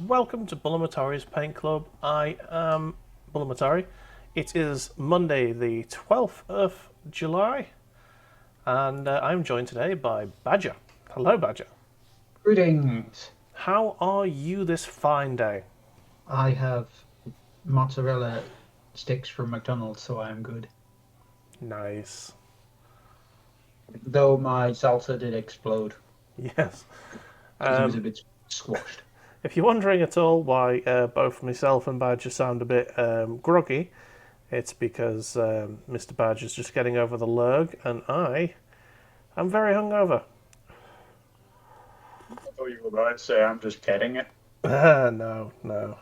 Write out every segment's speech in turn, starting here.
welcome to Bulamatari's Paint Club. I am Bulamatari. It is Monday the 12th of July and I'm joined today by Badger. Hello Badger. Greetings. How are you this fine day? I have mozzarella sticks from McDonald's, so I'm good. Nice. Though my salsa did explode Yes. because it was a bit squashed. If you're wondering at all why both myself and Badger sound a bit groggy, it's because Mr. Badger's just getting over the lurg and I am very hungover. I thought you were about to say I'm just getting it. No, no.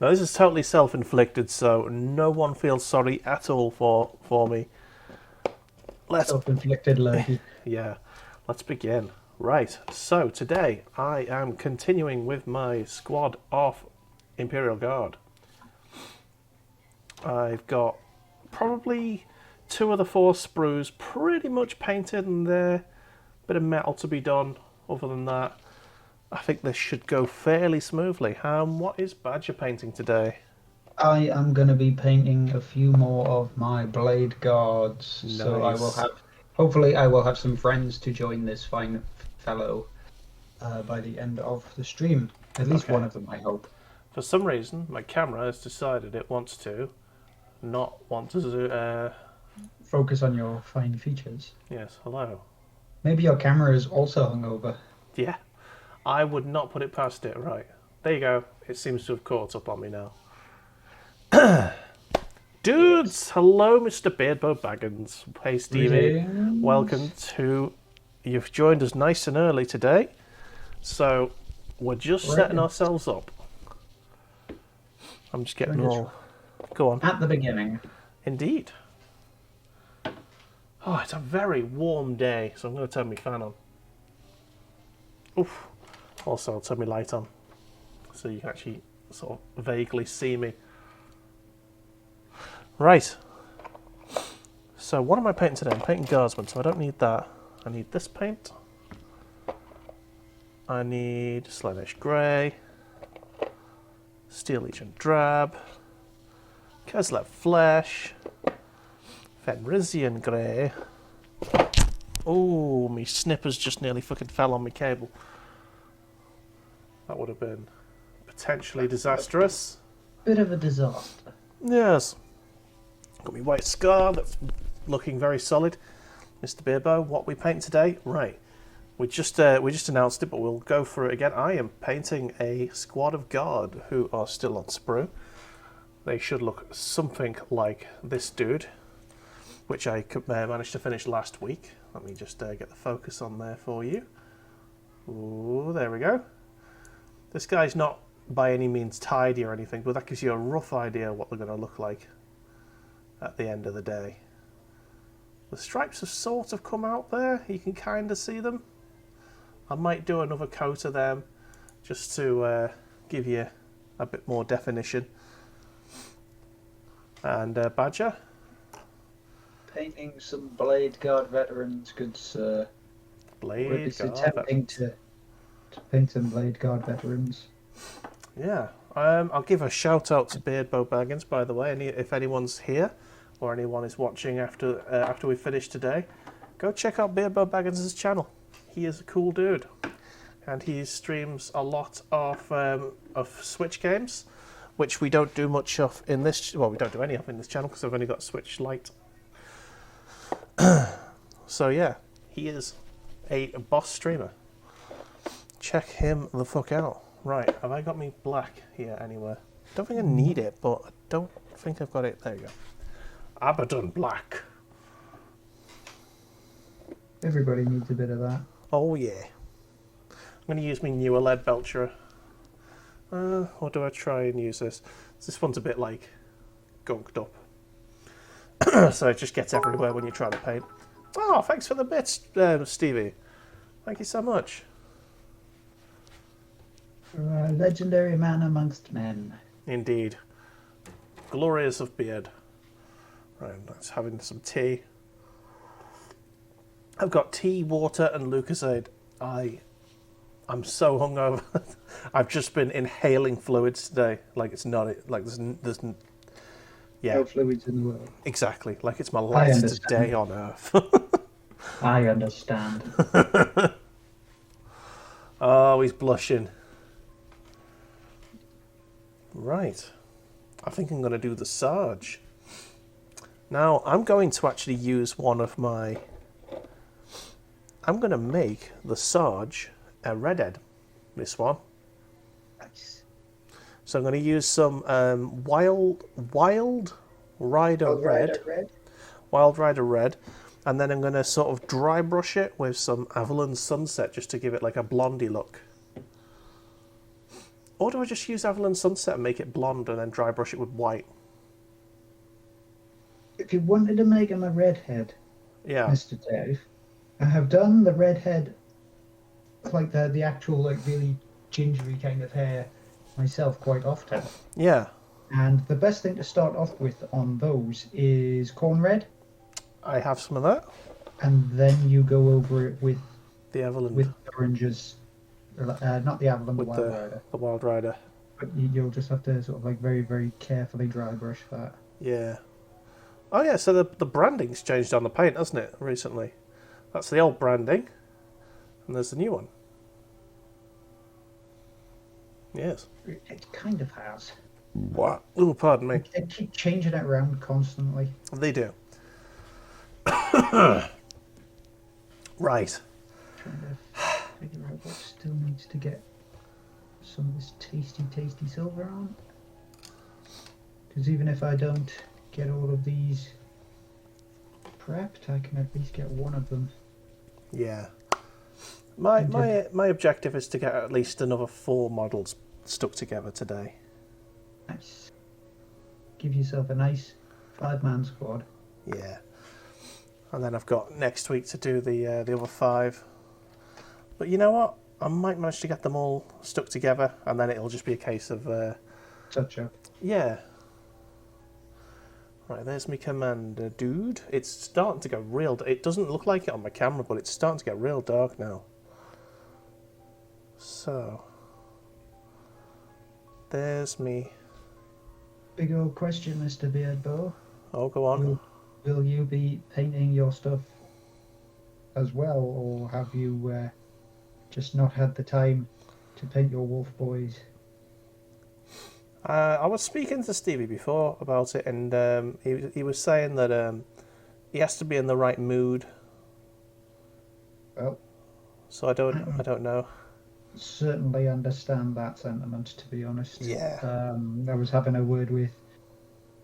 No, this is totally self-inflicted, so no one feels sorry at all for me. Let's, Self-inflicted lurgy. yeah, let's begin. Right, so today I am continuing with my squad of Imperial Guard. I've got probably 2 of the 4 sprues pretty much painted and there. Bit of metal to be done. Other than that, I think this should go fairly smoothly. What is Badger painting today? I am going to be painting a few more of my blade guards, so Nice. hopefully I will have some friends to join this fine fellow by the end of the stream. At least Okay. one of them, I hope. For some reason, my camera has decided it wants to not want to zoom. Focus on your fine features. Yes, hello. Maybe your camera is also hungover. Yeah, I would not put it past it. Right. There you go. It seems to have caught up on me now. Yes. Dudes, hello, Mr. Beardbow Baggins. Hey, Stevie. Welcome Greetings. to. You've joined us nice and early today, so we're just Right setting in- ourselves up. I'm just getting Joined us all. Go on. at the beginning. Indeed. Oh, it's a very warm day, so I'm going to turn my fan on. Oof. Also, I'll turn my light on, so you can actually sort of vaguely see me. Right. So what am I painting today? I'm painting Guardsman, so I don't need that. I need this paint. I need Slaanesh Grey, Steel Legion Drab, Keslev Flesh, Fenrisian Grey. Oh, me snippers just nearly fucking fell on my cable. That would have been potentially disastrous. Bit of a disaster. Yes. Got me white scar, that's looking very solid. Mr. Beerbow, what we paint today? Right. We just announced it, but we'll go through it again. I am painting a squad of guard who are still on sprue. They should look something like this dude, which I managed to finish last week. Let me just get the focus on there for you. Ooh, there we go. This guy's not by any means tidy or anything, but that gives you a rough idea what they're going to look like at the end of the day. The stripes have sort of come out there. You can kind of see them. I might do another coat of them just to give you a bit more definition. And Badger? Painting some Blade Guard veterans, good sir. We're Blade just Guard attempting veterans. to paint some Blade Guard veterans. Yeah. I'll give a shout out to Beardbow Baggins, by the way. If anyone's here or anyone is watching after we finish today, go check out Beardbow Baggins' channel. He is a cool dude, and he streams a lot of Switch games, which we don't do much of in this. Well, we don't do any of in this channel because I've only got Switch Lite. So yeah, he is a boss streamer. Check him the fuck out. Right, have I got me black here anywhere? Don't think I need it, but I don't think I've got it. There you go. Abaddon black. Everybody needs a bit of that. Oh yeah. I'm going to use my newer lead belcher. Or do I try and use this? This one's a bit like gunked up. So it just gets everywhere when you're trying to paint. Oh, thanks for the bits, Stevie. Thank you so much. You're a legendary man amongst men. Indeed. Glorious of beard. Right, let's having some tea. I've got tea, water, and Lucasade. I I'm so hungover. I've just been inhaling fluids today. Like it's not like yeah, No fluids in the world. exactly. Like it's my I last day understand. on Earth. I understand. Oh, he's blushing. Right. I think I'm going to do the Sarge. Now, I'm going to actually use one of my... I'm going to make the Sarge a redhead, this one. Nice. So I'm going to use some Wild Rider I'll write Red. it red. Wild Rider Red. And then I'm going to sort of dry brush it with some Avalon Sunset just to give it like a blondie look. Or do I just use Avalon Sunset and make it blonde and then dry brush it with white? If you wanted to make him a redhead, Yeah. Mr. Dave, I have done the redhead, like the actual like really gingery kind of hair myself quite often. Yeah. And the best thing to start off with on those is corn red, I have some of that. and then you go over it with The Avalon. the oranges, not the Avalon, the With Wild Rider. the Wild Rider. But you'll just have to sort of like very, very carefully dry brush that. Yeah. Oh yeah, so the branding's changed on the paint, hasn't it, recently? That's the old branding, and there's the new one. Yes. It kind of has. What? Oh, pardon me. They keep changing it around constantly. They do. Right. Trying to figure out what still needs to get some of this tasty, tasty silver on. Because even if I don't get all of these prepped, I can at least get one of them. Yeah. My objective is to get at least another 4 models stuck together today. Nice. Give yourself a nice 5-man squad. Yeah. And then I've got next week to do the other 5. But you know what? I might manage to get them all stuck together, and then it'll just be a case of... Touch up. yeah. Right, there's my commander, dude. It's starting to go real... It doesn't look like it on my camera, but it's starting to get real dark now. So... There's me. Big old question, Mr. Beardbow. Oh, go on. Will you be painting your stuff as well, or have you just not had the time to paint your wolf boys? I was speaking to Stevie before about it, and he was saying that he has to be in the right mood. Well, So I don't know. certainly understand that sentiment, to be honest. Yeah. I was having a word with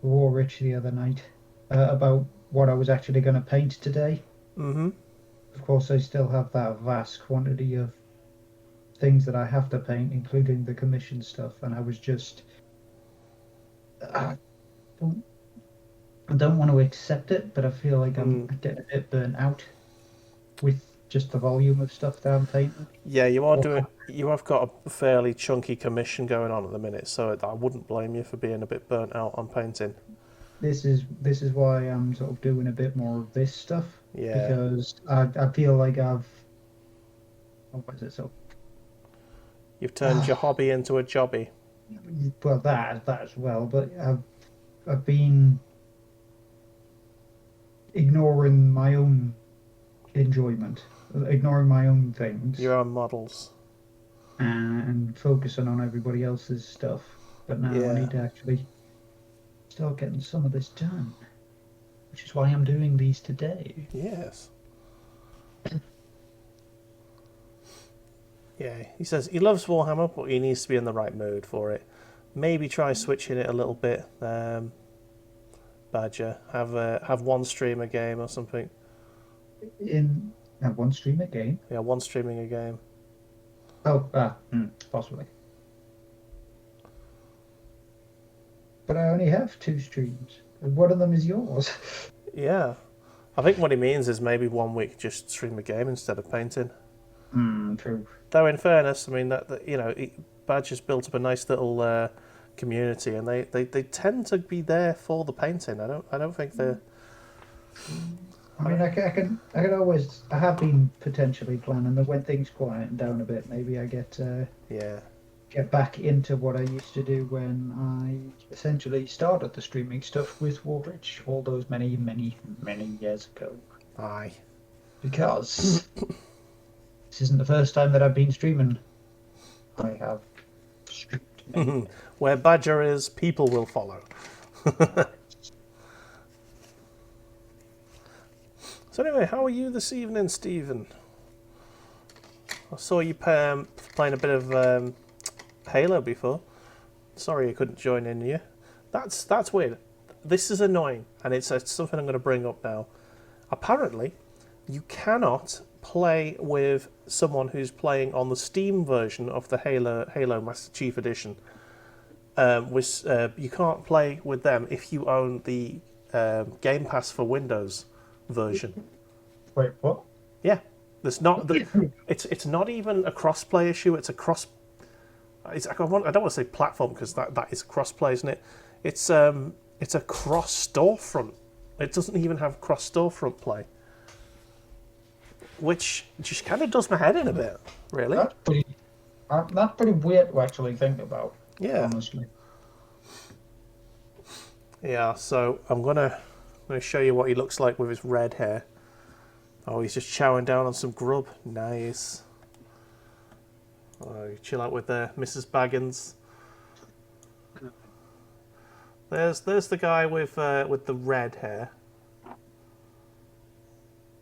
Warrich the other night about what I was actually going to paint today. Mm-hmm. Of course, I still have that vast quantity of things that I have to paint, including the commission stuff, and I was just... I don't want to accept it, but I feel like I'm getting a bit burnt out with just the volume of stuff that I'm painting. Yeah, you have got a fairly chunky commission going on at the minute, so I wouldn't blame you for being a bit burnt out on painting. This is why I'm sort of doing a bit more of this stuff. Yeah. Because I feel like I've... what is it? So, You've turned your hobby into a jobby. well, that as well, but I've been ignoring my own enjoyment, ignoring my own things, Your own models. and focusing on everybody else's stuff. But now I need to actually start getting some of this done, which is why I'm doing these today. Yes. Yeah, he says he loves Warhammer, but he needs to be in the right mood for it. Maybe try switching it a little bit. Badger, have one stream a game or something. In one stream a game. Yeah, one streaming a game. Oh, possibly. But I only have 2 streams. One of them is yours. Yeah, I think what he means is maybe one week just stream a game instead of painting. True. Though in fairness, I mean that you know, Badger's built up a nice little community, and they tend to be there for the painting. I don't think they're. I mean, I can always. I have been potentially planning that when things quieten down a bit, maybe I Yeah. get back into what I used to do when I essentially started the streaming stuff with Wardridge all those many, many, many years ago. Aye. Because this isn't the first time that I've been streaming. I have streamed many. Where Badger is, people will follow. So anyway, how are you this evening, Stephen? I saw you playing a bit of Halo before. Sorry I couldn't join in you. That's weird. This is annoying, and it's something I'm going to bring up now. Apparently, you cannot play with someone who's playing on the Steam version of the Halo Master Chief Edition. You can't play with them if you own the Game Pass for Windows version. Wait, what? Yeah, there's not. It's not even a cross-play issue. It's a cross. I don't want to say platform because that is cross-play, isn't it? It's a cross storefront. It doesn't even have cross storefront play, which just kind of does my head in a bit, really. That's pretty weird to actually think about. Yeah. Honestly. Yeah. So I'm gonna show you what he looks like with his red hair. Oh, he's just chowing down on some grub. Nice. Oh, you chill out with Mrs. Baggins. There's the guy with the red hair.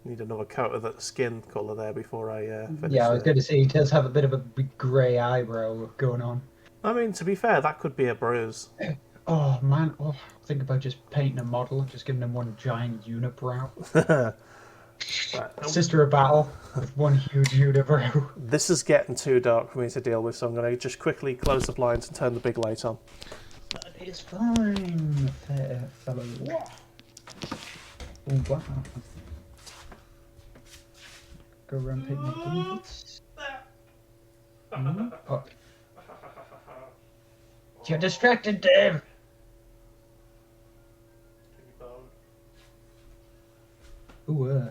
Need another coat of that skin colour there before I finish. Yeah, I was going to say he does have a bit of a big grey eyebrow going on. I mean, to be fair, that could be a bruise. Oh man, think about just painting a model, just giving him one giant unibrow. Sister of Battle with one huge unibrow. This is getting too dark for me to deal with, so I'm going to just quickly close the blinds and turn the big light on. That is fine, fair fellow. Oh, wow. Go around painting my boots. Oh. You're distracted, Dave! Ooh,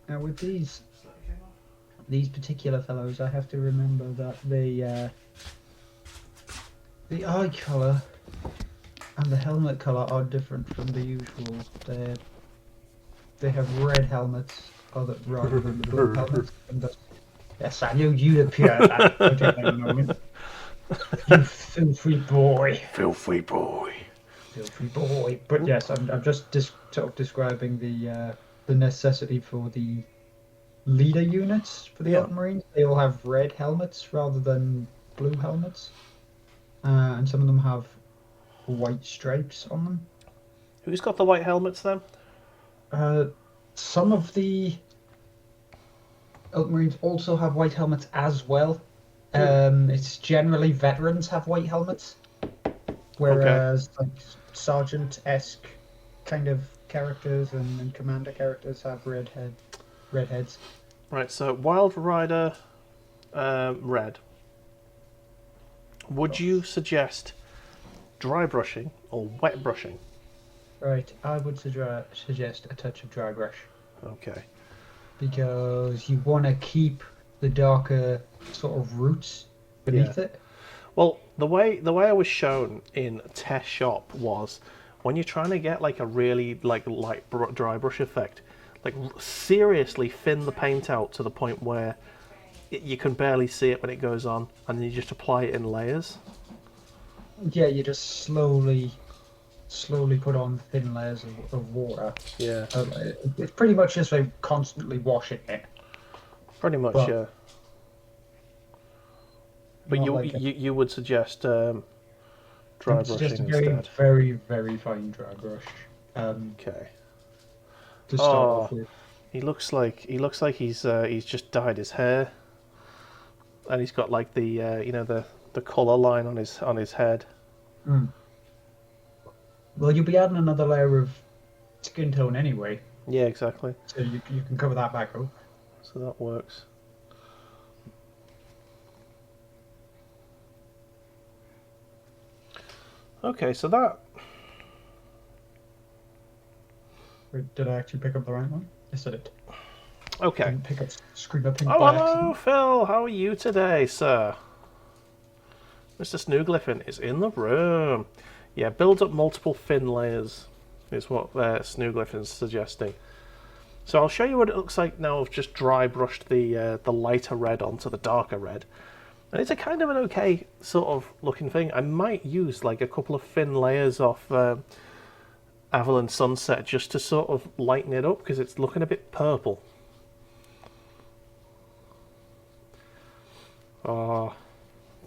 Now with these particular fellows, I have to remember that the eye colour and the helmet colour are different from the usual. They have red helmets rather than the blue helmets. Yes, I knew you'd appear at that particular moment. You filthy boy. Filthy boy. Filthy boy. But yes, I'm just sort of describing the necessity for the leader units for the Ultramarines. They all have red helmets rather than blue helmets, and some of them have white stripes on them. Who's got the white helmets then? Some of the Ultramarines also have white helmets as well. It's generally veterans have white helmets, whereas like sergeant-esque kind of characters and commander characters have red heads. Right, so Wild Rider red. Would you suggest dry brushing or wet brushing? Right, I would suggest a touch of dry brush. Okay. Because you want to keep the darker sort of roots beneath it. Well, the way I was shown in Test Shop was when you're trying to get like a really light dry brush effect, like seriously thin the paint out to the point where you can barely see it when it goes on, and then you just apply it in layers. Yeah, you just slowly put on thin layers of water. Yeah. It's pretty much just like constantly washing it. Pretty much, yeah. But you would suggest dry brushing instead. Very, very fine dry brush. Okay. To start off with. He looks like he's just dyed his hair, and he's got like the the colour line on his head. Mm. Well, you'll be adding another layer of skin tone anyway. Yeah, exactly. So you can cover that back up. So that works. Okay, so Did I actually pick up the right one? Yes, I did. Okay. Didn't pick up Screamer Pink Oh, by hello, accident. Phil. How are you today, sir? Mr. Snooglyphin is in the room. Yeah, build up multiple thin layers is what Snooglyphin's suggesting. So I'll show you what it looks like now. I've just dry brushed the lighter red onto the darker red. And it's a kind of an okay sort of looking thing. I might use like a couple of thin layers off Avalon Sunset just to sort of lighten it up because it's looking a bit purple. Oh,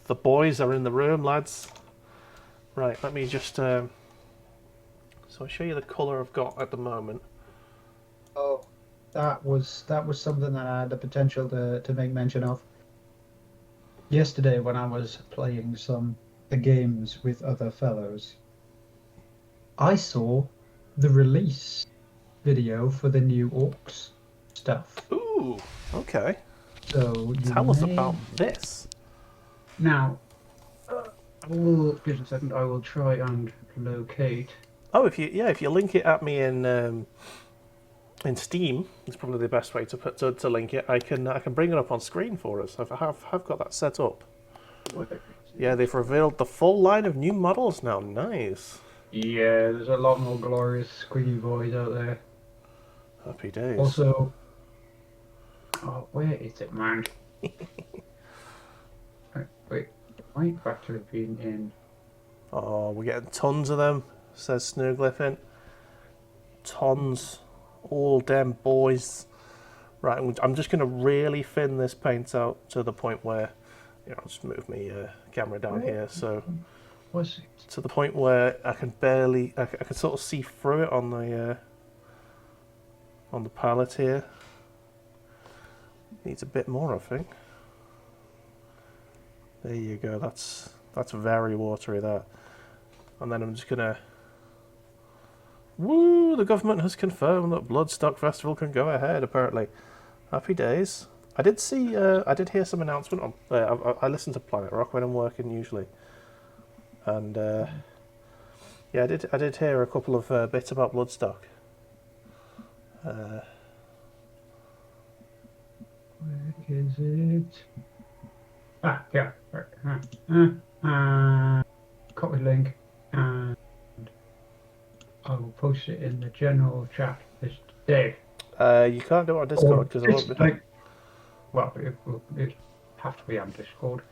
the boys are in the room, lads. Right, let me just... so I'll show you the colour I've got at the moment. Oh, that was something that I had the potential to make mention of. Yesterday, when I was playing the games with other fellows, I saw the release video for the new Orcs stuff. Ooh, okay. So you Tell us may about this. now. I will just a second. I will try and locate. Oh, if you link it at me in Steam, it's probably the best way to link it. I can bring it up on screen for us. I've got that set up. Yeah, they've revealed the full line of new models now. Nice. Yeah, there's a lot more glorious squiggy boys out there. Happy days. Also, oh, where is it, man? Wait, my factory being in. Oh, we're getting tons of them, says Snooglyphin. Tons. All them boys. Right, I'm just going to really thin this paint out to the point where, I'll just move my camera down here, so Was it? to the point where I can barely, I can sort of see through it on the palette here. Needs a bit more, I think. There you go. That's very watery, that. And then I'm just gonna. Woo! The government has confirmed that Bloodstock Festival can go ahead. Apparently, happy days. I did see. I did hear some announcement on. I listen to Planet Rock when I'm working usually, and yeah, I did hear a couple of bits about Bloodstock. Where is it? Ah, yeah. Right. Copy link, and I will post it in the general chat this day. You can't do it on Discord because I won't be. Like, well, it have to be on Discord.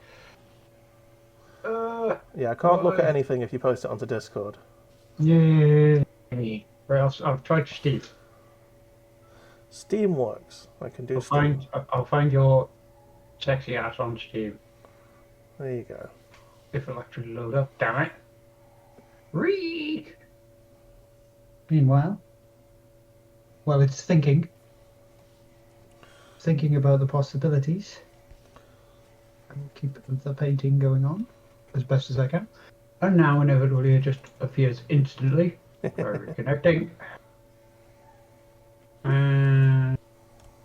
Yeah, I can't look at anything if you post it onto Discord. Yeah. Right, I'll try Steve. Steam works. I can do Steam. I'll find your sexy ass on Steam. There you go. If it'll actually load up, damn it. Reek. Meanwhile, while it's thinking about the possibilities, I'll keep the painting going on as best as I can. And now inevitably it just appears instantly. Reconnecting. And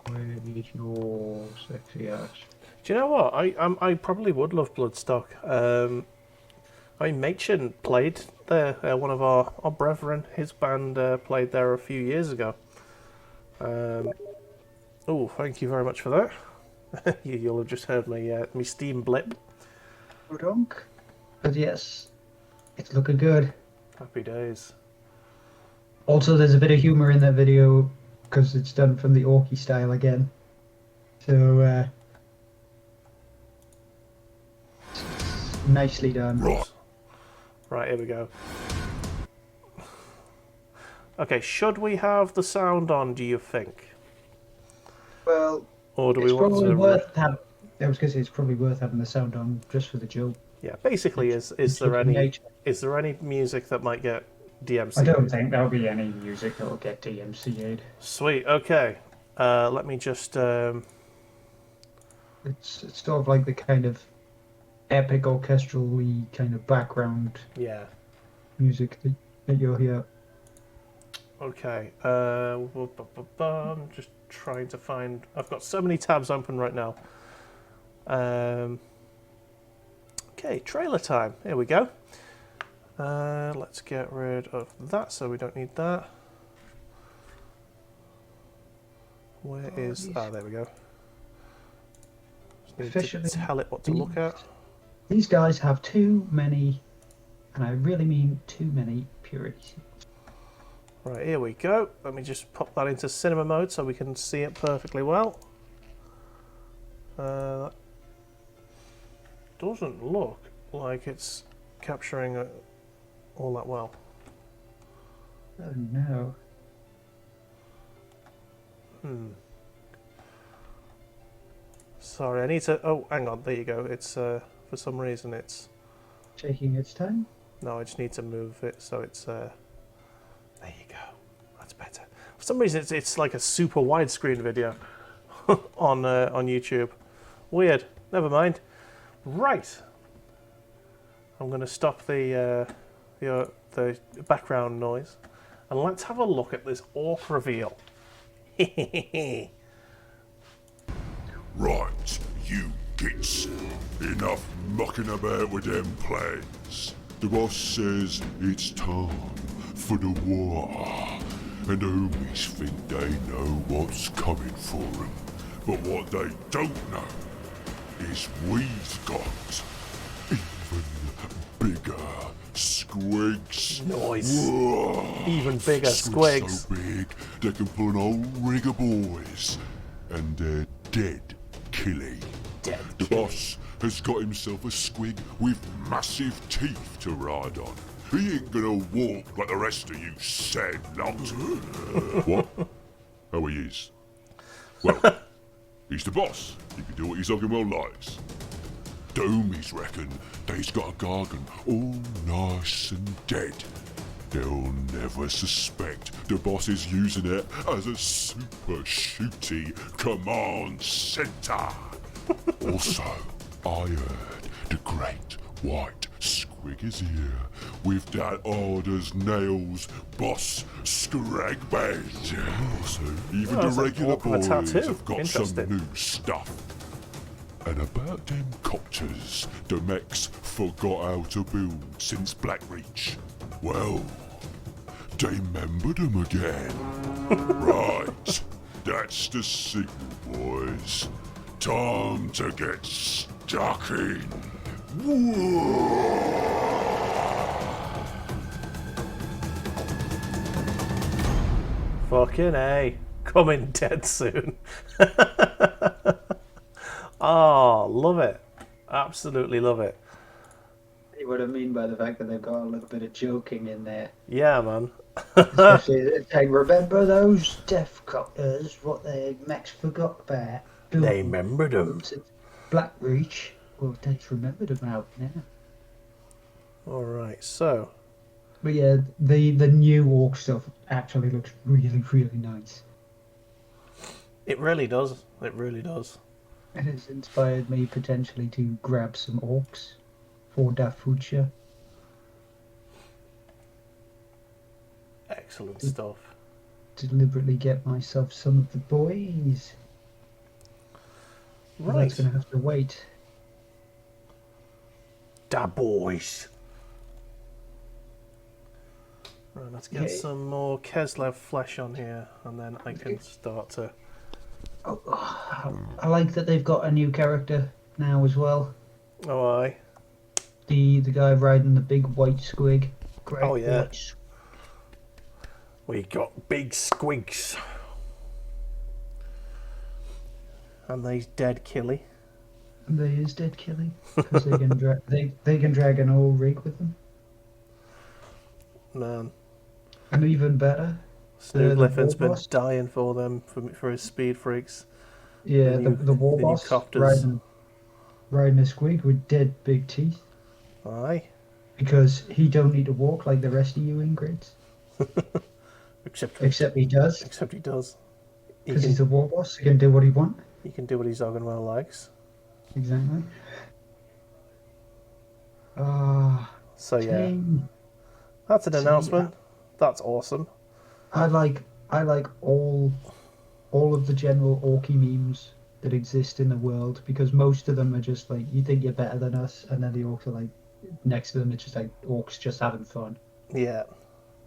where is your sexy ass? Do you know what? I probably would love Bloodstock. Machin played there. One of our brethren, his band played there a few years ago. Oh, thank you very much for that. You'll have just heard me Steam blip. Dunk. But yes, it's looking good. Happy days. Also, there's a bit of humor in that video because it's done from the Orky style again. So, nicely done. Right, here we go. Okay, should we have the sound on, do you think? Well, or do we it's want probably to... worth having. I was going to say it's probably worth having the sound on just for the joke. Yeah, basically, is there any music that might get DMCA'd? I don't think there'll be any music that will get DMCA'd. Sweet, okay. Let me just... It's sort of like the kind of epic orchestral-y kind of background music that you'll hear. Okay. I'm just trying to find... I've got so many tabs open right now. Okay, trailer time. Here we go. Let's get rid of that so we don't need that. Where Oh, is... Ah, there we go. Just need Officially, to tell it what to look at. These guys have too many, and I really mean too many purities. Right, here we go. Let me just pop that into cinema mode so we can see it perfectly well. That doesn't look like it's capturing it all that well. Oh no. Sorry, I need to... Oh, hang on, there you go. It's, for some reason, it's... Taking its time? No, I just need to move it so it's, there you go. That's better. For some reason, it's like a super widescreen video on YouTube. Weird. Never mind. Right. I'm going to stop the background noise, and let's have a look at this orc reveal. Right, you gits. Enough mucking about with them plans. The boss says it's time for the war, and the homies think they know what's coming for them. But what they don't know is we've got even bigger squigs. Nice. Whoa. Even bigger squigs. So big they can pull an old rig of boys, and they're dead killy. Dead The killy. boss has got himself a squig with massive teeth to ride on. He ain't gonna walk like the rest of you sad lot. What? Oh, he is. Well, he's the boss. He can do what he's fucking well likes. Doomies reckon they's got a gargan all nice and dead. They'll never suspect the boss is using it as a super shooty command center. Also, I heard the great white squig is here with that hard as nails boss scrag badge. So even Oh, the that's like regular orc with a boys tattoo. have got some Interesting. new stuff. And about them copters the mechs forgot how to build since Blackreach. Well, they remembered them again. Right, that's the signal, boys. Time to get stuck in. Whoa! Fucking A. Coming dead soon. Oh, love it. Absolutely love it. See what I mean by the fact that they've got a little bit of joking in there. Yeah, man. Especially, it's like, remember those death coppers, what the mechs forgot about? They remembered them. Blackreach. Well, they've remembered them out now. Alright, so. But yeah, the new orc stuff actually looks really, really nice. It really does. It really does. It has inspired me potentially to grab some orcs for that future. Excellent stuff. Deliberately get myself some of the boys. But Right. that's going to have to wait. Da boys. Right, let's get Okay. some more Keslev flesh on here, and then I can start to... I like that they've got a new character now as well. Oh, aye. The guy riding the big white squig. Great Oh, yeah. white squig. We got big squigs. And they's dead killy. They is dead killing because they can they can drag an old rig with them. Man. And even better, Stu the Gliffin's war been boss. dying for them, for his speed freaks. Yeah, the new- the war the new boss copters. riding a squig with dead big teeth Aye. because he don't need to walk like the rest of you Ingrids. Except Except he does Except he does. He because he's can, the war boss. He can do what he wants. he can do what he's dogging well likes. Exactly. Ah, So yeah, team. that's an See, announcement. That's awesome. I like all of the general orky memes that exist in the world because most of them are just like you think you're better than us, and then the orcs are like next to them. It's just like orcs just having fun. Yeah.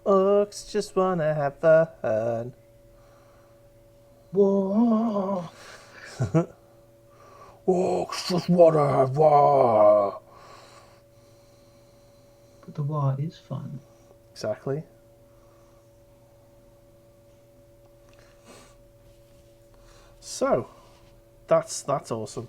Orcs just wanna have fun. Whoa! Oh, it's just water. Whoa. But the war is fun. Exactly. So, that's awesome.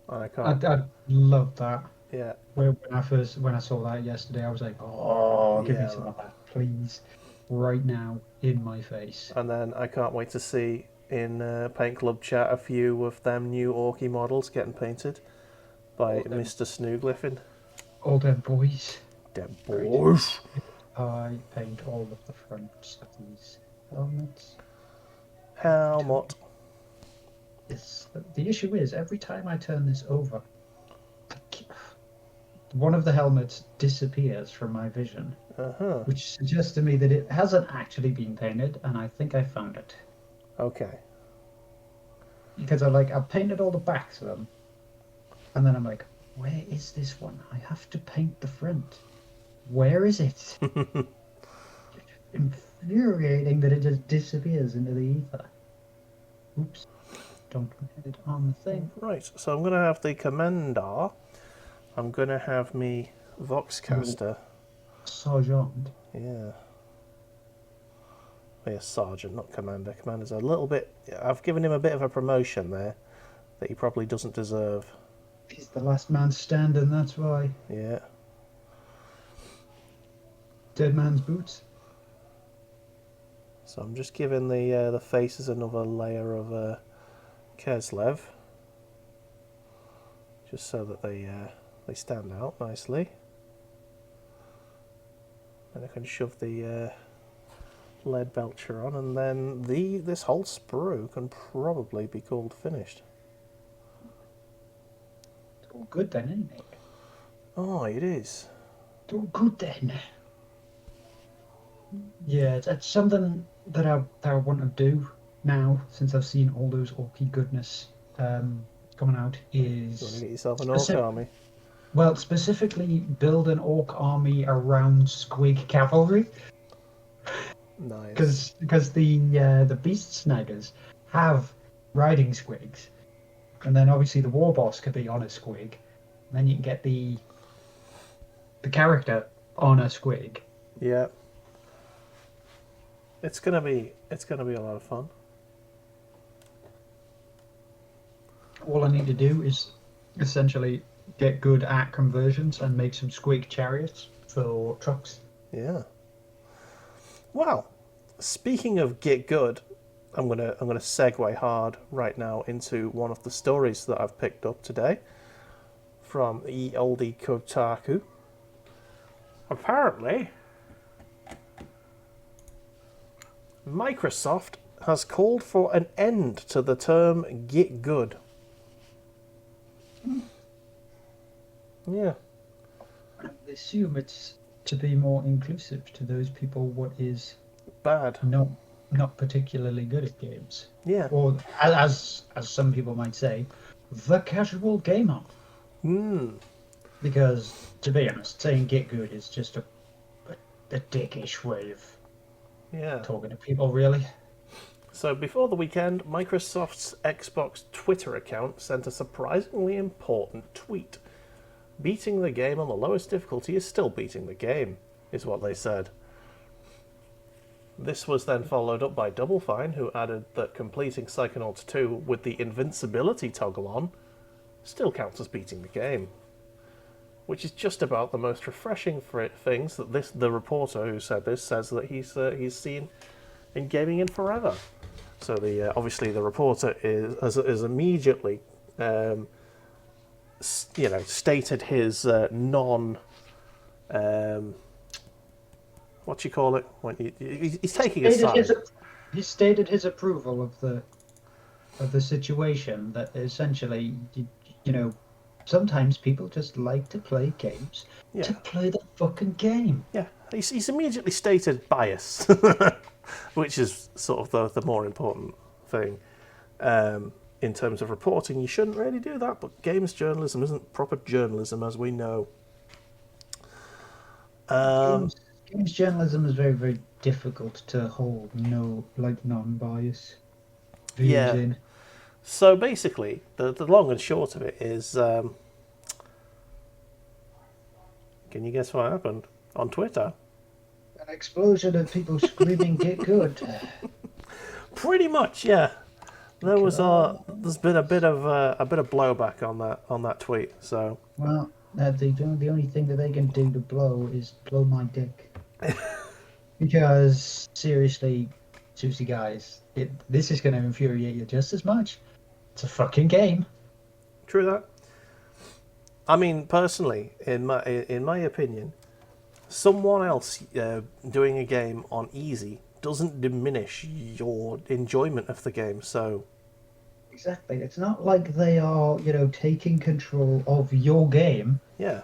I can't. I love that. Yeah, When I saw that yesterday, I was like, oh, give me yeah. some of that, please, right now in my face. And then I can't wait to see in Paint Club chat a few of them new Orky models getting painted by Mr. Snoogliffin. All them boys. Them Great. boys. I paint all of the fronts of these helmets. Helmet. Yes. The issue is every time I turn this over, one of the helmets disappears from my vision, which suggests to me that it hasn't actually been painted, and I think I found it. Okay. Because I've painted all the backs of them, and then I'm like, where is this one? I have to paint the front. Where is it? Infuriating that it just disappears into the ether. Oops. Don't put it on the thing. Right, so I'm going to have the Commander. I'm going to have me Voxcaster. Sergeant. Yeah. Oh, yeah, Sergeant, not Commander. Commander's a little bit... I've given him a bit of a promotion there that he probably doesn't deserve. He's the last man standing, that's why. Yeah. Dead man's boots. So I'm just giving the faces another layer of Keslev, just so that they stand out nicely. And I can shove the lead belcher on, and then this whole sprue can probably be called finished. It's all good then, isn't it? Oh, it is. It's all good then. Yeah, it's something that I want to do now, since I've seen all those Orky goodness coming out, is... You want to get yourself an orc army? Well, specifically build an orc army around squig cavalry. Nice. Because the beast snaggers have riding squigs, and then obviously the war boss could be on a squig, and then you can get the character on a squig. Yeah. It's gonna be a lot of fun. All I need to do is essentially get good at conversions and make some squig chariots for trucks. Yeah. Well, speaking of get good, I'm gonna segue hard right now into one of the stories that I've picked up today from oldie Kotaku. Apparently, Microsoft has called for an end to the term "get good." Yeah. I assume it's to be more inclusive to those people what is Bad. not particularly good at games. Yeah. Or as some people might say, the casual gamer. Because to be honest, saying get good is just a dickish way of talking to people, really. So before the weekend, Microsoft's Xbox Twitter account sent a surprisingly important tweet. Beating the game on the lowest difficulty is still beating the game, is what they said. This was then followed up by Double Fine, who added that completing Psychonauts 2 with the invincibility toggle on still counts as beating the game. Which is just about the most refreshing things that the reporter who said this says that he's seen in gaming in forever. So obviously the reporter is immediately stated his what you call it when he's taking a side. He stated his approval of the situation, that essentially sometimes people just like to play games to play the fucking game. Yeah, he's immediately stated bias, which is sort of the more important thing. In terms of reporting, you shouldn't really do that, but games journalism isn't proper journalism, as we know. Games journalism is very, very difficult to hold non-bias. views Yeah. in. So basically, the long and short of it is, can you guess what happened on Twitter? An explosion of people screaming, "Get good!" Pretty much, yeah. There's been a bit of blowback on that tweet. So Well, the only thing that they can do to blow is blow my dick. Because seriously, seriously, guys, this is going to infuriate you just as much. It's a fucking game. true that. I mean, personally, in my opinion, someone else doing a game on easy doesn't diminish your enjoyment of the game. So Exactly. It's not like they are, taking control of your game. yeah,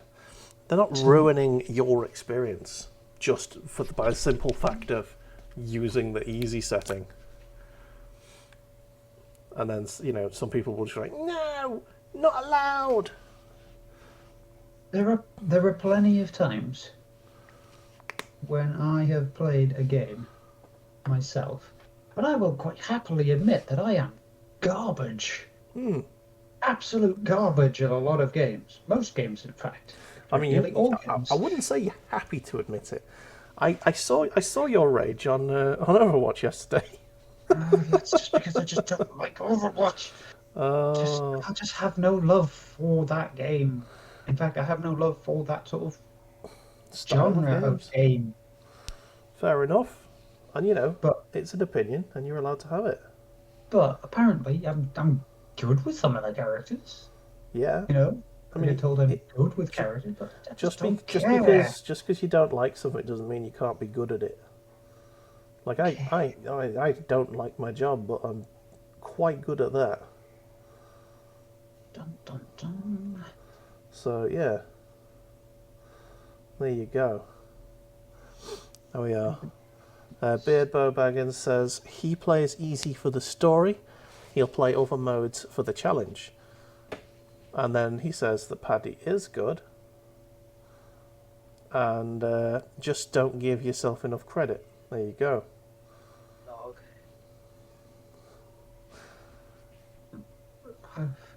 they're not ruining your experience just by the simple fact of using the easy setting. And then some people will just be like, no, not allowed. There are plenty of times when I have played a game myself, but I will quite happily admit that I am garbage. Absolute garbage at a lot of games. Most games, in fact. I mean, Nearly all I games. wouldn't say you're happy to admit it. I saw your rage on Overwatch yesterday. That's just because I just don't like Overwatch. I just have no love for that game. In fact, I have no love for that sort of Style genre of of games. game. Fair enough. And But it's an opinion, and you're allowed to have it. apparently I'm good with some of the characters. Yeah. I get told I'm good with ju- characters, but I just don't just care. because you don't like something doesn't mean you can't be good at it. Like I don't like my job, but I'm quite good at that. Dun, dun, dun. So yeah, there you go. There we are. Beard Bow Baggins says he plays easy for the story. He'll play other modes for the challenge. And then he says that Paddy is good. And just don't give yourself enough credit. There you go.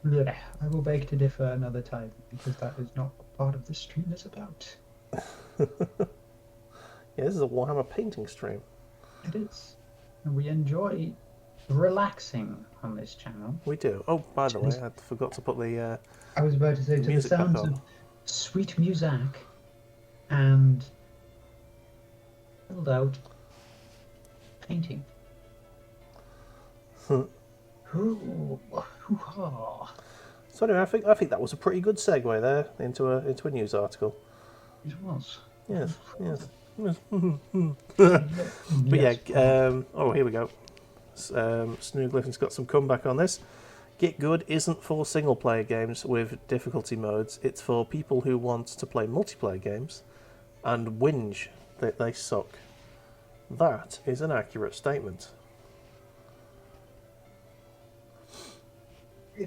Yeah, I will beg to differ another time because that is not what part of the stream is about. Yeah, this is a Warhammer Painting stream. It is. And we enjoy relaxing on this channel. We do. Oh, by the way, I forgot to put the I was about to say, to the music back sounds on. of sweet music and filled out painting. Hoo-ha. So anyway, I think that was a pretty good segue there into a news article. It was. Yes. But Yes. yeah, here we go. Snooglyphin's got some comeback on this. Get Good isn't for single player games with difficulty modes, it's for people who want to play multiplayer games and whinge that they suck. That is an accurate statement.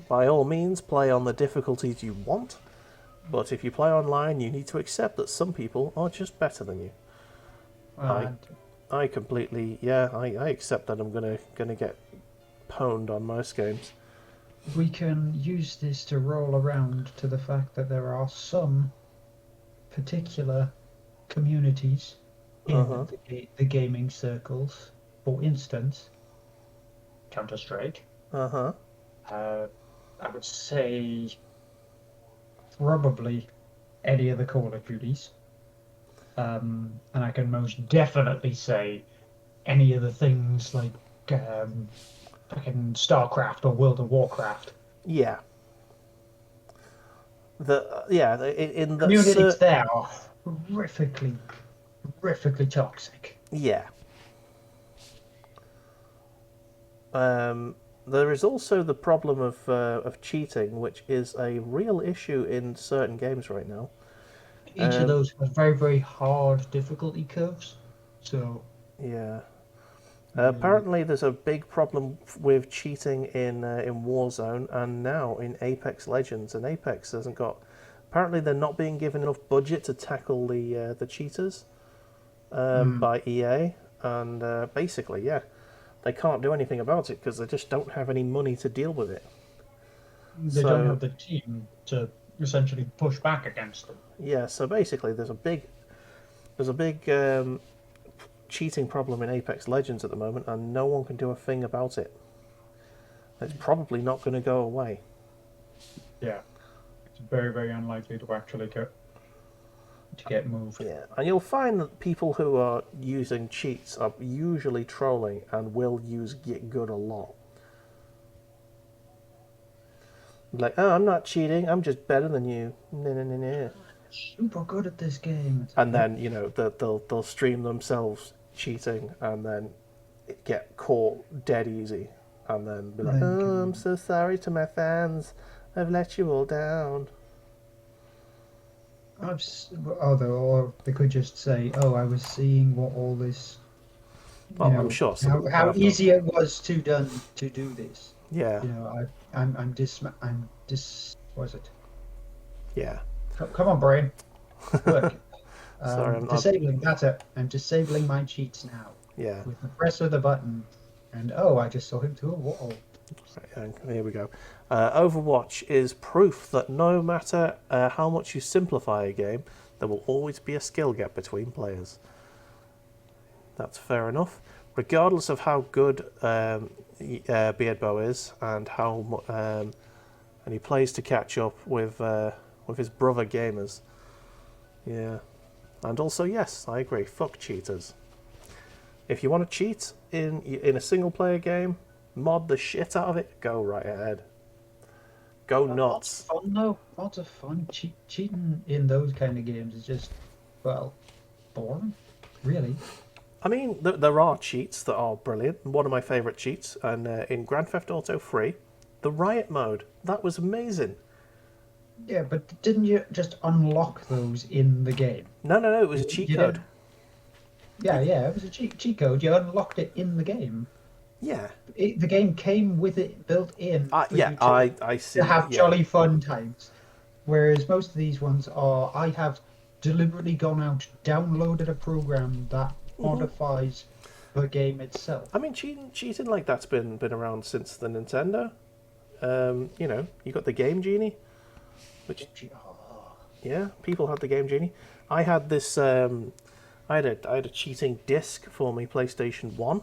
By all means, play on the difficulties you want, but if you play online, you need to accept that some people are just better than you. I completely, I accept that I'm gonna get pwned on most games. We can use this to roll around to the fact that there are some particular communities in the gaming circles. For instance, Counter-Strike. I would say probably any of the Call of Duties. And I can most definitely say any of the things like fucking StarCraft or World of Warcraft. Yeah. In the Communities there are horrifically toxic. Yeah. There is also the problem of cheating, which is a real issue in certain games right now. Each of those has very, very hard difficulty curves. So yeah. Apparently, there's a big problem with cheating in Warzone and now in Apex Legends. And Apex hasn't got. Apparently, they're not being given enough budget to tackle the cheaters by EA. And basically, they can't do anything about it because they just don't have any money to deal with it. They don't have the team to essentially push back against them. Yeah, so basically there's a big cheating problem in Apex Legends at the moment, and no one can do a thing about it. It's probably not going to go away. Yeah, it's very, very unlikely to actually get moved. Yeah, and you'll find that people who are using cheats are usually trolling and will use Get Good a lot. Like, oh, I'm not cheating, I'm just better than you. Nah. Super good at this game. And then, you know, they'll stream themselves cheating and then get caught dead easy. And then be like, oh, I'm so sorry to my fans. I've let you all down. Or they could just say, "Oh, I was seeing what all this." Well, I'm sure how easy it was to do this. Yeah. You know, what is it? Yeah. Come on, brain. Look. Sorry, I'm disabling. That's it. I'm disabling my cheats now. Yeah. With the press of the button, and oh, I just saw him through a wall. Right, here we go. Overwatch is proof that no matter how much you simplify a game, there will always be a skill gap between players. That's fair enough. Regardless of how good Beardbow is and how and he plays to catch up with his brother gamers. Yeah, and also yes, I agree. Fuck cheaters. If you want to cheat in a single player game, mod the shit out of it. Go right ahead. Go nuts. Lots of fun though. Lots of fun. Cheating in those kind of games is just, well, boring. Really. I mean, there are cheats that are brilliant. One of my favourite cheats, and in Grand Theft Auto 3, the riot mode. That was amazing. Yeah, but didn't you just unlock those in the game? No, it was a cheat code. Yeah, it was a cheat code. You unlocked it in the game. Yeah. The game came with it built in. I see. To have jolly fun times. Whereas most of these ones are, I have deliberately gone out, downloaded a program that modifies the game itself. I mean, cheating like that's been around since the Nintendo. You know, you got the Game Genie, which yeah, people had the Game Genie. I had this. I had a cheating disc for my PlayStation 1.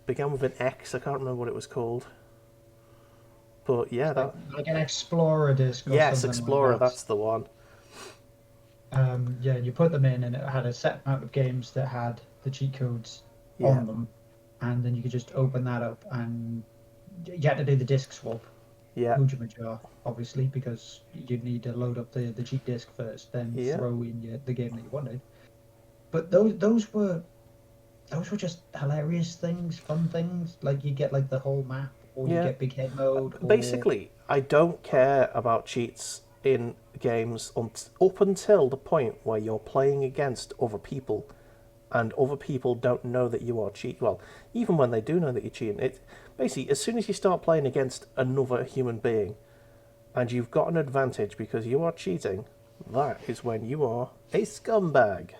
Began with an X. I can't remember what it was called. But yeah, like an Explorer disc. Yes, Explorer. Like that. That's the one. Yeah, you put them in, and it had a set amount of games that had the cheat codes on them, and then you could just open that up, and you had to do the disc swap. Yeah. Bulamatari, obviously, because you'd need to load up the cheat disc first, then throw in the game that you wanted. But those were just hilarious things, fun things. Like you get like the whole map, or you get big head mode. Basically, I don't care about cheats in games up until the point where you're playing against other people, and other people don't know that you are cheating. Well, even when they do know that you're cheating, it basically as soon as you start playing against another human being, and you've got an advantage because you are cheating, that is when you are a scumbag.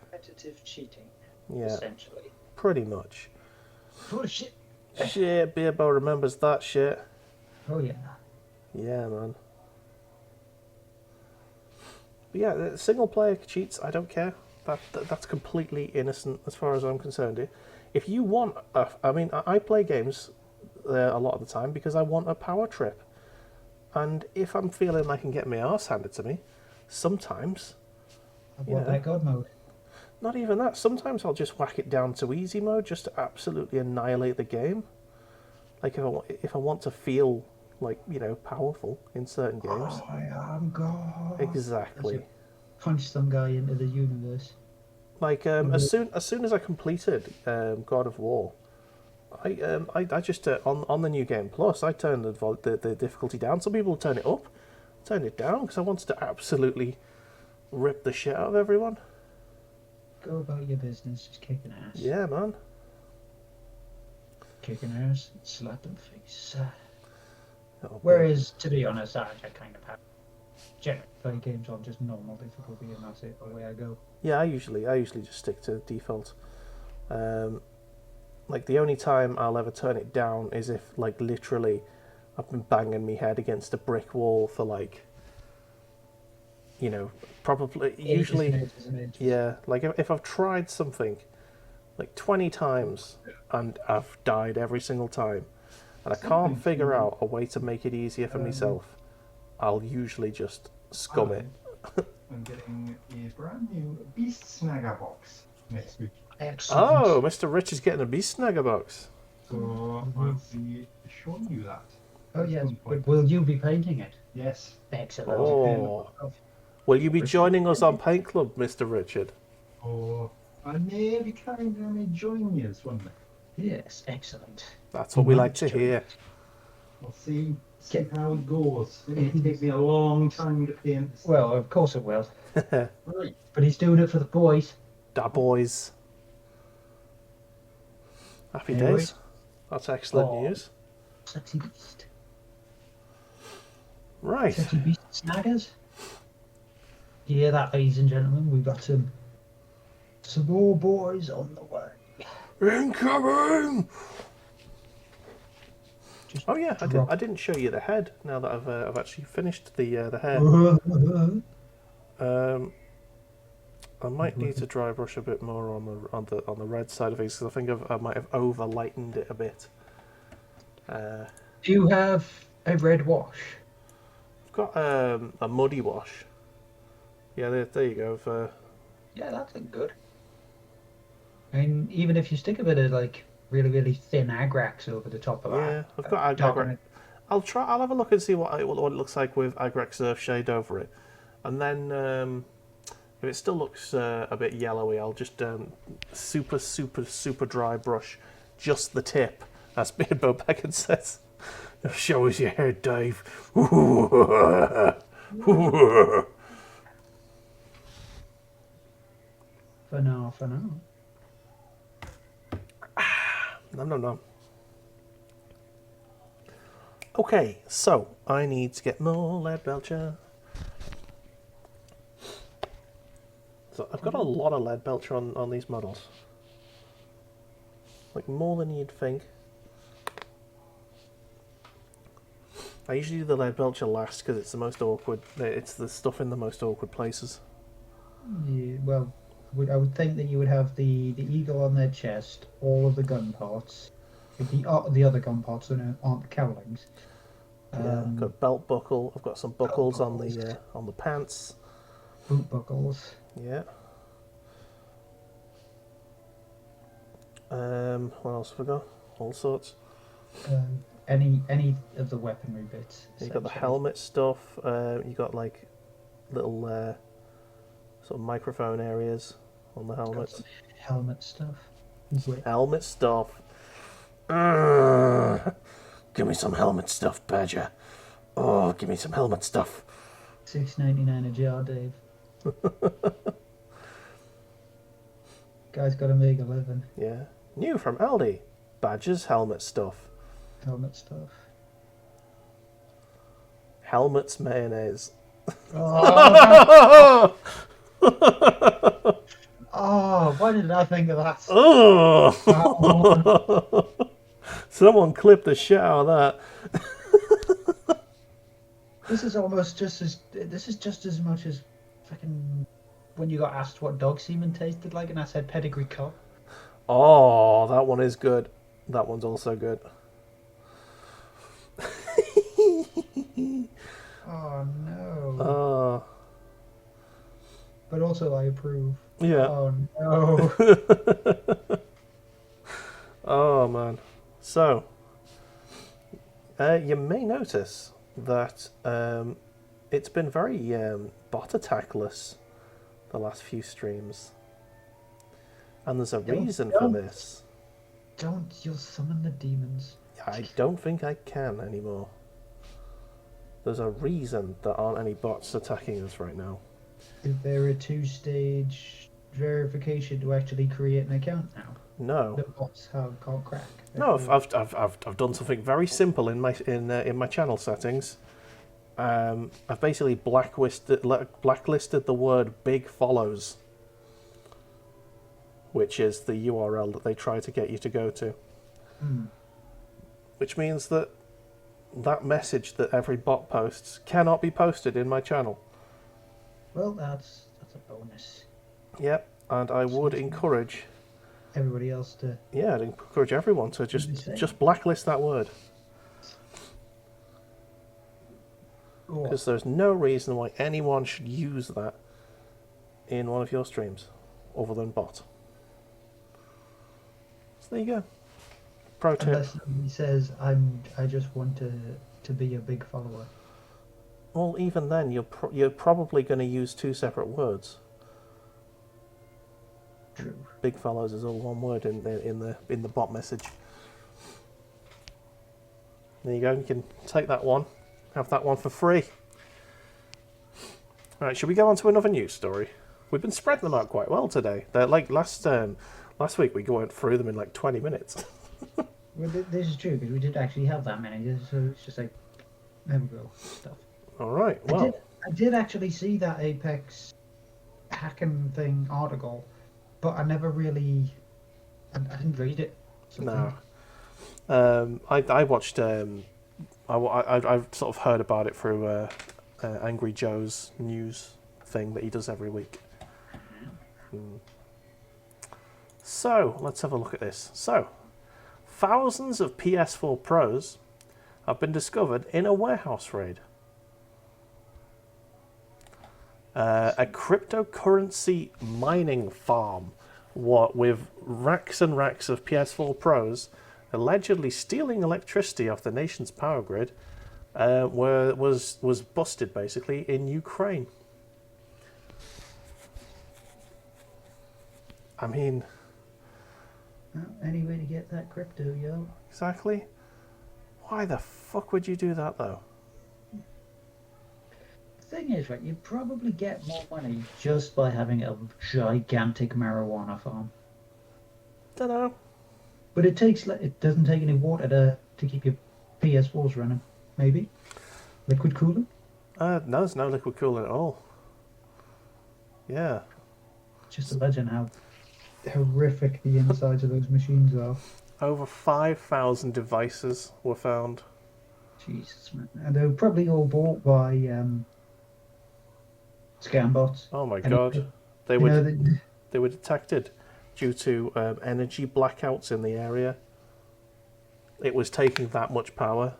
Competitive cheating. Yeah, essentially. Pretty much. Bullshit. Shit, Beerbo remembers that shit. Oh yeah. Yeah, man. But yeah, single player cheats, I don't care. That's completely innocent as far as I'm concerned. If you want, I mean, I play games a lot of the time because I want a power trip, and if I'm feeling like I can get my arse handed to me, sometimes. What about God mode? Not even that. Sometimes I'll just whack it down to easy mode just to absolutely annihilate the game. Like if I want to feel like, you know, powerful in certain games. Oh, I am God. Exactly. Punch some guy into the universe. Like as soon as I completed God of War, I just on the new game plus I turned the difficulty down. Some people turn it up, turn it down because I wanted to absolutely rip the shit out of everyone. Go about your business, just kicking ass. Yeah, man. Kicking ass, slap in the face. Whereas, to be honest, I kind of have generally play games on just normal difficulty, and that's it. Away I go. Yeah, I usually just stick to default. Like, the only time I'll ever turn it down is if, like, literally I've been banging my head against a brick wall for, like, you know, probably, usually, Ages and ages. yeah, like, if I've tried something, like, 20 times, and I've died every single time, and I can't figure out a way to make it easier for myself, I'll usually just scum it. I'm getting a brand new Beast Snagger box next week. Excellent. Oh, Mr. Rich is getting a beast snagger box. So I'll be showing you that. Oh at yes, some point. but will you be painting it? Yes. Excellent. Oh. Will you be joining us on Paint Club, Mr. Richard? Oh, I may be kind of may join you one day. Yes, excellent. That's what we like to hear. We'll see how it goes. It may take me a long time to paint this. Well, of course it will. Right. But he's doing it for the boys. Da boys. Happy Anyway. days. That's excellent Oh. news. Sexy beast. Right. Sexy beast snaggers. You hear that, ladies and gentlemen? We've got some more boys on the way. Incoming! Just Oh yeah, drop. I didn't show you the head. Now that I've actually finished the hair. I might need to dry brush a bit more on the red side of things because I think I might have over lightened it a bit. Do you have a red wash? I've got a muddy wash. Yeah, there you go. Yeah, that looks good. I mean, even if you stick a bit of like really thin agrax over the top of that. Yeah, I've got darken Agrax. I'll have a look and see what it looks like with Agrax Earth shade over it, and then if it still looks a bit yellowy, I'll just super dry brush just the tip, as Bilbo Baggins says. Show us your hair, Dave. For now. No. Okay, so I need to get more lead belcher. So I've got a lot of lead belcher on these models. Like more than you'd think. I usually do the lead belcher last because it's the most awkward. It's the stuff in the most awkward places. Yeah, well, I would think that you would have the eagle on their chest, all of the gun parts, the other gun parts that aren't cowlings. Yeah, I've got a belt buckle. I've got some buckles on the pants. Boot buckles. Yeah. What else have I got? All sorts. Any of the weaponry bits. You got the essentially. helmet stuff. You got like little sort of microphone areas on the Got helmets. some helmet stuff. Helmet stuff. Give me some helmet stuff, Badger. Oh, give me some helmet stuff. $6.99 a jar, Dave. Guy's got to make a living. Yeah. New from Aldi. Badger's helmet stuff. Helmet stuff. Helmets mayonnaise. Oh, oh, why did I think of that? Oh! Oh, Someone clipped the shit out of that. this is almost just as. This is just as much as fucking when you got asked what dog semen tasted like, and I said pedigree cup. Oh, that one is good. That one's also good. Oh no! Oh, But also, I approve. yeah. Oh no! Oh, man. So, you may notice that it's been very bot attackless the last few streams. And there's a reason for this. Don't you'll summon the demons? I don't think I can anymore. There's a reason there aren't any bots attacking us right now. Is there a 2-stage verification to actually create an account now? No. That bots can't crack. No, I've done something very simple in my channel settings. I've basically blacklisted the word "big follows." which is the URL that they try to get you to go to. Which means that that message that every bot posts cannot be posted in my channel. Well, that's a bonus. Yep, and I would encourage Everybody else to. Yeah, I'd encourage everyone to just blacklist that word. Because there's no reason why anyone should use that in one of your streams, other than bot. So there you go. Pro tip. Unless somebody says, I just want to be a big follower. Well, even then, you're probably going to use two separate words. True. Big fellows is all one word in the bot message. There you go. You can take that one, have that one for free. All right, should we go on to another news story? We've been spreading them out quite well today. They're like last week we went through them in like 20 minutes. Well, this is true because we did actually have that many, so it's just like there we go stuff. All right. Well, I did actually see that Apex hacking thing article, but I never really. I didn't read it. No. I watched. I've sort of heard about it through Angry Joe's news thing that he does every week. So let's have a look at this. So, thousands of PS4 Pros have been discovered in a warehouse raid. A cryptocurrency mining farm, with racks and racks of PS4 Pros, allegedly stealing electricity off the nation's power grid, was busted basically in Ukraine. I mean, Well, any way to get that crypto, yo. exactly. Why the fuck would you do that though? The thing is, right, you probably get more money just by having a gigantic marijuana farm. Dunno. But it doesn't take any water to keep your PS4s running. Maybe liquid cooling. No, there's no liquid cooling at all. Yeah. Just imagine how horrific the insides of those machines are. Over 5,000 devices were found. Jesus, man. And they were probably all bought by scam bots. Oh my And god. They were detected due to energy blackouts in the area. It was taking that much power.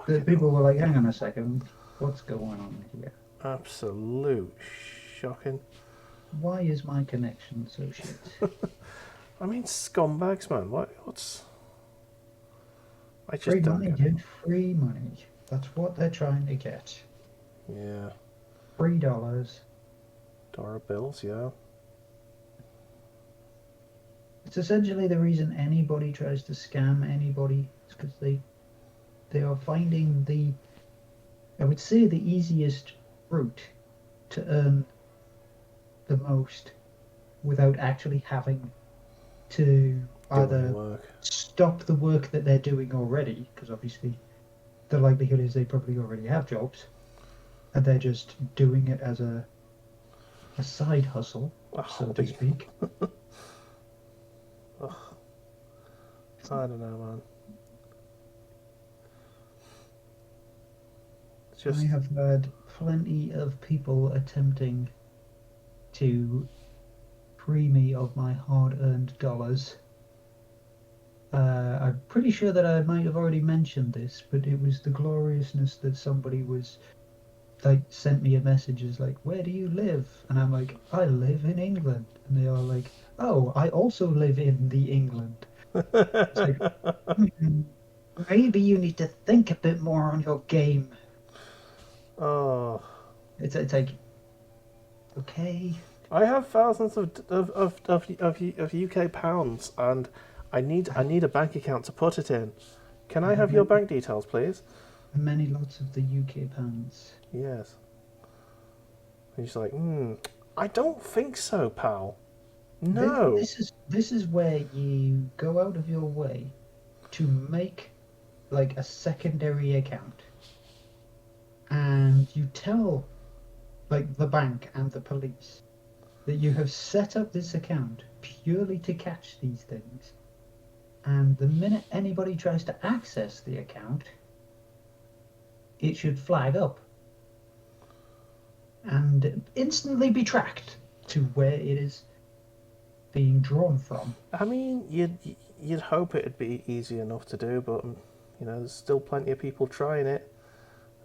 The people were like, hang on a second, what's going on here? Absolute shocking. Why is my connection so shit? I mean, scumbags, man. What's... I just Free don't money, get it. dude. Free money. That's what they're trying to get. Yeah. $3. Dollar bills, yeah. It's essentially the reason anybody tries to scam anybody. It's because they are finding I would say the easiest route to earn the most without actually having to either Work. stop the work that they're doing already, because obviously the likelihood is they probably already have jobs, and they're just doing it as a side hustle, so to speak. I don't know, man. It's just... I have heard plenty of people attempting to free me of my hard-earned dollars. I'm pretty sure that I might have already mentioned this, but it was the gloriousness that somebody was sent me a message as like, where do you live? And I'm like, I live in England. And they are like, oh, I also live in the England. It's like, maybe you need to think a bit more on your game. Oh. It's like, okay. I have thousands of UK pounds, and I need a bank account to put it in. Can I have your bank details, please? Many lots of the UK pounds. Yes. And she's like, I don't think so, pal. No. This is where you go out of your way to make like a secondary account, and you tell like the bank and the police that you have set up this account purely to catch these things, and the minute anybody tries to access the account, it should flag up and instantly be tracked to where it is being drawn from. I mean, you'd hope it'd be easy enough to do, but you know, there's still plenty of people trying it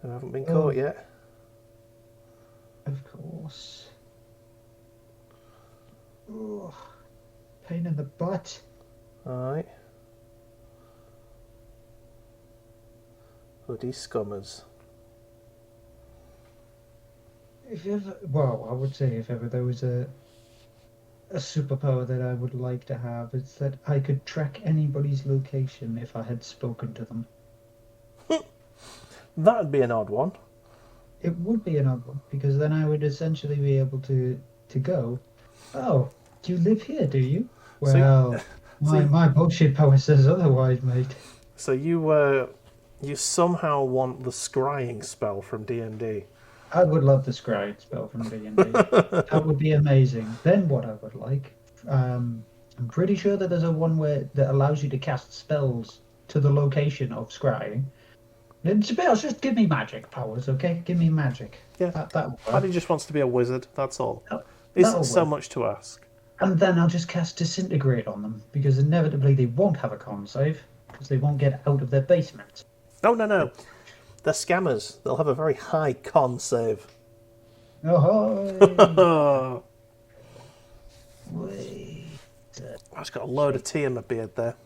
who haven't been caught yet. Of course. Oh, pain in the butt. Alright. Bloody scummers. If ever, well, I would say if ever there was a superpower that I would like to have, it's that I could track anybody's location if I had spoken to them. That'd be an odd one. It would be an odd one, because then I would essentially be able to go, oh, do you live here, do you? Well, my bullshit power says otherwise, mate. So you somehow want the scrying spell from D&D. I would love the scrying spell from D&D. That would be amazing. Then what I would like, I'm pretty sure that there's a one that allows you to cast spells to the location of scrying. And to be honest, just give me magic powers, okay? Give me magic. Yeah. That'll work. Paddy just wants to be a wizard, that's all. That'll Isn't so work. much to ask. And then I'll just cast Disintegrate on them, because inevitably they won't have a con save, because they won't get out of their basement. Oh, no. They're scammers. They'll have a very high con save. Oh, wait. I've just got a load of tea in my beard there.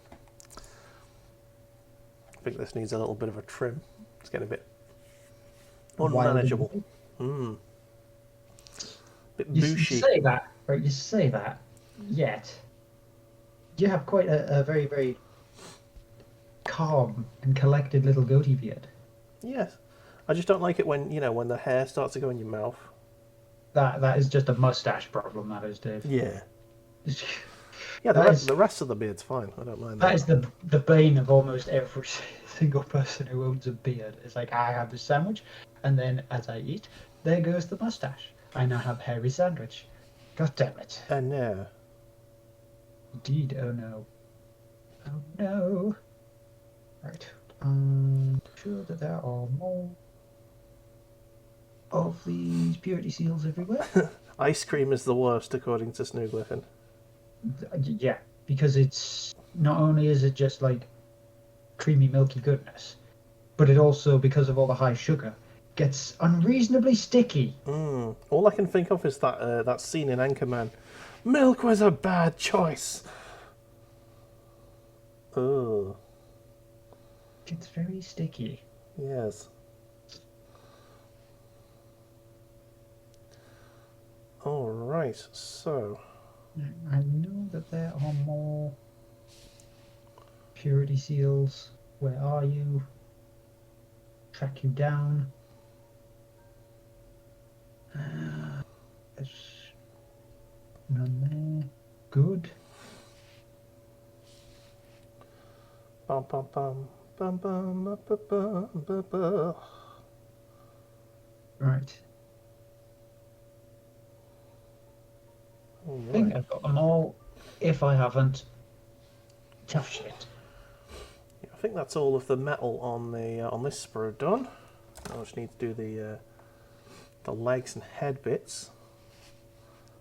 I think this needs a little bit of a trim. It's getting a bit unmanageable. Bit You bushy. say that, right? You say that, yet you have quite a very, very calm and collected little goatee beard. Yes. I just don't like it when, when the hair starts to go in your mouth. That is just a mustache problem, that is, Dave. Yeah. Yeah, the rest of the beard's fine. I don't mind that. That is the bane of almost every single person who owns a beard. It's like, I have a sandwich, and then as I eat, there goes the mustache. I now have hairy sandwich. God damn it. No. Indeed, oh no. Oh no. Right. I'm sure that there are more of these purity seals everywhere. Ice cream is the worst, according to Snooglyphin. Yeah, because it's not only is it just like creamy, milky goodness, but it also, because of all the high sugar, gets unreasonably sticky. All I can think of is that scene in Anchorman. Milk was a bad choice. Oh. It's very sticky. Yes. All right. So. I know that there are more purity seals. Where are you? Track you down. There's none there. Good. Bum bum bum bum bum bum bum bum bum. Right. All I think right. I've got them all. If I haven't, tough shit. Yeah, I think that's all of the metal on this sprue done. I just need to do the legs and head bits.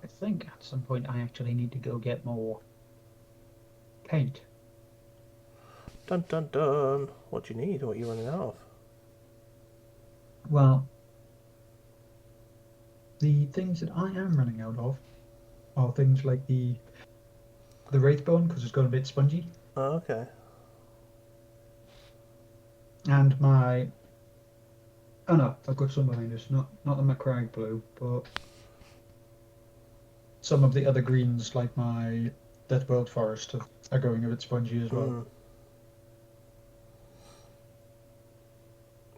I think at some point I actually need to go get more paint. Dun dun dun. What do you need? What are you running out of? Well, the things that I am running out of are things like the Wraithbone, because it's got a bit spongy, Oh, okay. and my... Oh no, I've got some behind us. Not the McCrag blue, but some of the other greens, like my Death World Forest, are going a bit spongy as well.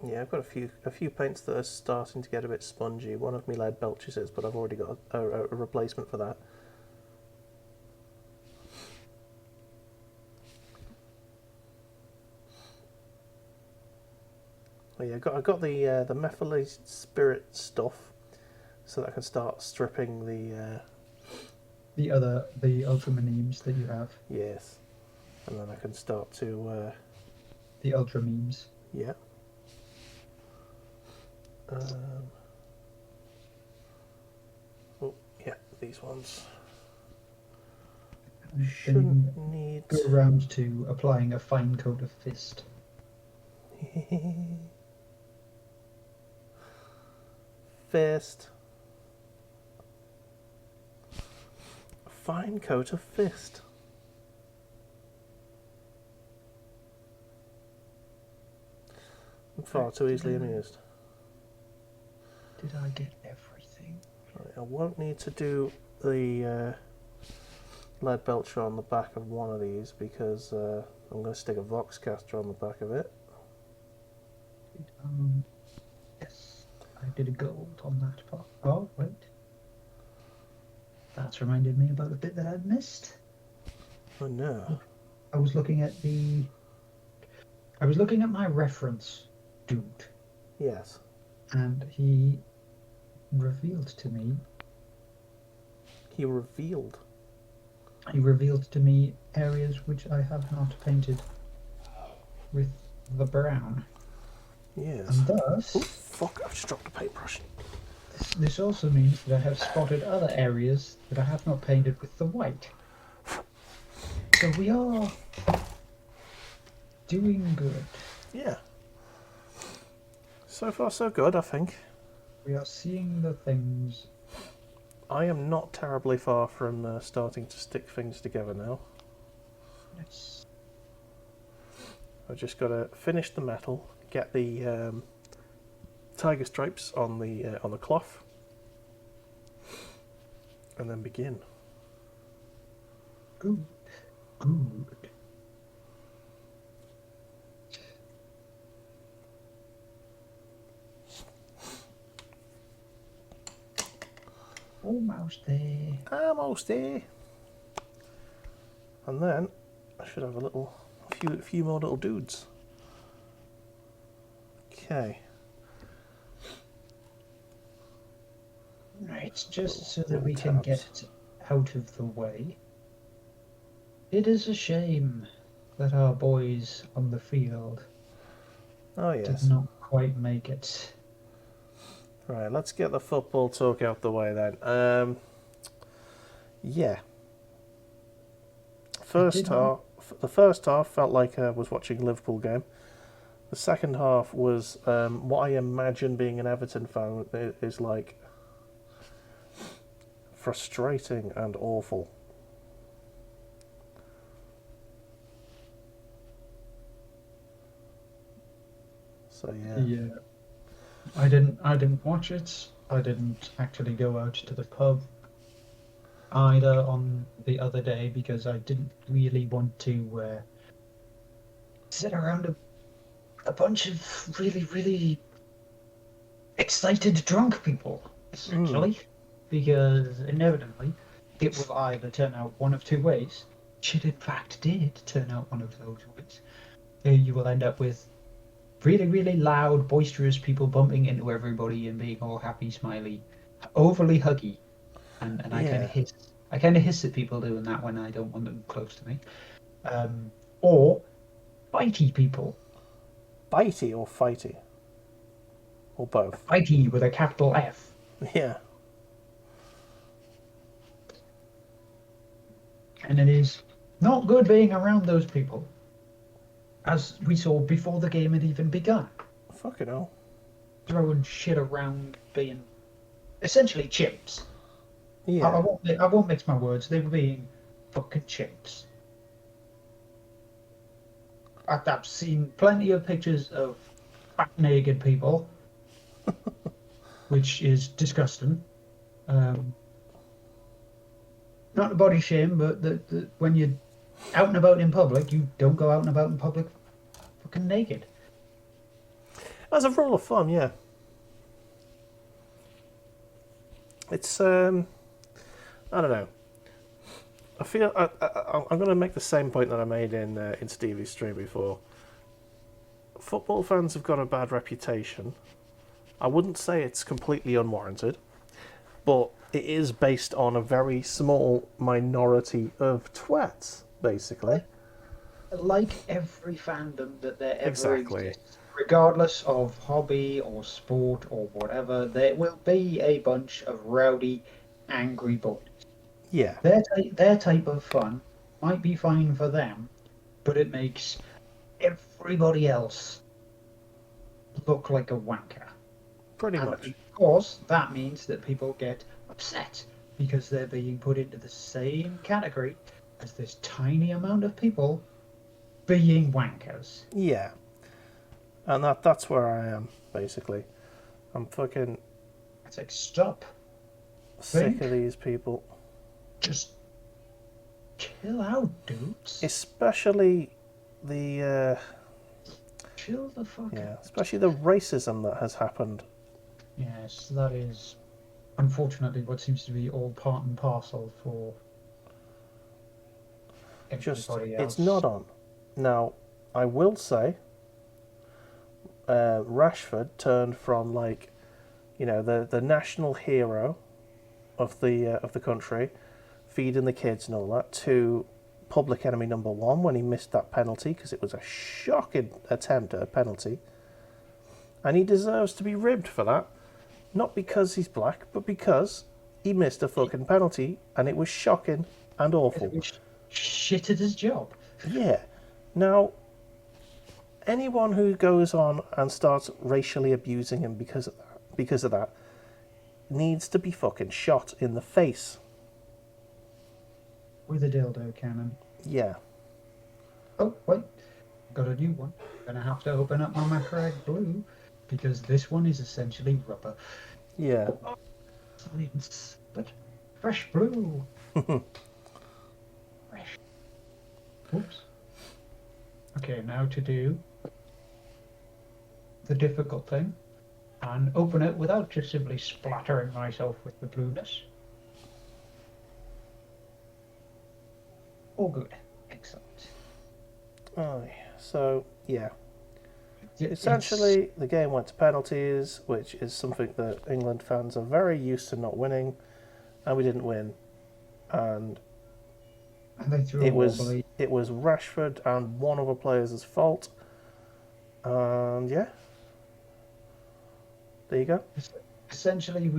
Yeah, I've got a few paints that are starting to get a bit spongy. One of my lead belches is, but I've already got a replacement for that. Oh yeah, I got the methylated spirit stuff, so that I can start stripping the The ultra memes that you have. Yes. And then I can start to, The ultra memes. yeah. Um, oh, yeah, these ones. And then Shouldn't you need... go around to applying a fine coat of fist. Fist. A fine coat of fist. I'm far too easily amused. Did I get everything? Right, I won't need to do the lead belcher on the back of one of these because I'm going to stick a Vox caster on the back of it. Yes, I did a gold on that part. Oh, wait. That's reminded me about the bit that I'd missed. Oh no. I was looking at my reference dude, Yes. and he revealed to me He revealed. areas which I have not painted with the brown. Yes. And Oh, thus, fuck, I've just dropped a paintbrush. this also means that I have spotted other areas that I have not painted with the white. So we are doing good. Yeah. So far so good, I think. We are seeing the things. I am not terribly far from starting to stick things together now. Nice. I've just got to finish the metal, get the tiger stripes on the cloth, and then begin. Good. Good. Almost there. Almost there. And then I should have a few more little dudes. Okay. Right, just so that Little we can get tabs. it out of the way. It is a shame that our boys on the field Oh did yes. not quite make it. Right, let's get the football talk out the way then. Yeah. The first half felt like I was watching a Liverpool game. The second half was what I imagine being an Everton fan is like frustrating and awful. So yeah. Yeah. I didn't watch it. I didn't actually go out to the pub either on the other day because I didn't really want to sit around a bunch of really excited drunk people, essentially, because inevitably it will either turn out one of two ways, which it in fact did turn out one of those ways. You will end up with really loud, boisterous people bumping into everybody and being all happy, smiley, overly huggy, and Yeah. I kind of hiss at people doing that when I don't want them close to me, or fighty people. Bitey or fighty? Or both? Fighty with a capital F. Yeah. And it is not good being around those people, as we saw before the game had even begun. Fucking hell. Throwing shit around, being essentially chimps. Yeah. I won't mix my words. They were being fucking chimps. I've seen plenty of pictures of fat naked people, which is disgusting. Not a body shame, but when you're out and about in public, you don't go out and about in public fucking naked. As a rule of thumb, yeah. It's I don't know. I feel I'm going to make the same point that I made in Stevie's stream before. Football fans have got a bad reputation. I wouldn't say it's completely unwarranted, but it is based on a very small minority of twats, basically. Like every fandom that there ever Exactly. exists, regardless of hobby or sport or whatever, there will be a bunch of rowdy, angry boys. Yeah. Their type of fun might be fine for them, but it makes everybody else look like a wanker. Pretty And much. of course, that means that people get upset because they're being put into the same category as this tiny amount of people being wankers. Yeah. And that's where I am, basically. I'm fucking It's like, stop, sick think, of these people. just chill out, dudes. Especially the Chill the fuck out. especially the racism that has happened. Yes, that is unfortunately what seems to be all part and parcel for Just everybody else. it's not on. Now, I will say, Rashford turned from like, the national hero of the country, feeding the kids and all that, to public enemy number one when he missed that penalty because it was a shocking attempt at a penalty, and he deserves to be ribbed for that. Not because he's black, but because he missed a fucking penalty and it was shocking and awful. He was shit at his job. Yeah. Now, anyone who goes on and starts racially abusing him because of that, needs to be fucking shot in the face. With a dildo cannon. Yeah. Oh, wait. Got a new one. Gonna have to open up my Macragge Blue because this one is essentially rubber. Yeah. But fresh blue. Fresh. Oops. Okay, now to do the difficult thing and open it without just simply splattering myself with the blueness. All good. Excellent. Oh, so yeah. Essentially, the game went to penalties, which is something that England fans are very used to not winning, and we didn't win. And they threw it was Rashford and one other player's fault. And yeah, there you go. Essentially,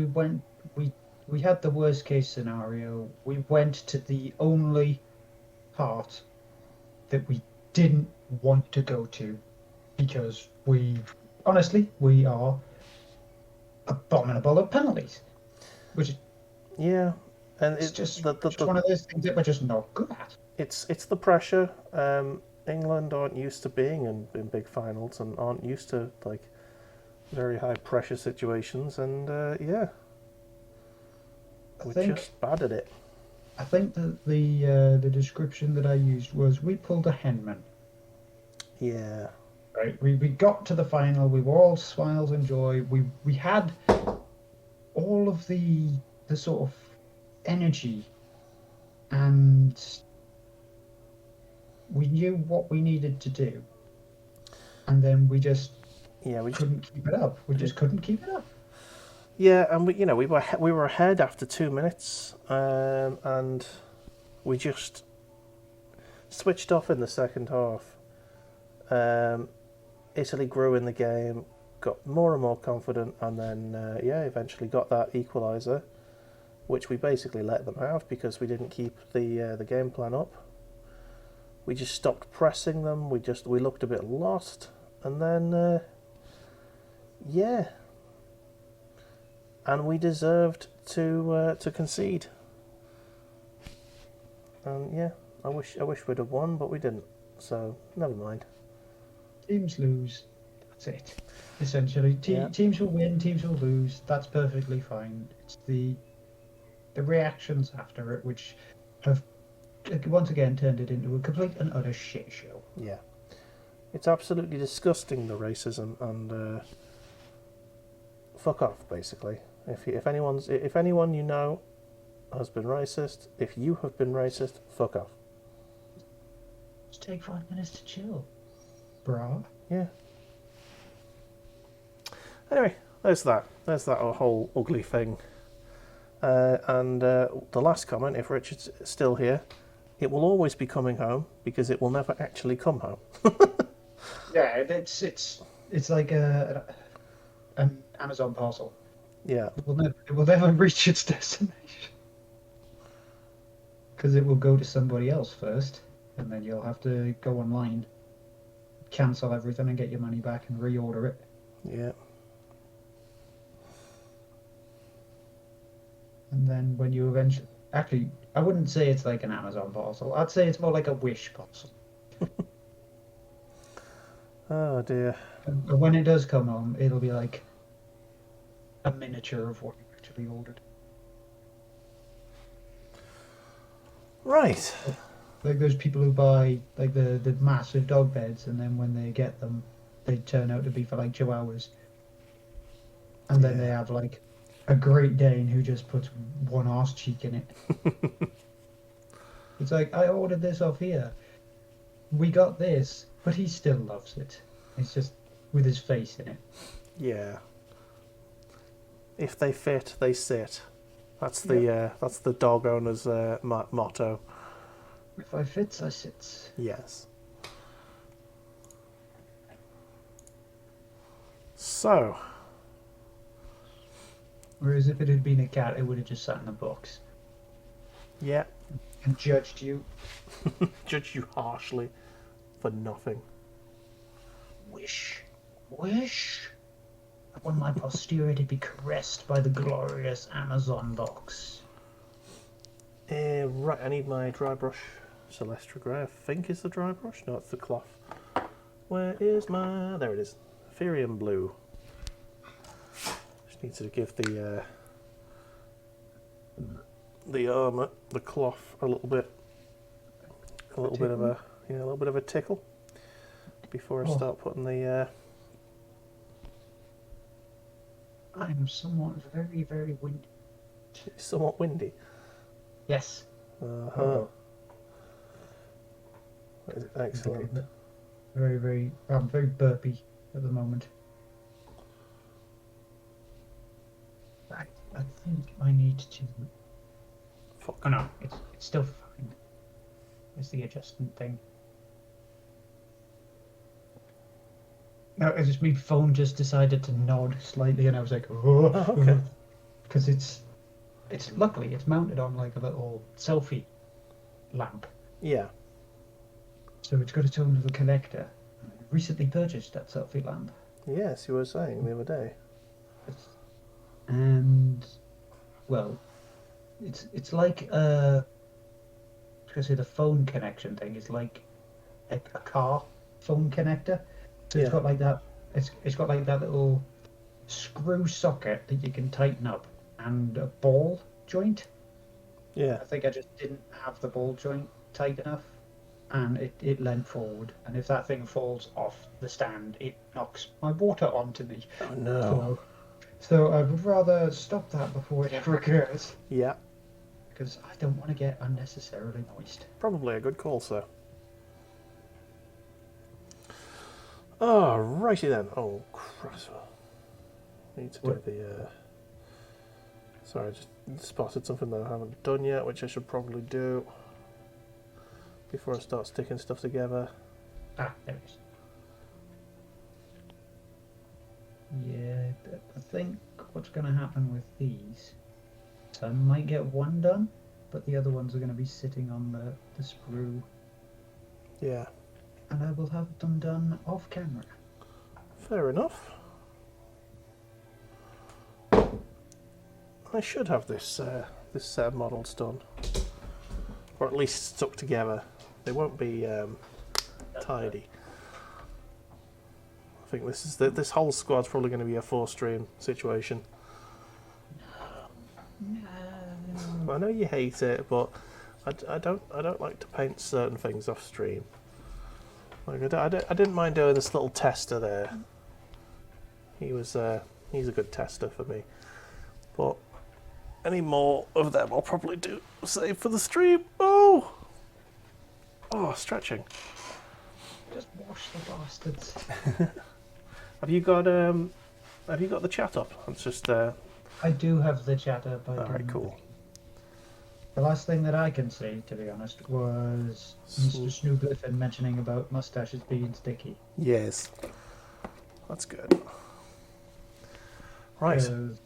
we had the worst case scenario. We went to the only part that we didn't want to go to because we are abominable at penalties, which is and it's just one of those things that we're just not good at. It's the pressure. England aren't used to being in big finals and aren't used to like very high pressure situations, and we're just bad at it. I think that the description that I used was we pulled a Henman. Yeah. Right. We got to the final. We were all smiles and joy. We had all of the sort of energy, and we knew what we needed to do, and then we just couldn't keep it up. We just couldn't keep it up. Yeah, and we were ahead after 2 minutes, and we just switched off in the second half. Italy grew in the game, got more and more confident, and then eventually got that equaliser, which we basically let them have because we didn't keep the game plan up. We just stopped pressing them. We looked a bit lost, and then and we deserved to concede. And I wish we'd have won, but we didn't. So never mind. Teams lose. That's it. Essentially, teams will win, teams will lose. That's perfectly fine. It's the reactions after it which have once again turned it into a complete and utter shit show. Yeah, it's absolutely disgusting, the racism, and fuck off, basically. If anyone you know has been racist, if you have been racist, fuck off. Just take 5 minutes to chill, brah. Yeah. Anyway, there's that whole ugly thing. And the last comment, if Richard's still here, it will always be coming home because it will never actually come home. Yeah, it's like an Amazon parcel. Yeah, It will never reach its destination because it will go to somebody else first, and then you'll have to go online, cancel everything, and get your money back and reorder it. yeah. And then when you eventually, actually, I wouldn't say it's like an Amazon parcel. I'd say it's more like a Wish parcel. Oh dear. And when it does come home, it'll be like a miniature of what you actually ordered. Right. Like those people who buy like the massive dog beds, and then when they get them, they turn out to be for like Chihuahuas. And then they Yeah. have like a Great Dane who just puts one arse cheek in it. It's like, I ordered this off here. We got this, but he still loves it. It's just with his face in it. Yeah. If they fit, they sit. That's the dog owner's motto. If I fits, I sits. Yes. So, Whereas if it had been a cat, it would have just sat in a box yeah, and judged you. judge you harshly for nothing. Wish. I want my posterity to be caressed by the glorious Amazon box. Right, I need my dry brush. Celestra Grey, I think is the dry brush. No, it's the cloth. Where is my... There it is. Ethereum Blue. Just need to give the armour, the cloth, a little bit of a tickle before I start putting the. I'm somewhat very, very windy. Somewhat windy. Yes. Uh-huh. Excellent. Very, very. I'm very burpy at the moment. I think I need to. Fuck. Oh no, it's still fine. It's the adjustment thing. No, it's just my phone just decided to nod slightly, and I was like, oh, okay. Because it's luckily it's mounted on like a little selfie lamp, Yeah. so it's got its own little connector. I recently purchased that selfie lamp, Yes, you were saying the other day. and well, it's like I was gonna say the phone connection thing is like a car phone connector. So Yeah. it's got like that. It's got like that little screw socket that you can tighten up, and a ball joint. Yeah. I think I just didn't have the ball joint tight enough, and it leant forward. And if that thing falls off the stand, it knocks my water onto me. Oh no. So I would rather stop that before it ever occurs, Yeah. because I don't want to get unnecessarily moist. Probably a good call, sir. Oh, righty then. Oh, crap. Need to do What? the... Sorry, I just spotted something that I haven't done yet, which I should probably do before I start sticking stuff together. Ah, there it is. Yeah, I think what's going to happen with these, so I might get one done, but the other ones are going to be sitting on the sprue, Yeah. and I will have them done off camera. Fair enough. I should have this set of models done, or at least stuck together. They won't be tidy. I think this whole squad's probably going to be a 4-stream situation. I know you hate it, but I don't like to paint certain things off stream. Like I didn't mind doing this little tester there. He's a good tester for me, but any more of them I'll probably do save for the stream. Oh, stretching. Just wash the bastards. Have you got the chat up? It's just I I do have the chat up. All right, cool. The last thing that I can see, to be honest, was Mr. Snoop mentioning about mustaches being sticky. Yes, that's good. Right. 'Cause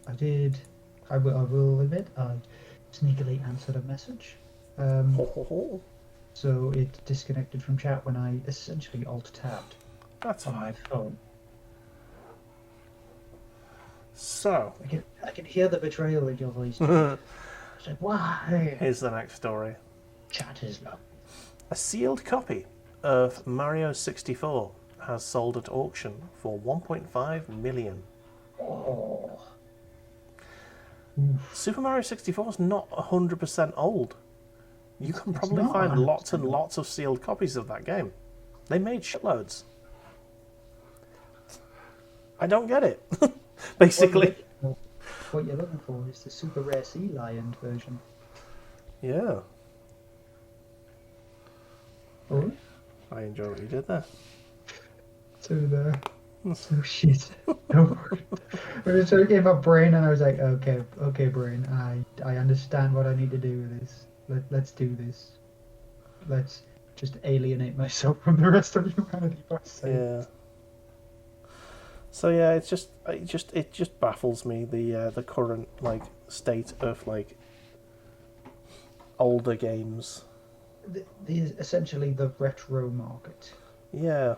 I will admit, I sneakily answered a message. So it disconnected from chat when I essentially alt-tabbed That's on my phone. So, I can hear the betrayal in your voice. It's like, why? here's the next story. Chat is low. A sealed copy of Mario 64 has sold at auction for 1.5 million. Oh. Super Mario 64 is not 100% old. You can It's probably not find 100% lots and old. lots of sealed copies of that game. They made shitloads. I don't get it. Basically. What you're looking for is the super rare sea lion version. Yeah. Oh, I enjoy what you did there. so shit. No. It sort of gave up brain, and I was like, okay, brain. I understand what I need to do with this. Let's do this. Let's just alienate myself from the rest of humanity by saying. Yeah. So yeah, it just baffles me the current state of older games. Essentially the retro market. Yeah.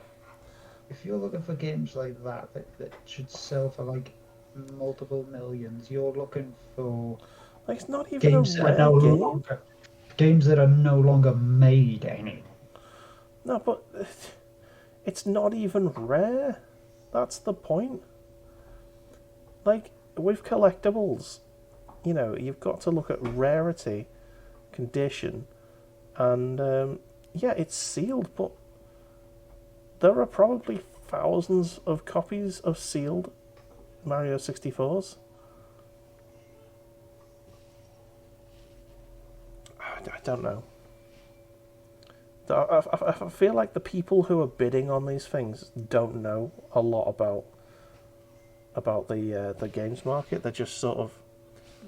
If you're looking for games like that should sell for multiple millions, you're looking for It's not even games a that are rare no game. longer games that are no longer made anymore. No, but it's not even rare. That's the point. With collectibles, you've got to look at rarity, condition, and yeah, it's sealed, but there are probably thousands of copies of sealed Mario 64s. I don't know. I feel like the people who are bidding on these things don't know a lot about the games market. They're just sort of...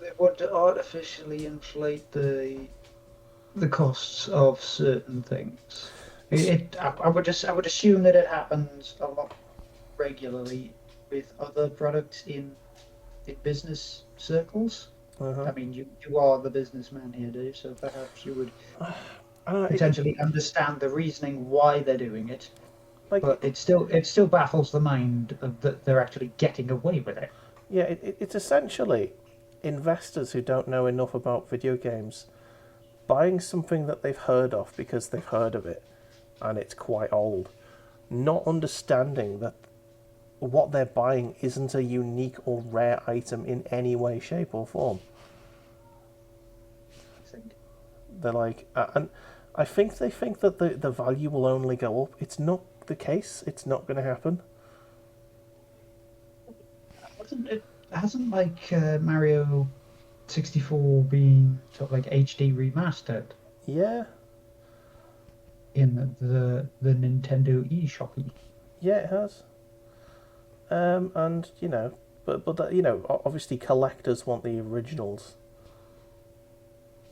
They want to artificially inflate the costs of certain things. I would assume that it happens a lot regularly with other products in business circles. Uh-huh. I mean, you are the businessman here, Dave, so perhaps you would I potentially understand the reasoning why they're doing it. Like, But it still baffles the mind that they're actually getting away with it. yeah, it's essentially investors who don't know enough about video games buying something that they've heard of because they've heard of it and it's quite old, not understanding that what they're buying isn't a unique or rare item in any way, shape, or form. They're like, and I think they think that the value will only go up. It's not the case. It's not going to happen. It hasn't Mario 64 been sort of HD remastered Yeah. in the Nintendo eShoppy? Yeah, it has. And but that, obviously collectors want the originals,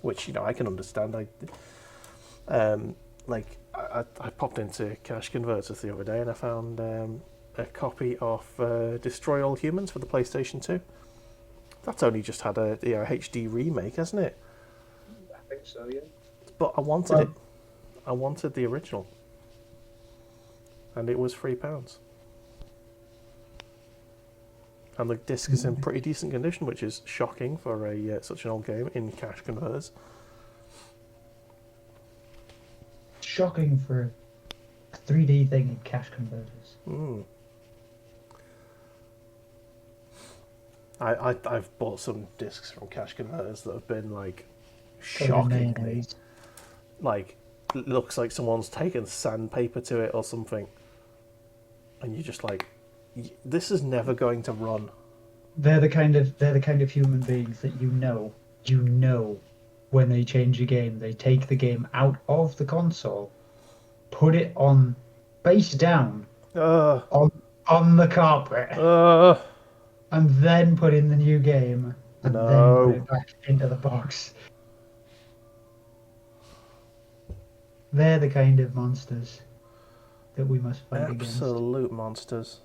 which I can understand. I popped into Cash Converters the other day and I found a copy of Destroy All Humans for the PlayStation 2. That's only just had a HD remake, hasn't it? I think so, yeah. But I wanted it. I wanted the original, and it was £3. And the disc is in pretty decent condition, which is shocking for such an old game in Cash Converters. Shocking for a 3D thing in Cash Converters. I've bought some discs from Cash Converters that have been shockingly, it looks like someone's taken sandpaper to it or something, and you're just like, this is never going to run. They're the kind of human beings that you know when they change a game, they take the game out of the console, put it face down on the carpet, and then put in the new game, and then put No. it back into the box. They're the kind of monsters that we must fight against. Absolute monsters.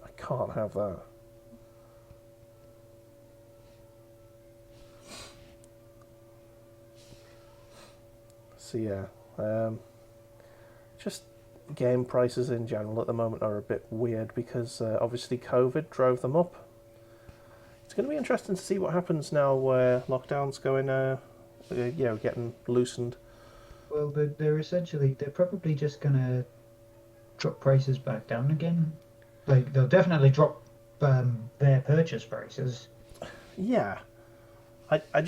I can't have that. So yeah, just game prices in general at the moment are a bit weird because obviously COVID drove them up. It's going to be interesting to see what happens now where lockdown's going, getting loosened. Well, they're probably just gonna drop prices back down again. Like they'll definitely drop their purchase prices. Yeah, I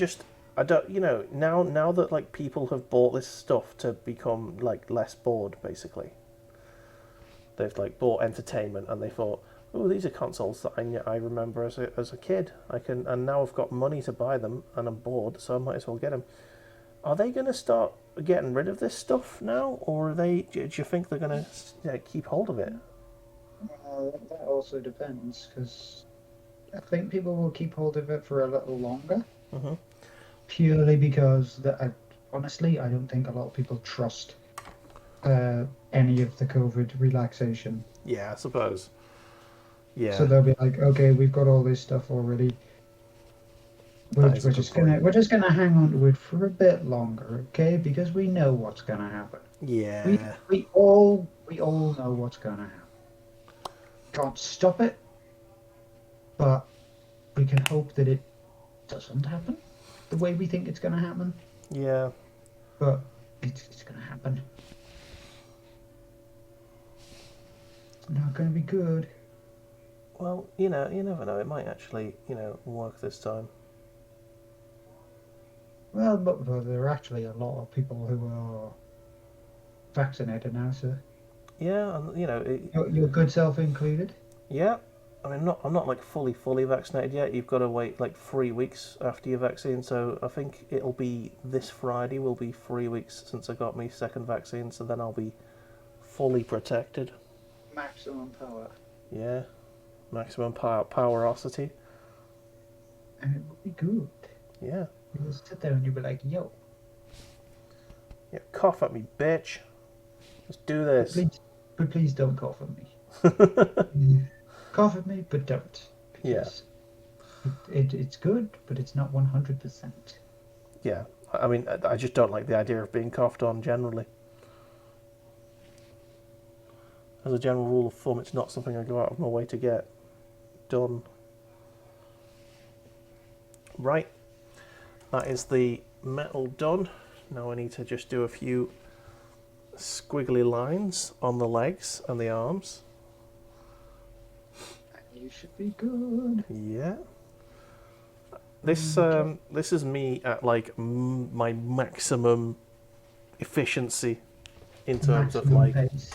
don't, now that like people have bought this stuff to become like less bored, basically. They've like bought entertainment and they thought, oh, these are consoles that I remember as a kid. And now I've got money to buy them and I'm bored, so I might as well get them. Are they going to start getting rid of this stuff now, or do you think they're going to keep hold of it? That also depends, because I think people will keep hold of it for a little longer. Mm-hmm. Purely because honestly, I don't think a lot of people trust any of the COVID relaxation. Yeah, I suppose. Yeah. So they'll be like, okay, we've got all this stuff already. We're just gonna hang on to it for a bit longer, okay? Because we know what's gonna happen. Yeah. We all know what's gonna happen. Can't stop it, but we can hope that it doesn't happen the way we think it's gonna happen. Yeah. But it's gonna happen. It's not gonna be good. Well, you never know. It might actually, work this time. Well, but there are actually a lot of people who are vaccinated now, so Yeah, and your good self included. yeah. I mean, I'm not like fully vaccinated yet. You've got to wait like 3 weeks after your vaccine. So I think it'll be this Friday. Will be 3 weeks since I got my second vaccine. So then I'll be fully protected. Maximum power. Yeah, maximum powerosity. And it would be good. Yeah. You just sit there and you'd be like, yo. Yeah, cough at me, bitch. Let's do this. But please don't cough at me. Cough at me, but don't. Because it's good, but it's not 100%. Yeah, I mean, I just don't like the idea of being coughed on generally. As a general rule of thumb, it's not something I go out of my way to get done. Right, that is the metal done. Now I need to just do a few squiggly lines on the legs and the arms. You should be good. Yeah. This is me at like my maximum efficiency in terms of like pace.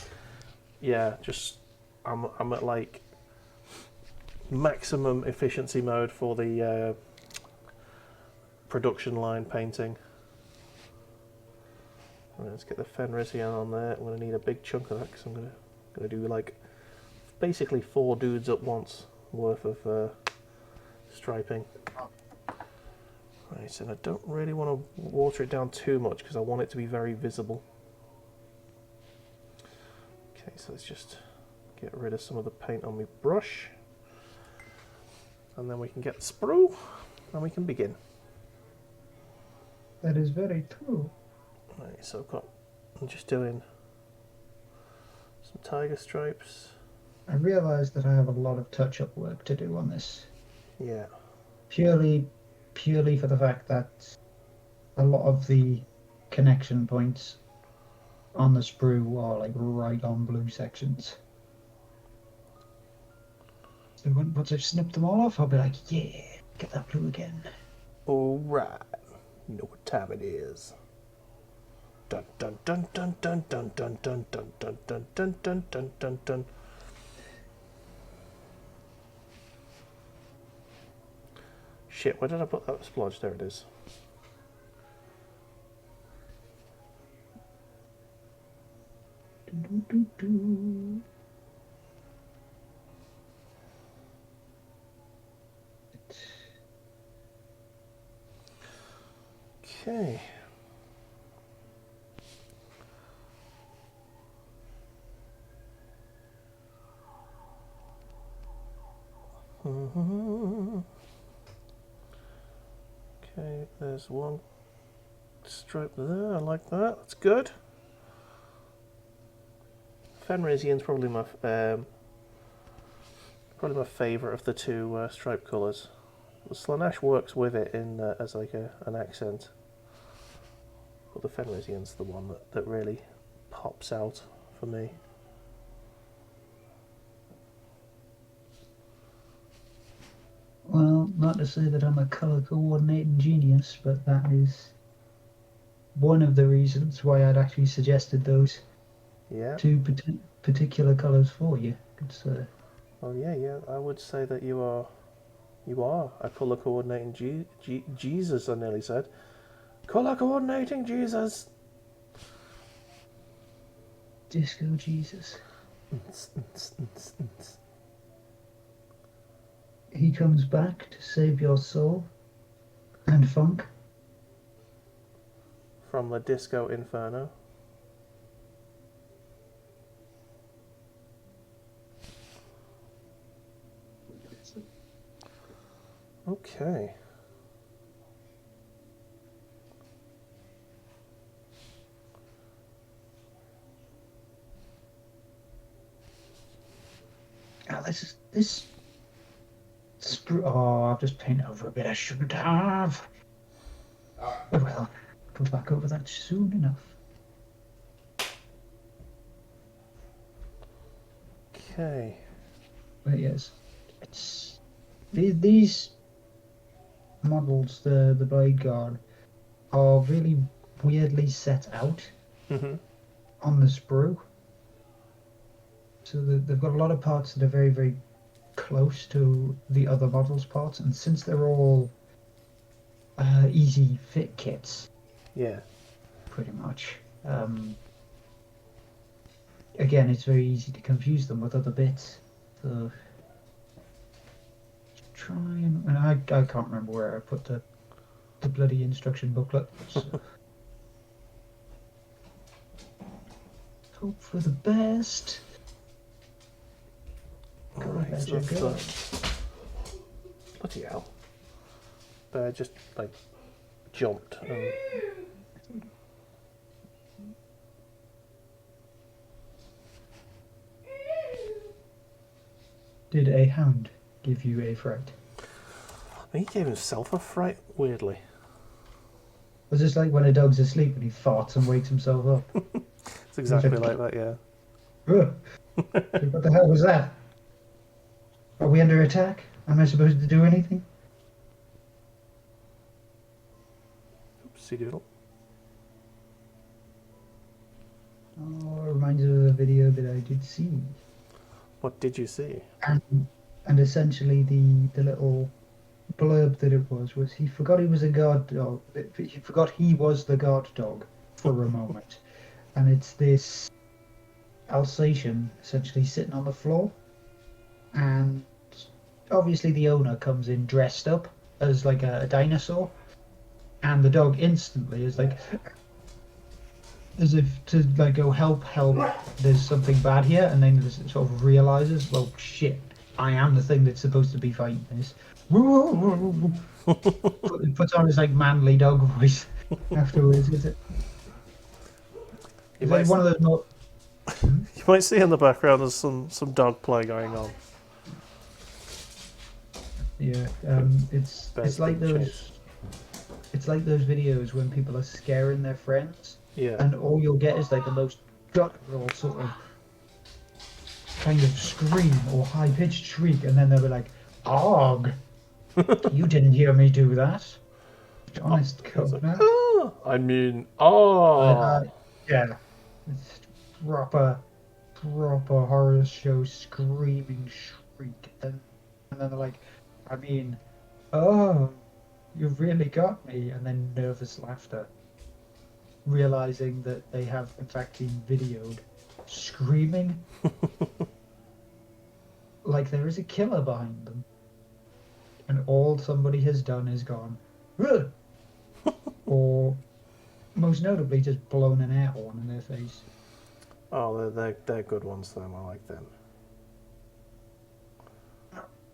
Yeah, just I'm at like maximum efficiency mode for the production line painting. Let's get the Fenris here on there. I'm going to need a big chunk of that because I'm going to do like basically 4 dudes at once worth of striping. Right, and I don't really want to water it down too much because I want it to be very visible. Okay, so let's just get rid of some of the paint on my brush. And then we can get the sprue and we can begin. That is very true. Right, so I'm just doing some tiger stripes. I realise that I have a lot of touch-up work to do on this. Yeah. Purely for the fact that a lot of the connection points on the sprue are like right on blue sections. So once I've snipped them all off, I'll be like, yeah, get that blue again. Alright. You know what time it is. Dun dun dun dun dun dun dun dun dun dun dun dun dun dun dun dun. Shit, where did I put that splodge? There it is. Okay. Okay, there's one stripe there. I like that. That's good. Fenrisian's probably my favourite of the two stripe colours. The Slanesh works with it in as like an accent, but the Fenrisian's the one that really pops out for me. Well, not to say that I'm a colour coordinating genius, but that is one of the reasons why I'd actually suggested those Yeah. two particular colours for you. It's, Oh yeah. I would say that you are a colour coordinating Jesus. I nearly said colour coordinating Jesus. Disco Jesus. He comes back to save your soul and funk. From the Disco Inferno. Okay. Oh, this. Oh, I've just painted over a bit I shouldn't have. Oh well, go back over that soon enough. Okay. But yes, it's these models, the Blade Guard, are really weirdly set out on the sprue. So they've got a lot of parts that are very, very close to the other models' parts, and since they're all easy fit kits, Yeah. pretty much. Again, it's very easy to confuse them with other bits. So try and I can't remember where I put the bloody instruction booklet. So. Hope for the best. Right, There so you go. Bloody hell. Bear just like jumped. Did a hound give you a fright? I think he gave himself a fright, weirdly. Was this like when a dog's asleep and he farts and wakes himself up? It's exactly like that, yeah. Ugh. What the hell was that? Are we under attack? Am I supposed to do anything? Oopsie doodle. Oh, it reminds me of a video that I did see. What did you see? And essentially the little blurb that it was he forgot he was a guard dog. He forgot he was the guard dog for a moment. And it's this Alsatian essentially sitting on the floor. And obviously the owner comes in dressed up as like a dinosaur. And the dog instantly is like, as if to like go help, there's something bad here, and then it sort of realizes, well, shit, I am the thing that's supposed to be fighting this. Puts on his like manly dog voice afterwards. Is it? Is it one of those more? You might see in the background there's some dog play going on. Yeah, it's like those. It's like those videos when people are scaring their friends. Yeah. And all you'll get is like the most guttural sort of kind of scream or high-pitched shriek, and then they'll be like, "Dog, you didn't hear me do that." Honest God, man. I mean, oh. Yeah, it's proper horror show screaming shriek, and then they're like, "I mean, oh, you've really got me," and then nervous laughter. Realizing that they have in fact been videoed screaming like there is a killer behind them, and all somebody has done is gone "Ugh!" or most notably just blown an air horn in their face. Oh, they're good ones, though. I like them.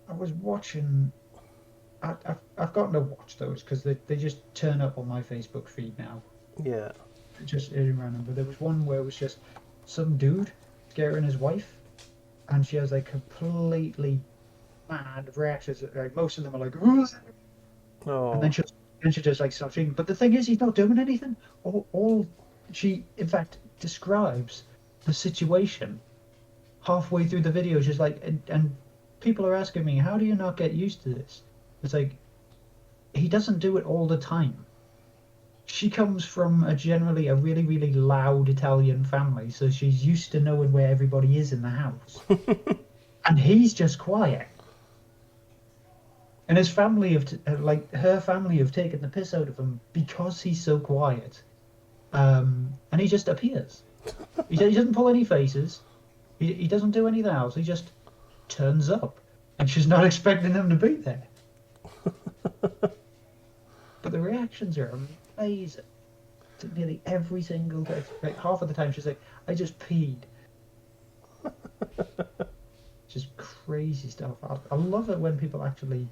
I was watching. I've gotten to watch those because they just turn up on my Facebook feed now. Yeah. Just in random. But there was one where it was just some dude scaring his wife, and she has like completely mad reactions. Like most of them are like, "Ugh," Oh. and then she just like starts shaking. But the thing is, he's not doing anything. All she, in fact, describes the situation halfway through the video. She's like, and people are asking me, how do you not get used to this? It's like, he doesn't do it all the time. She comes from generally a really, really loud Italian family, so she's used to knowing where everybody is in the house. And he's just quiet. And his family her family have taken the piss out of him because he's so quiet. And he just appears. He doesn't pull any faces. He doesn't do anything else. He just turns up. And she's not expecting him to be there. But the reactions are amazing. To nearly every single day. Like half of the time she's like, I just peed. Just crazy stuff. I love it when people actually...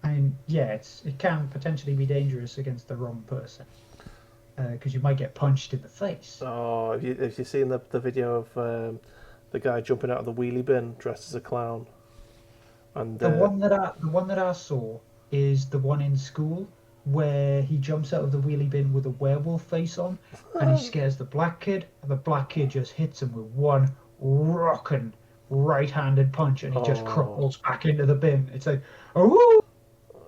I mean, yeah, it can potentially be dangerous against the wrong person. Because you might get punched in the face. Oh, have you seen the video of the guy jumping out of the wheelie bin dressed as a clown? And The one that I saw is the one in school where he jumps out of the wheelie bin with a werewolf face on, and he scares the black kid, and the black kid just hits him with one rocking right-handed punch, and he just crawls back into the bin. It's like, oh,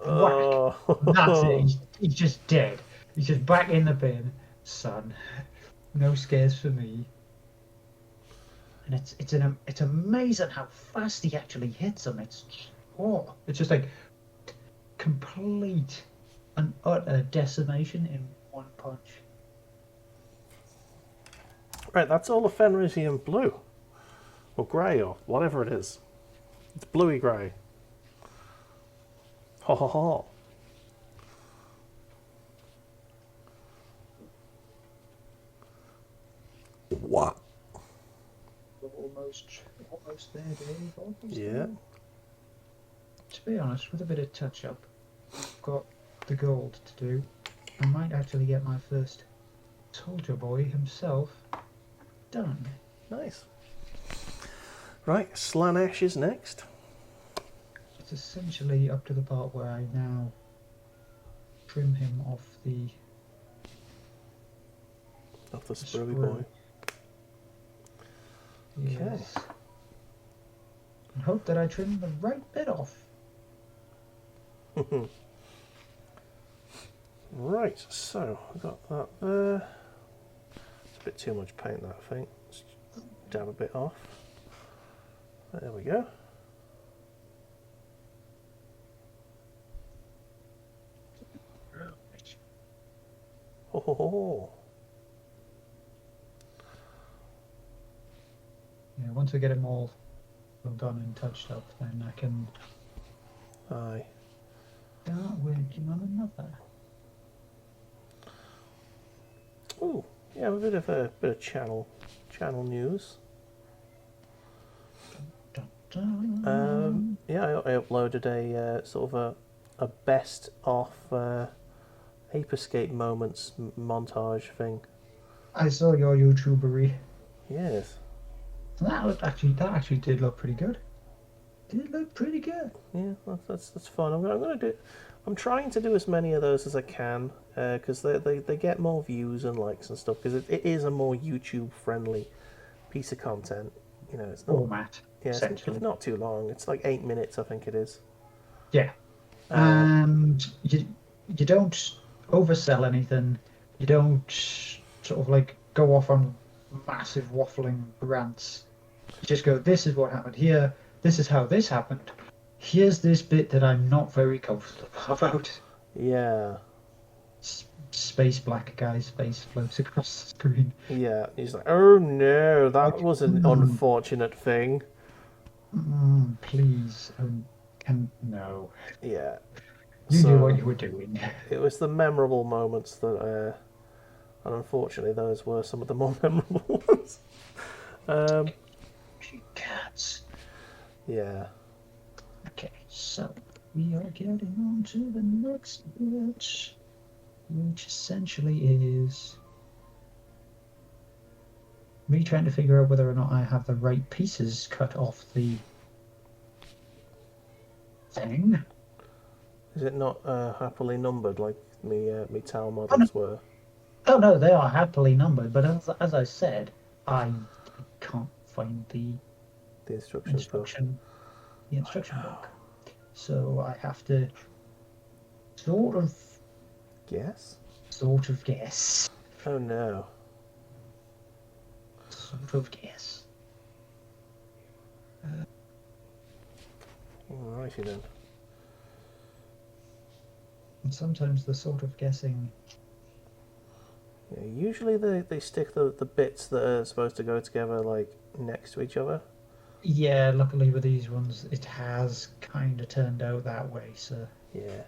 whack! That's it. He's just dead. He's just back in the bin, son. No scares for me. And it's amazing how fast he actually hits him. It's just like complete and utter decimation in one punch. Right, that's all the Fenrisian blue. Or grey, or whatever it is. It's bluey grey. Ha ha ha. What? Almost there, Dave. Almost Yeah. there. To be honest, with a bit of touch-up, I've got the gold to do. I might actually get my first soldier boy himself done. Nice. Right, Slanesh is next. It's essentially up to the part where I now trim him off the Spurry sprue. boy. Yes. And hope that I trim the right bit off. Right, so I've got that there. It's a bit too much paint, that, I think. Let's dab a bit off. There we go. Ho ho ho ho. Yeah, once I get him all done and touched up, then I can Aye. start working on another. Ooh, yeah, a bit of channel news. Dun, dun. Yeah, I uploaded a sort of a best of Ape Escape moments montage thing. I saw your YouTubery. Yes. That actually did look pretty good. Did look pretty good. Yeah, that's fun. I'm gonna do. I'm trying to do as many of those as I can because they get more views and likes and stuff because it is a more YouTube friendly piece of content. You know, it's not. Format. Yeah, it's not too long. It's like 8 minutes, I think it is. Yeah. And you don't oversell anything. You don't sort of like go off on massive waffling rants. You just go, this is what happened here. This is how this happened. Here's this bit that I'm not very comfortable about. Yeah. Space black guy's face floats across the screen. Yeah, he's like, oh no, that was an unfortunate thing. Please, no. Yeah. You So knew what you were doing. it was the memorable moments that, and unfortunately, those were some of the more memorable ones. Cats. Yeah. Okay, so we are getting on to the next bit, which essentially is me trying to figure out whether or not I have the right pieces cut off the thing. Is it not happily numbered like me towel Oh no, models were? oh, no, they are happily numbered, but as I said, I can't find the The instructions book. the instruction book. So I have to sort of Yes? guess. Oh no. Sort of guess. Alrighty then. And sometimes the sort of guessing. Yeah, usually they stick the bits that are supposed to go together like next to each other. Yeah, luckily with these ones, it has kind of turned out that way. So, Yeah.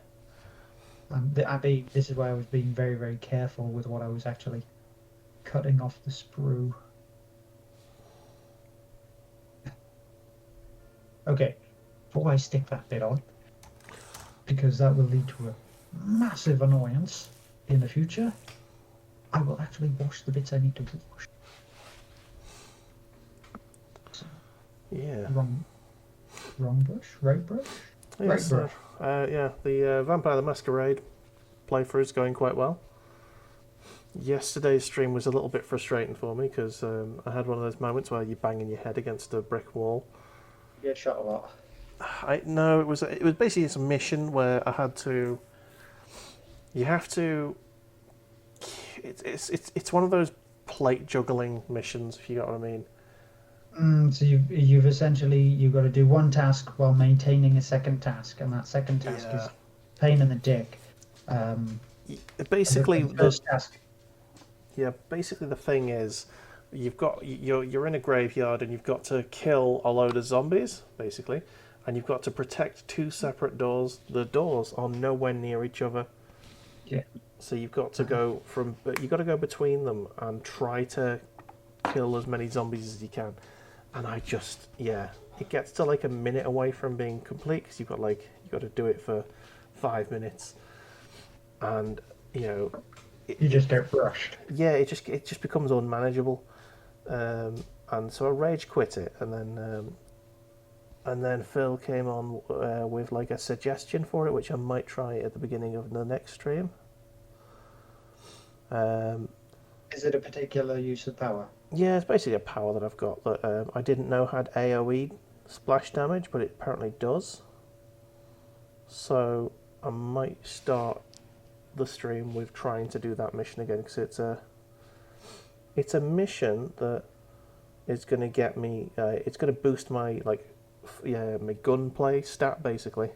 this is why I was being very, very careful with what I was actually cutting off the sprue. Okay, before I stick that bit on, because that will lead to a massive annoyance in the future, I will actually wash the bits I need to wash. So, Yeah. wrong brush, right brush? Yeah, Right so, brush. yeah, the Vampire the Masquerade playthrough is going quite well. Yesterday's stream was a little bit frustrating for me because I had one of those moments where you're banging your head against a brick wall. You get shot a lot. No, it was basically a mission where I had to. You have to. It's one of those plate juggling missions, if you got what I mean. So you've essentially got to do one task while maintaining a second task, and that second task Yeah. is pain in the dick. Basically, the first task. Yeah, basically the thing is, you're in a graveyard and you've got to kill a load of zombies, basically, and you've got to protect two separate doors. The doors are nowhere near each other. Yeah. So you've got to go between them and try to kill as many zombies as you can. And it gets to like a minute away from being complete because you've got to do it for 5 minutes, and you just get brushed. Yeah, it just becomes unmanageable, and so I rage quit it, and then Phil came on with like a suggestion for it, which I might try at the beginning of the next stream. Is it a particular use of power? Yeah, it's basically a power that I've got that I didn't know had AoE splash damage, but it apparently does. So I might start the stream with trying to do that mission again because it's a mission that is going to get me. It's going to boost my my gunplay stat basically.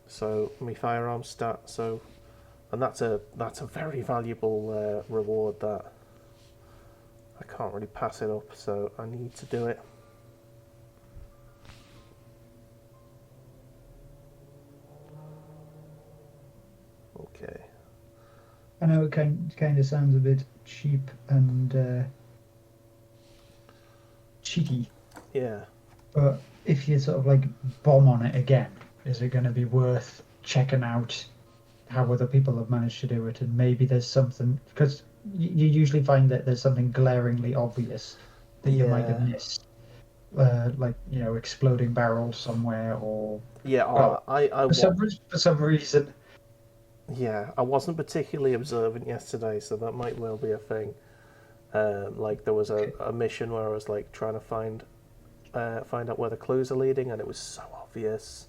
So my firearm stat. So, and that's a very valuable reward that I can't really pass it up. So I need to do it. Okay. I know it kind of sounds a bit cheap and cheeky, Yeah. but if you sort of like bomb on it again, is it going to be worth checking out how other people have managed to do it? And maybe there's something, because you usually find that there's something glaringly obvious that you might have missed, like exploding barrels somewhere, or for some reason. Yeah, I wasn't particularly observant yesterday, so that might well be a thing. Like there was a mission where I was like trying to find out where the clues are leading, and it was so obvious.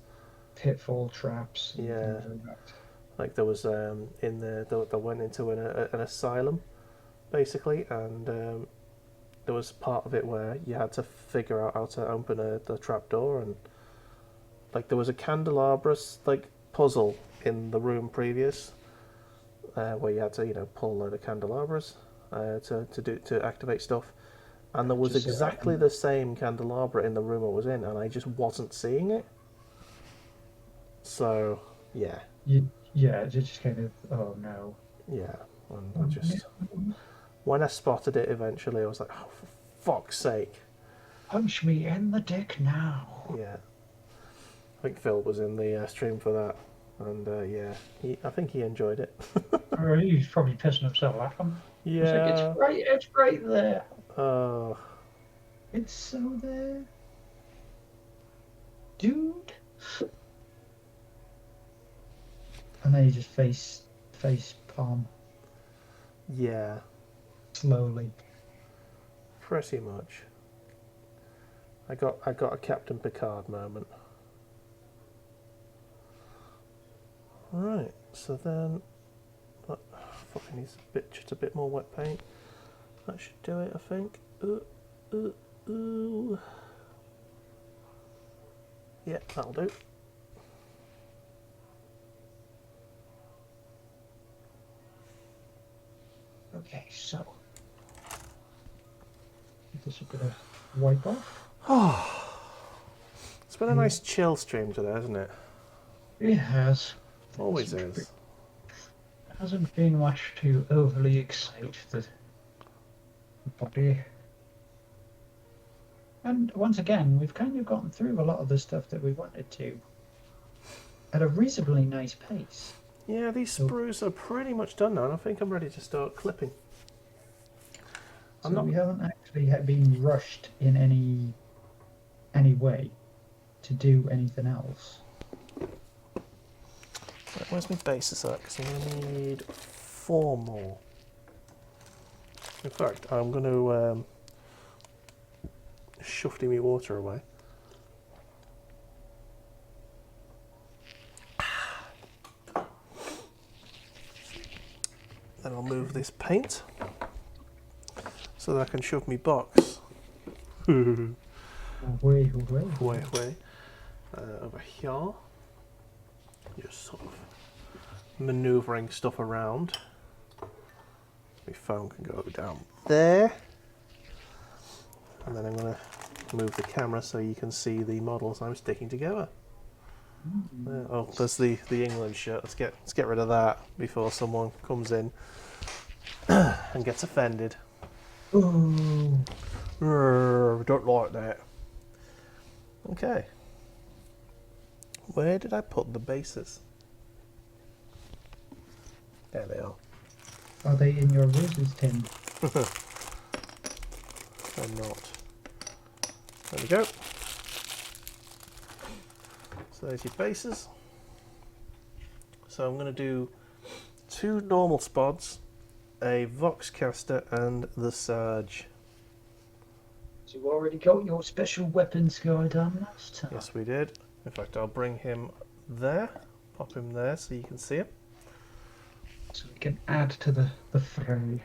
Pitfall traps. Yeah, like there was in there they went into an asylum, basically, and there was part of it where you had to figure out how to open the trap door, and like there was a candelabra like puzzle in the room previous, where you had to pull a load of candelabras to activate stuff, and there was exactly the same candelabra in the room I was in, and I just wasn't seeing it. So Yeah, Yeah, it's just kind of, oh no. yeah. And I Oh, just, no. when I spotted it eventually, I was like, oh, for fuck's sake. Punch me in the dick now. Yeah. I think Phil was in the stream for that. And yeah, I think he enjoyed it. Or he's probably pissing himself laughing. It's like, Yeah. it's right there. Oh, It's so there. Dude. And then you just face palm yeah. slowly. Pretty much. I got a Captain Picard moment. Right, so then that fucking needs just a bit more wet paint. That should do it, I think. Ooh. Yeah, that'll do. Okay, so this is gonna wipe off. It's been a nice chill stream today, hasn't it? It has. Always It is. hasn't been much to overly excite the body. And once again, we've kind of gotten through a lot of the stuff that we wanted to at a reasonably nice pace. Yeah, these sprues are pretty much done now, and I think I'm ready to start clipping. So we haven't actually been rushed in any way to do anything else. Right, where's my bases at? Because I'm going to need 4 more. In fact, I'm going to shufty me water away. Then I'll move this paint so that I can shove me box Way. way over here. Just sort of manoeuvring stuff around. My phone can go down there. And then I'm going to move the camera so you can see the models I'm sticking together. Oh, there's the England shirt. Let's get rid of that before someone comes in and gets offended. Ooh. Don't like that. Okay. Where did I put the bases? There they are. Are they in your roses tin? They're not. There we go. So there's your bases. So I'm going to do 2 normal spods, a Voxcaster, and the Sarge. So you already got your special weapons guide on last time. Yes, we did. In fact, I'll bring him there. Pop him there so you can see him. So we can add to the fray.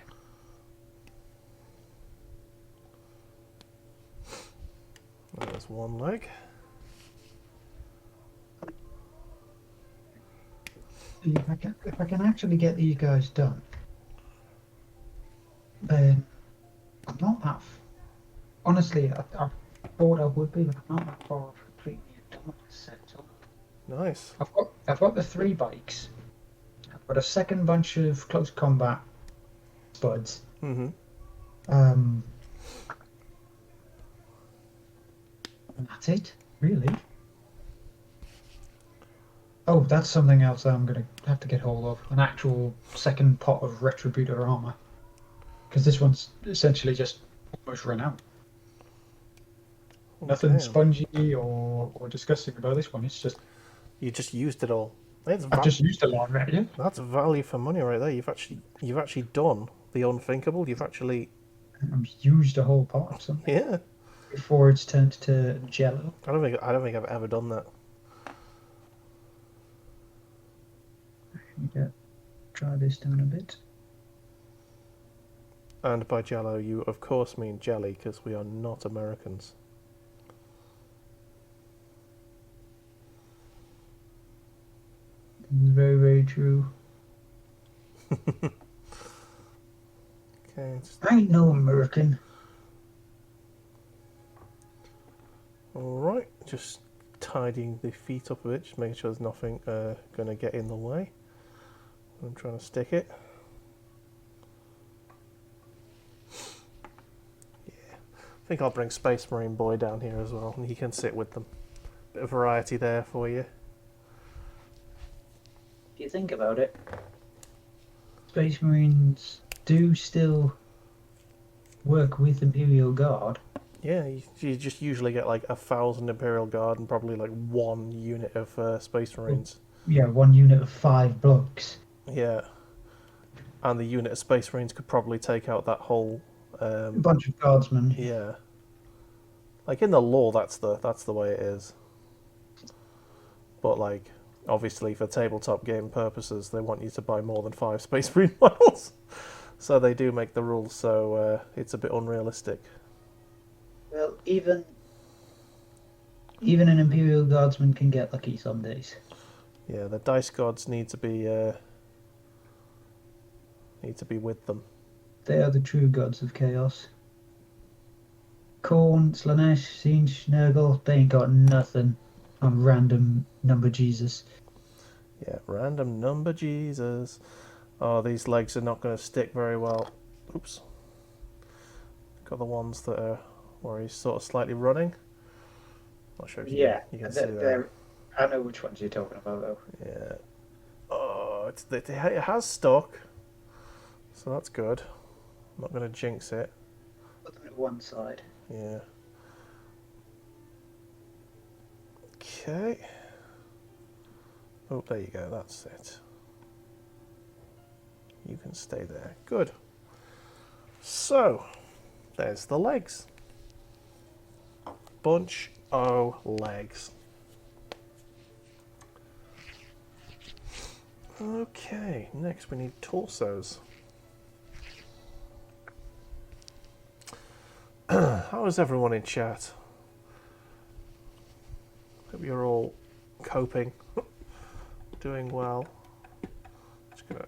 There's one leg. If I can actually get these guys done, then I'm not that. Honestly, I thought I would be, but I'm not that far off completely done with this setup. Nice. I've got the 3 bikes. I've got a second bunch of close combat spuds. Mm-hmm. And that's it, really. Oh, that's something else that I'm going to have to get hold of. An actual second pot of Retributor armor. Because this one's essentially just almost run out. Nothing Damn. spongy or disgusting about this one. It's just... You just used it all. I've just used a lot of it, yeah. That's value for money right there. You've actually done the unthinkable. You've actually... I've used a whole pot of something. Yeah. Before it's turned to jello. I don't think I've ever done that. Yeah. Try this down a bit. And by jello, you of course mean jelly, because we are not Americans. Very, very true. Okay. I ain't no American. All right. Just tidying the feet up a bit, just making sure there's nothing going to get in the way. I'm trying to stick it. Yeah, I think I'll bring Space Marine Boy down here as well, and he can sit with them. Bit of variety there for you. If you think about it, Space Marines do still work with Imperial Guard. Yeah, you just usually get like 1,000 Imperial Guard and probably like 1 unit of Space Marines. Yeah, 1 unit of 5 blokes. Yeah, and the unit of Space Marines could probably take out that whole. A bunch of guardsmen. Yeah, like in the lore, that's the way it is. But like, obviously, for tabletop game purposes, they want you to buy more than 5 Space Marine models, so they do make the rules so it's a bit unrealistic. Well, even an Imperial Guardsman can get lucky some days. Yeah, the dice gods need to be with them. They are the true gods of chaos. Khorne, Slanesh, Tzeentch, Nurgle, they ain't got nothing on random number Jesus. Yeah, random number Jesus. Oh, these legs are not going to stick very well. Oops. Got the ones that are where he's sort of slightly running. Not sure if you can see that. I know which ones you're talking about, though. Yeah. Oh, it has stuck, so that's good. I'm not going to jinx it. Put them at one side. Yeah. Okay. Oh, there you go. That's it. You can stay there. Good. So, there's the legs. Bunch o' legs. Okay, next we need torsos. How is everyone in chat? Hope you're all coping, doing well. Just gonna.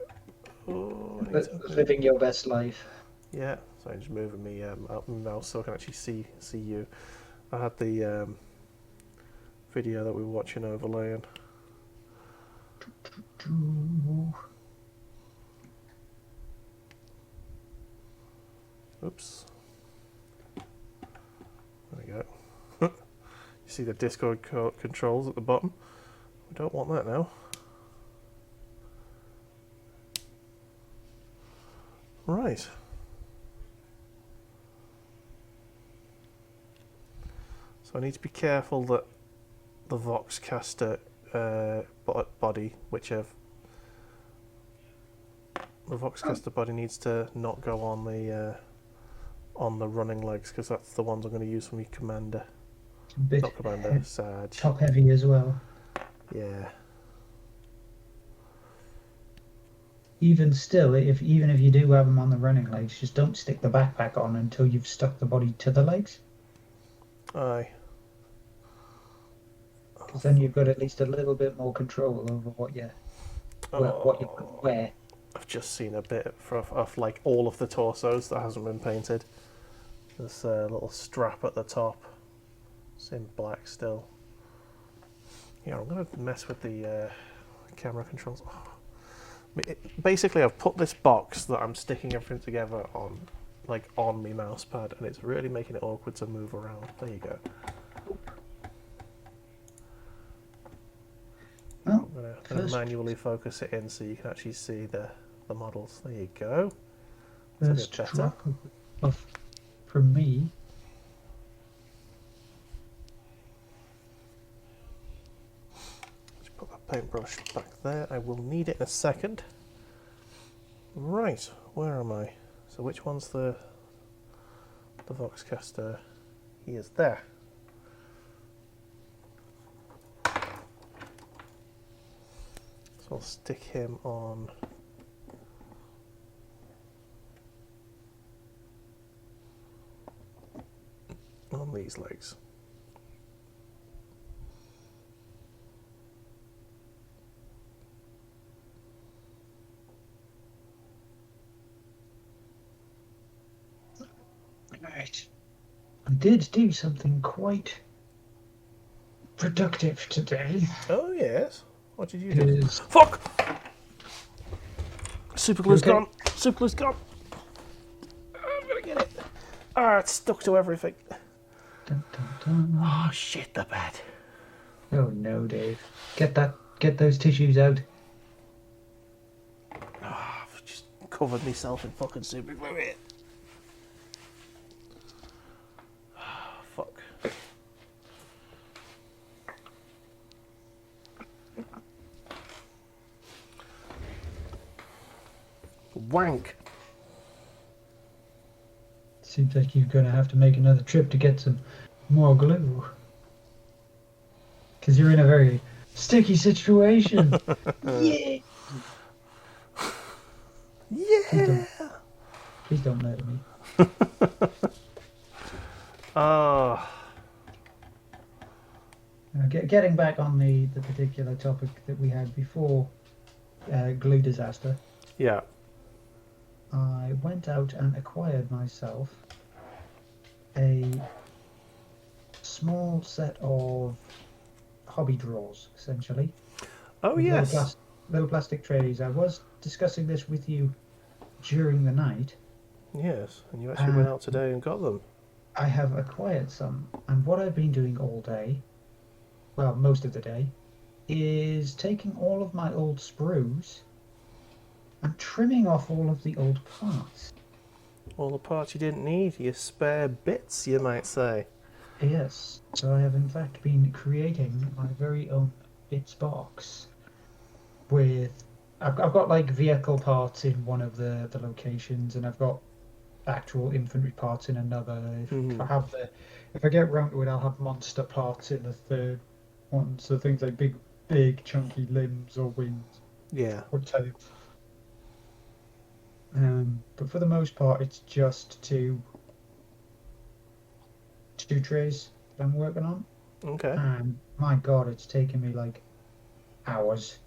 Oh, I need to- Living your best life. Yeah, so I'm just moving me out my mouse so I can actually see you. I had the video that we were watching overlaying. Oops. There we go. You see the Discord controls at the bottom? We don't want that now. Right. So I need to be careful that the Voxcaster body, the Voxcaster body needs to not go on the running legs, because that's the ones I'm going to use for my commander. A bit Not commander, Sarge. top heavy as well. Yeah. Even still, even if you do have them on the running legs, just don't stick the backpack on until you've stuck the body to the legs. Aye. Because then you've got at least a little bit more control over what you wear. I've just seen a bit of like all of the torsos that hasn't been painted. There's a little strap at the top. It's in black still. Yeah, I'm going to mess with the camera controls. Oh. Basically, I've put this box that I'm sticking everything together on, like on my mouse pad, and it's really making it awkward to move around. There you go. Well, I'm going to manually focus it in so you can actually see the models. There you go. It's a first bit better. drop of from me. Just put that paintbrush back there. I will need it in a second. Right, where am I? So which one's the Voxcaster? He is there. So I'll stick him on these legs. Right. I did do something quite productive today Oh, yes. What did you do? is... Fuck! Super glue's okay? gone. Super glue's gone. I'm gonna get it. Ah, it's stuck to everything. Dun, dun, dun. Oh, shit, the bed. Oh no, Dave. Get those tissues out. I've just covered myself in fucking super glue here. Fuck. Wank. Seems like you're going to have to make another trip to get some more glue. Because you're in a very sticky situation. Yeah. Yeah. Please don't murder me. Ah. Getting back on the particular topic that we had before glue disaster, Yeah. I went out and acquired myself a small set of hobby drawers, essentially. Oh, With yes. little plastic trays. I was discussing this with you during the night. Yes, and you actually went out today and got them. I have acquired some, and what I've been doing all day, well, most of the day, is taking all of my old sprues and trimming off all of the old parts. All the parts you didn't need, your spare bits, you might say. Yes, so I have in fact been creating my very own bits box with... I've got like vehicle parts in one of the locations, and I've got actual infantry parts in another. If I get round to it, I'll have monster parts in the third one. So things like big chunky limbs or wings Yeah. or tail. But for the most part, it's just two trays that I'm working on. Okay. And my God, it's taken me like hours,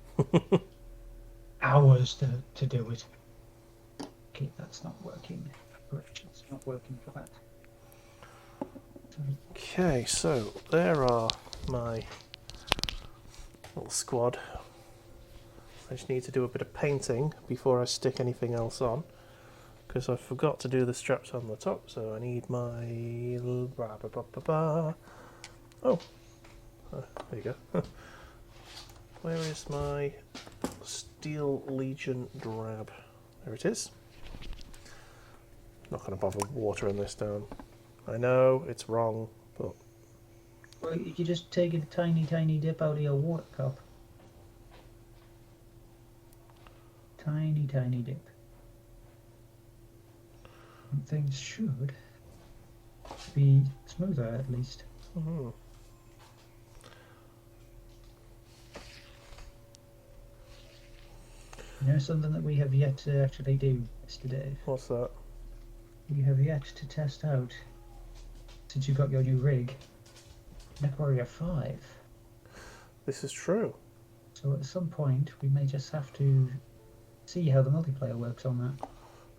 hours to do it. Okay, that's not working. It's not working for that. Okay, so there are my little squad. I just need to do a bit of painting before I stick anything else on, because I forgot to do the straps on the top, so I need my... Oh, there you go. Where is my Steel Legion drab? There it is. Not going to bother watering this down. I know it's wrong, but... Well, you just take a tiny dip out of your water cup. Tiny dip. And things should be smoother at least. Mm-hmm. You know something that we have yet to actually do, Mr. Dave? What's that? We have yet to test out, since you got your new rig, MechWarrior 5. This is true. So at some point, we may just have to see how the multiplayer works on that.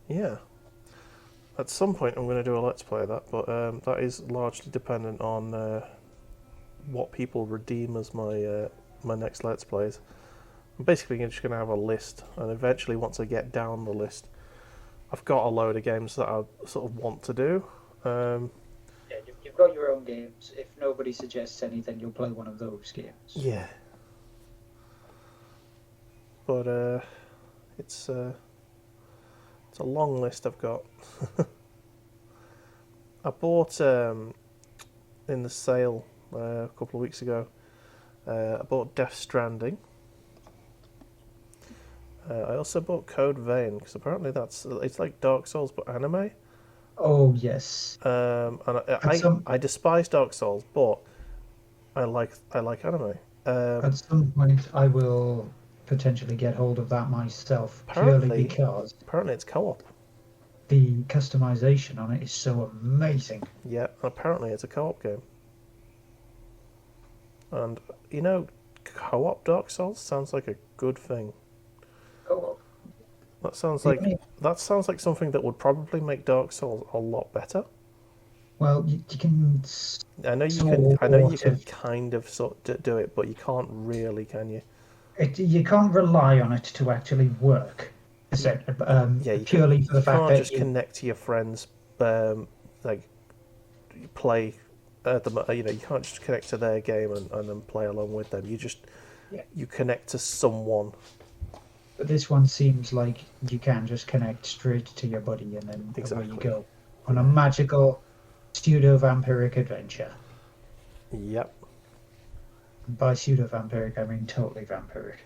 Yeah. At some point I'm going to do a Let's Play of that, but that is largely dependent on what people redeem as my my next Let's Plays. I'm basically just going to have a list, and eventually once I get down the list, I've got a load of games that I sort of want to do. Yeah, you've got your own games. If nobody suggests anything, you'll play one of those games. Yeah. But it's a long list I've got. I bought in the sale a couple of weeks ago. I bought Death Stranding. I also bought Code Vein, because apparently it's like Dark Souls but anime. Oh yes. And I despise Dark Souls, but I like anime. At some point, I will potentially get hold of that myself, purely because apparently it's co-op. the customization on it is so amazing. Yeah, apparently it's a co-op game. And you know, co-op Dark Souls sounds like a good thing. Co-op. That sounds like something that would probably make Dark Souls a lot better. Well, you can I know you can. sort I know you can of. kind of do it, but you can't really, can you? You can't rely on it to actually work. Yeah, Purely for the you fact can't that just connect to your friends, like you play. You know, you can't just connect to their game and then play along with them. yeah. You connect to someone. But this one seems like you can just connect straight to your buddy and then away you Exactly. go on a magical pseudo vampiric adventure. Yep. And by pseudo vampiric, I mean totally vampiric.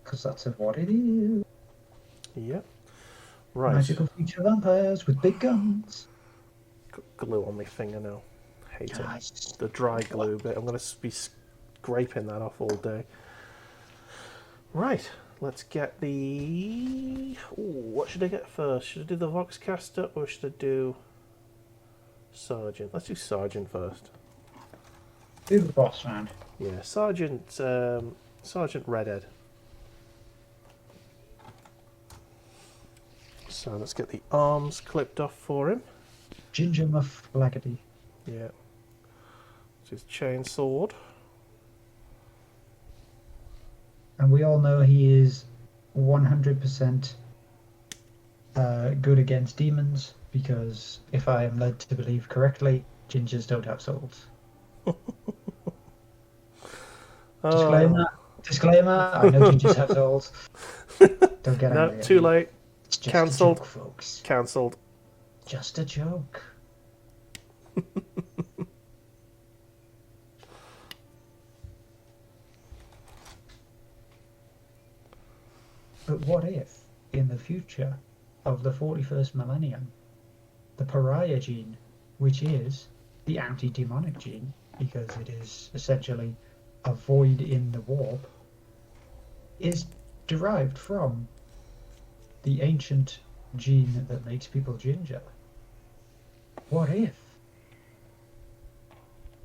Because that's what it is. Yep. Right. Magical future vampires with big guns. Glue on my fingernail. Hate it. Nice. The dry glue bit. I'm going to be scraping that off all day. Right. Let's get the... Ooh, what should I get first? Should I do the Voxcaster or should I do Sergeant? Let's do Sergeant first. Do the boss man. Yeah, Sergeant Redhead. So let's get the arms clipped off for him. Ginger Mufflaggedy. Yeah. It's his chain sword. And we all know he is 100% good against demons, because if I am led to believe correctly, gingers don't have souls. Disclaimer. Disclaimer. I know gingers have souls. Don't get No, angry. too late. It's just Cancelled. a joke, folks. Cancelled. Just a joke. But what if, in the future of the 41st millennium, the pariah gene, which is the anti-demonic gene, because it is essentially a void in the warp, is derived from the ancient gene that makes people ginger? What if?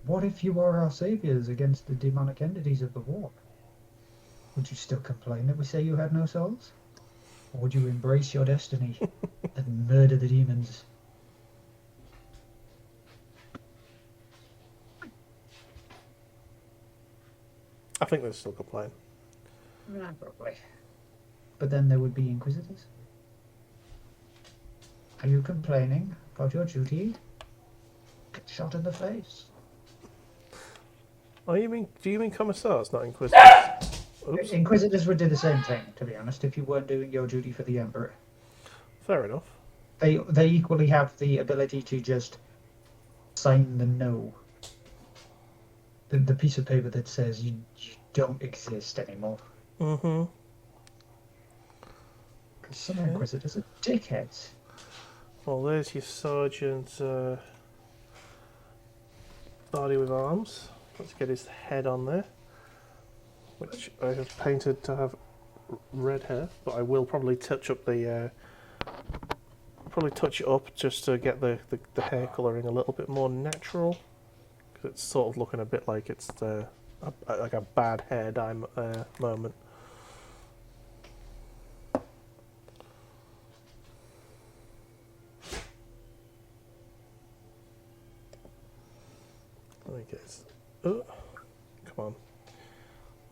What if you are our saviors against the demonic entities of the warp? Would you still complain that we say you had no souls? Or would you embrace your destiny and murder the demons? I think they're still complain. Probably. But then there would be inquisitors. Are you complaining about your duty? Get shot in the face. Oh, do you mean commissars, not inquisitors? Oops. Inquisitors would do the same thing, to be honest, if you weren't doing your duty for the Emperor. Fair enough. They equally have the ability to just sign the no. The piece of paper that says you don't exist anymore. Mm-hmm. Because some Inquisitors are dickheads. Well, there's your sergeant body with arms. Let's get his head on there, which I have painted to have red hair, but I will probably touch up the touch it up just to get the hair colouring a little bit more natural, because it's sort of looking a bit like it's like a bad hair dye moment. Oh, come on.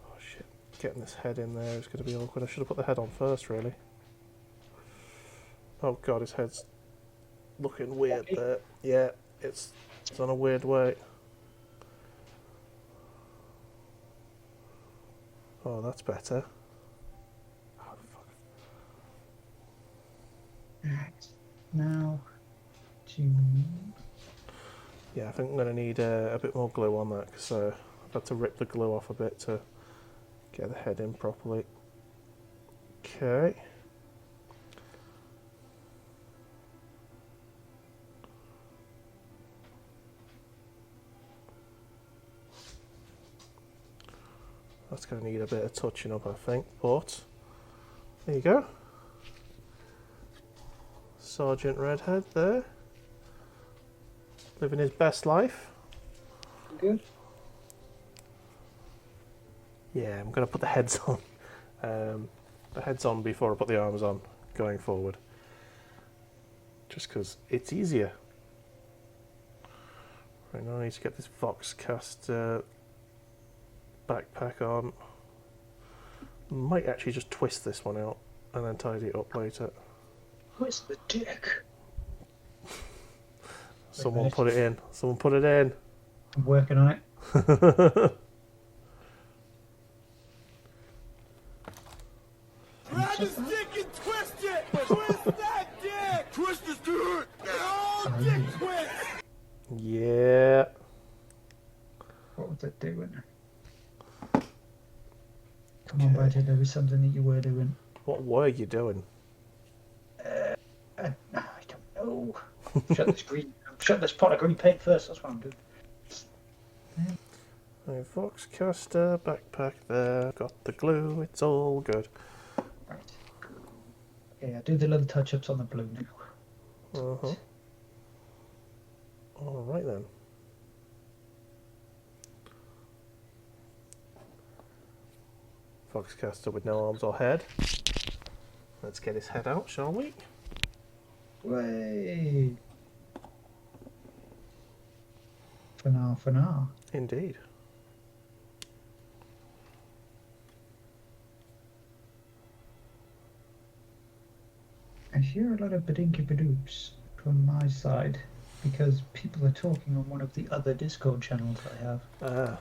Oh shit. Getting this head in there is going to be awkward. I should have put the head on first, really. Oh god, his head's looking weird there. Yeah, it's on a weird way. Oh, that's better. Oh, fuck. Right. Now, Yeah, I think I'm going to need a bit more glue on that, because I've had to rip the glue off a bit to get the head in properly. Okay. That's going to need a bit of touching up, I think, but there you go. Sergeant Redhead there. Living his best life. good. Yeah, I'm going to put the heads on. The heads on before I put the arms on, going forward. Just because it's easier. Right, now I need to get this Voxcaster backpack on. Might actually just twist this one out and then tidy it up later. Where's the dick? Someone put it in. Someone put it in. I'm working on it. Grab his dick and twist it! Twist that dick! Twist his dick! Oh, dick twist! Yeah. What was it doing? Come on, Badger, there was something that you were doing. What were you doing? I don't know. Shut this pot of green paint first, that's what I'm doing. A Voxcaster backpack there. Got the glue. It's all good. Right. Okay, I'll do the little touch-ups on the blue now. Uh-huh. All right then. Voxcaster with no arms or head. Let's get his head out, shall we? Way. For now. Indeed. I hear a lot of badinky badoops from my side because people are talking on one of the other Discord channels I have. Ah.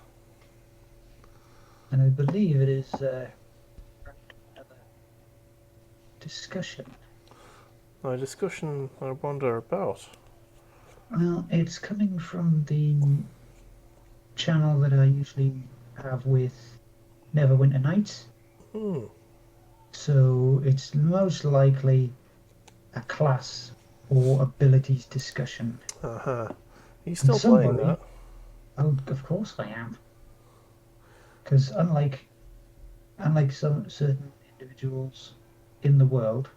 And I believe it is another discussion. A discussion I wonder about. Well, it's coming from the channel that I usually have with Neverwinter Nights. Hmm. So it's most likely a class or abilities discussion. Uh-huh. Are you still And playing somebody- that? Oh, of course I am. Because unlike some certain individuals in the world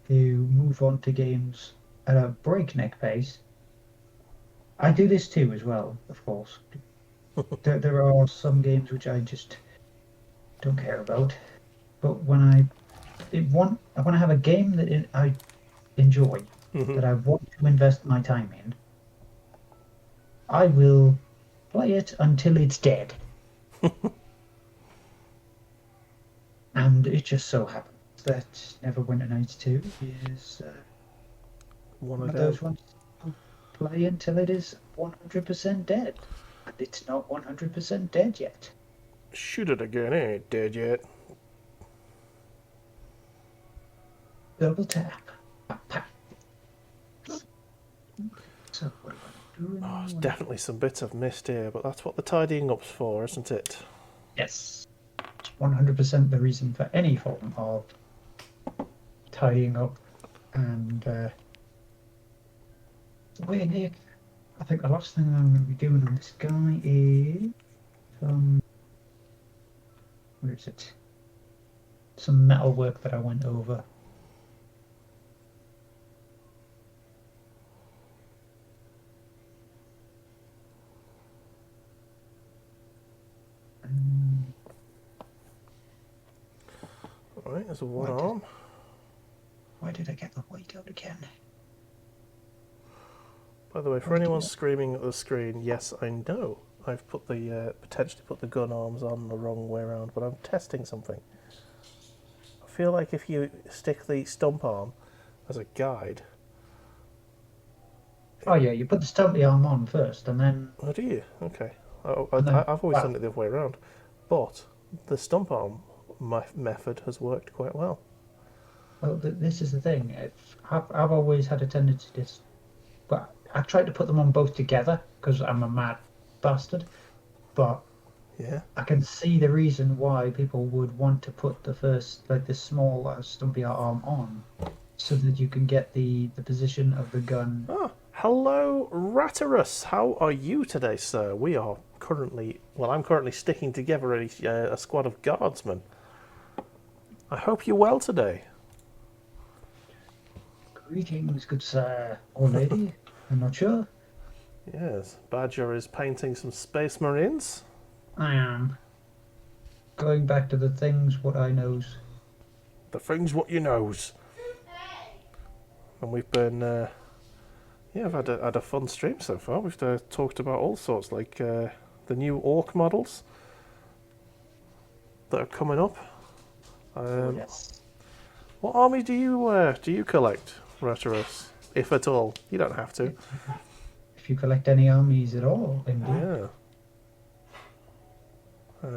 who move on to games at a breakneck pace, I do this too as well, of course. there are some games which I just don't care about, but when I want to have a game that I enjoy, that I want to invest my time in, I will play it until it's dead. And it just so happens that Neverwinter Nights 2 is one of those ones to play until it is 100% dead. And it's not 100% dead yet. Shoot it again, it ain't dead yet. Double tap. So what am I doing? Oh, there's definitely some bits I've missed here, but that's what the tidying up's for, isn't it? Yes. It's 100% the reason for any form of tidying up. And wait, Nick, I think the last thing I'm going to be doing on this guy is where is it? Some metal work that I went over. Alright, there's a one What? arm. Why did I get the white out again? By the way, for anyone screaming at the screen, yes, I know I've put the potentially put the gun arms on the wrong way around, but I'm testing something. I feel like if you stick the stump arm as a guide. Oh yeah, you put the stumpy arm on first, and then Oh, do you? Okay. And then- I've always done it the other way around, but the stump arm method has worked quite well. well, this is the thing. I've always had a tendency to, but I tried to put them on both together because I'm a mad bastard. But Yeah. I can see the reason why people would want to put the first, like this small stumpy arm on, so that you can get the position of the gun. Ah, hello, Ratterus. How are you today, sir? We are currently, well, I'm currently sticking together a squad of guardsmen. I hope you're well today. Greetings, good sir or lady. I'm not sure. Yes, Badger is painting some Space Marines. I am going back to the things what I knows. The things what you knows. And we've been, Yeah, I've had a fun stream so far. We've talked about all sorts, like the new orc models that are coming up. Yes. What army do you collect, Rhetorus? If at all, you don't have to. If you collect any armies at all, indeed. Yeah.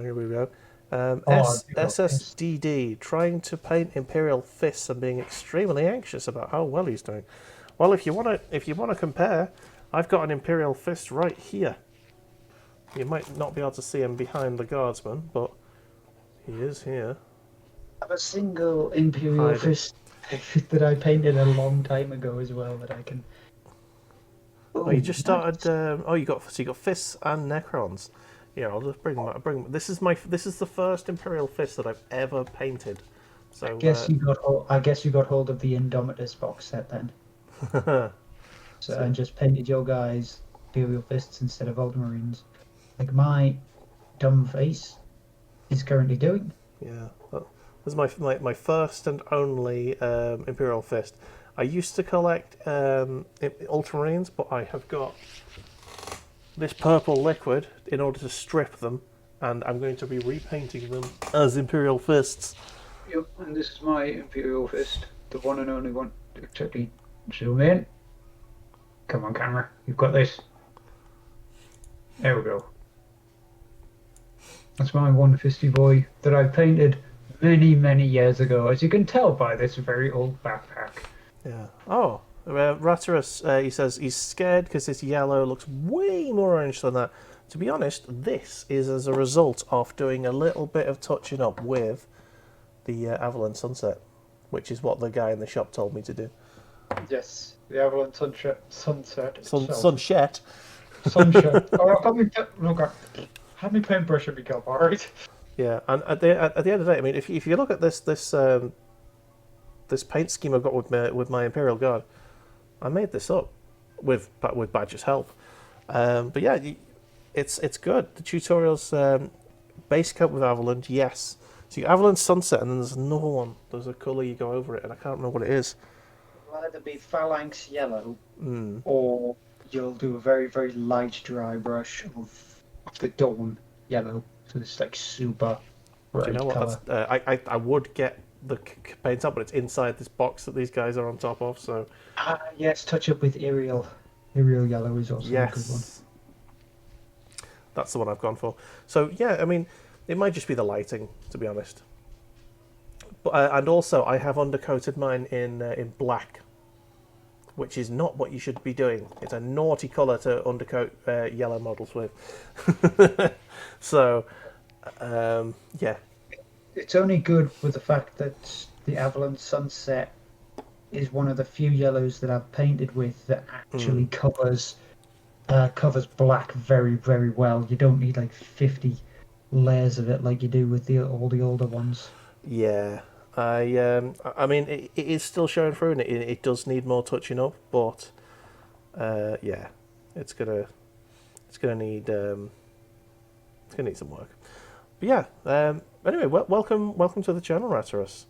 Here we go. Oh, yes. SSDD, trying to paint Imperial fists and being extremely anxious about how well he's doing. Well, if you wanna compare, I've got an Imperial fist right here. You might not be able to see him behind the guardsman, but he is here. I have a single Imperial Hide it. fist that I painted a long time ago as well that I can. Oh, you just nice. started. You got fists and Necrons. Yeah, I'll just bring them. This is the first Imperial fist that I've ever painted. So I guess you got hold of the Indomitus box set then. And just painted your guys Imperial fists instead of Ultramarines, like my dumb face is currently doing. yeah, this is my first and only Imperial fist. I used to collect Ultramarines, but I have got this purple liquid in order to strip them, and I'm going to be repainting them as Imperial fists. Yep, and this is my Imperial fist, the one and only one. Exactly. Zoom in. Come on, camera. You've got this. There we go. That's my one fisty boy that I painted many, many years ago, as you can tell by this very old backpack. Yeah. Oh, Ratterus, he says he's scared because his yellow looks way more orange than that. To be honest, this is as a result of doing a little bit of touching up with the Avalon Sunset, which is what the guy in the shop told me to do. Yes, the Avalon Sunset. Sunset. Sunset. Have me paintbrush and become alright. Yeah, and at the end of the day, I mean, if you look at this paint scheme I've got with my Imperial Guard, I made this up with Badger's help. But yeah, it's good. The tutorials, base coat with Avalon, yes. So you Avalon Sunset, and then there's another one. There's a colour you go over it, and I can't remember what it is. It'll either be phalanx yellow, or you'll do a very, very light dry brush of the dawn yellow. So it's like super bright Do you know what? colour. I would get the paint up, but it's inside this box that these guys are on top of. So Yes, touch up with Imperial yellow is also a good one. yes, that's the one I've gone for. So yeah, I mean, it might just be the lighting, to be honest. But and also, I have undercoated mine in black, which is not what you should be doing. It's a naughty colour to undercoat yellow models with. So, yeah. It's only good with the fact that the Avalon Sunset is one of the few yellows that I've painted with that actually covers black very, very well. You don't need like 50 layers of it like you do with all the older ones. Yeah, I mean, it is still showing through, and it does need more touching up, but yeah, it's gonna need some work. But yeah, anyway, welcome to the channel, Ratterus.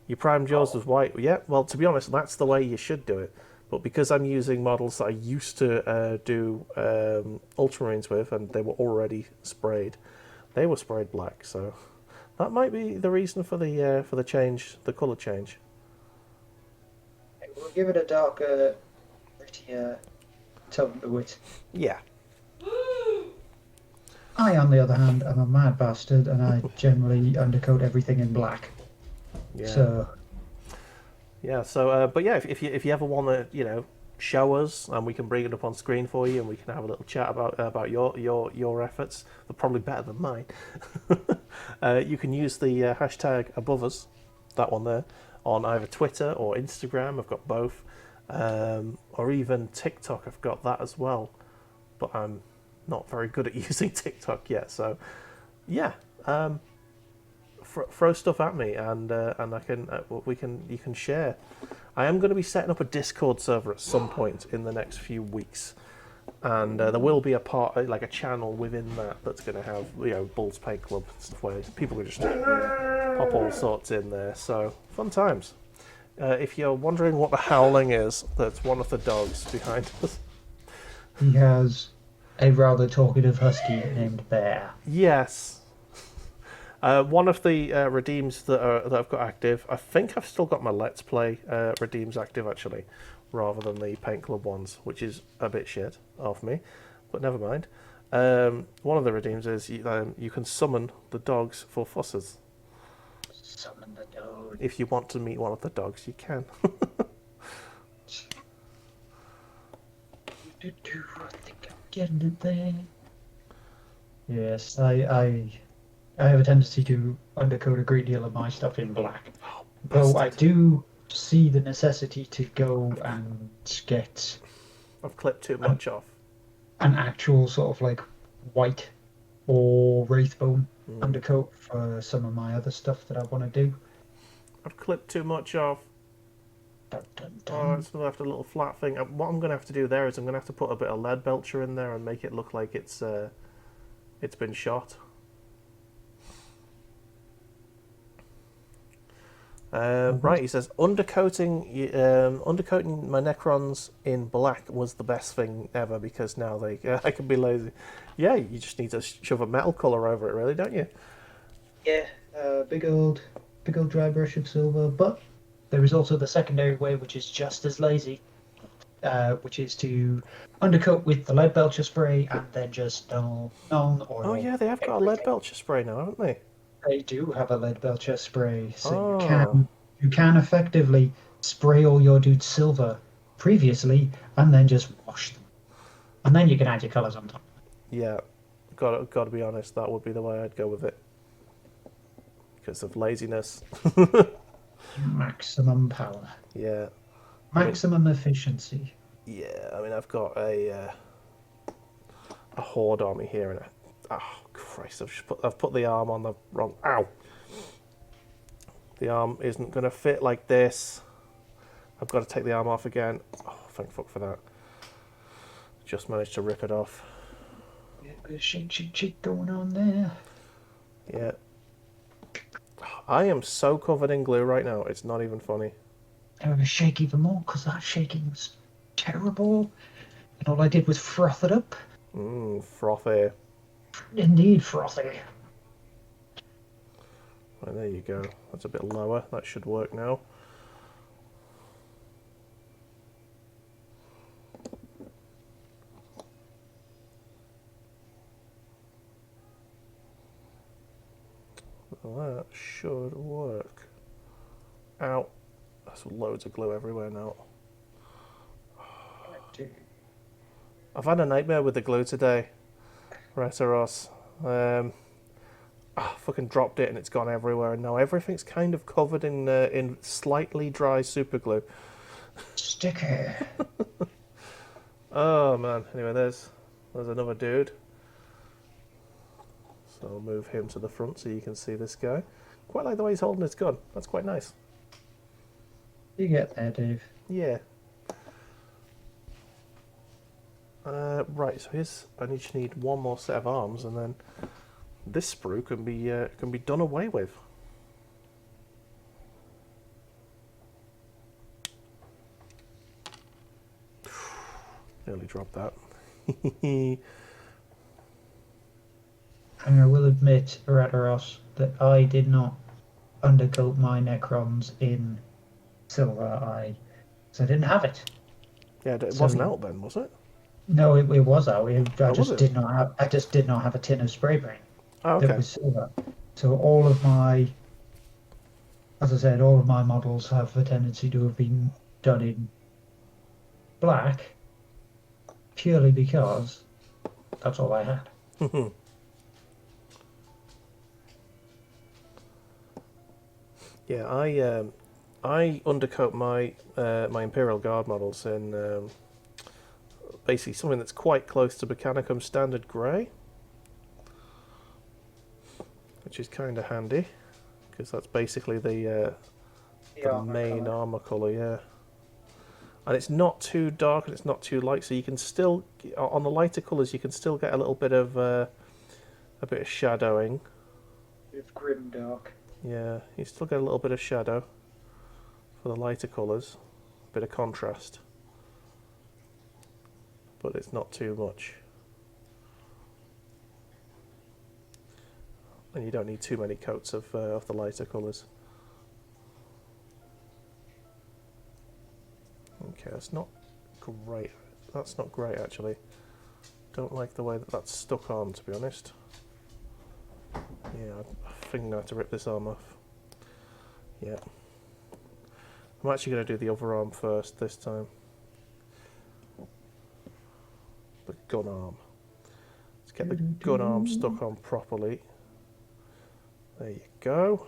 You primed yours with white. Yeah, well, to be honest, that's the way you should do it. But because I'm using models that I used to do Ultramarines with, and they were already sprayed, they were sprayed black. So that might be the reason for the change, the colour change. We'll give it a darker, prettier tone to it. Yeah. I, on the other hand, am a mad bastard, and I generally undercoat everything in black. Yeah. So. Yeah. So, but yeah, if you ever want to, show us, and we can bring it up on screen for you, and we can have a little chat about your efforts. They're probably better than mine. You can use the hashtag above us, that one there, on either Twitter or Instagram. I've got both, or even TikTok. I've got that as well, but I'm not very good at using TikTok yet. So, yeah. Throw stuff at me, and I can you can share. I am going to be setting up a Discord server at some point in the next few weeks, and there will be a part, like a channel within that's going to have Bulls Paint Club and stuff where people can just pop all sorts in there. So fun times. If you're wondering what the howling is, that's one of the dogs behind us. He has a rather talkative husky named Bear. Yes. One of the redeems that I've got active, I think I've still got my Let's Play redeems active actually, rather than the Paint Club ones, which is a bit shit of me, but never mind. One of the redeems is you can summon the dogs for fusses. Summon the dog. If you want to meet one of the dogs, you can. I think I'm getting it there. Yes, I have a tendency to undercoat a great deal of my stuff in black. Though I do see the necessity to go and get I've clipped too much off. an actual sort of like white or wraithbone undercoat for some of my other stuff that I want to do. I've clipped too much off. Dun, dun, Oh, dun. it's left a little flat thing. What I'm going to have to do there is I'm going to have to put a bit of lead belcher in there and make it look like it's been shot. Right, he says undercoating my Necrons in black was the best thing ever because now I can be lazy. Yeah, you just need to shove a metal colour over it, really, don't you? Yeah, big old dry brush of silver. But there is also the secondary way, which is just as lazy, which is to undercoat with the lead belcher spray and then just null oil. Oh yeah, they have got a lead belcher spray now, haven't they? They do have a lead belcher spray, so Oh. you can effectively spray all your dudes silver previously and then just wash them, and then you can add your colours on top. Yeah, got to be honest, that would be the way I'd go with it because of laziness. Maximum power, Yeah, maximum efficiency. yeah. I mean, I've got a horde army here, and oh Christ, I've put the arm on the wrong. Ow! The arm isn't going to fit like this. I've got to take the arm off again. Oh, thank fuck for that. Just managed to rip it off. Yeah, bit of shake going on there. Yeah. I am so covered in glue right now, it's not even funny. I'm going to shake even more because that shaking was terrible. And all I did was froth it up. Frothy. Indeed, frothy. Right, there you go. That's a bit lower. That should work now. Well, that should work. Ow. There's loads of glue everywhere now. I've had a nightmare with the glue today. Retaros. I fucking dropped it and it's gone everywhere, and now everything's kind of covered in slightly dry super glue. Sticky. Oh man. Anyway, there's another dude. So I'll move him to the front so you can see this guy. Quite like the way he's holding his gun. That's quite nice. You get there, Dave. Yeah. Right. So I just need one more set of arms, and then this sprue can be done away with. Nearly dropped that. And I will admit, Rataros, that I did not undercoat my Necrons in silver. I didn't have it. Yeah, it So- wasn't out then, was it? No, it was out. I was just it? did not have. I just did not have a tin of spray paint Oh, that okay. was silver. So all of my, as I said, all of my models have a tendency to have been done in black, purely because that's all I had. Yeah, I undercoat my my Imperial Guard models in basically something that's quite close to Mechanicum Standard Grey, which is kind of handy because that's basically the main armor color, yeah. And it's not too dark and it's not too light, so you can still, on the lighter colors, you can still get a little bit of shadowing. With grim dark. Yeah, you still get a little bit of shadow for the lighter colours, bit of contrast, but it's not too much. And you don't need too many coats of the lighter colours. Okay, that's not great. That's not great actually. Don't like the way that that's stuck on, to be honest. Yeah, I think I'm going to have to rip this arm off. Yeah. I'm actually going to do the other arm first this time. The gun arm. Let's get the gun arm stuck on properly. There you go.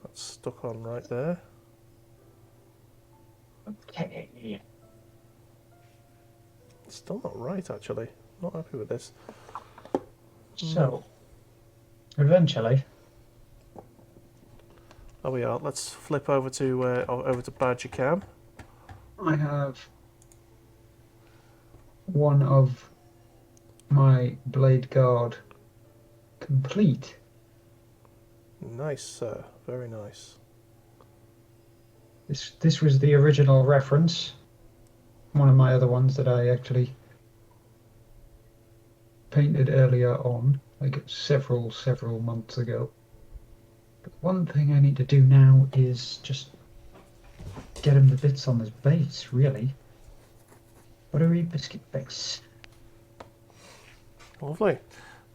That's stuck on right there. Okay. Still not right, actually. Not happy with this. So, eventually, There we are. Let's flip over to Badger Cam. I have one of my blade guard complete. Nice, sir. Very nice. This was the original reference. One of my other ones that I actually painted earlier on, like several months ago. But one thing I need to do now is just get him the bits on his base, really. Buttery biscuit base. Lovely.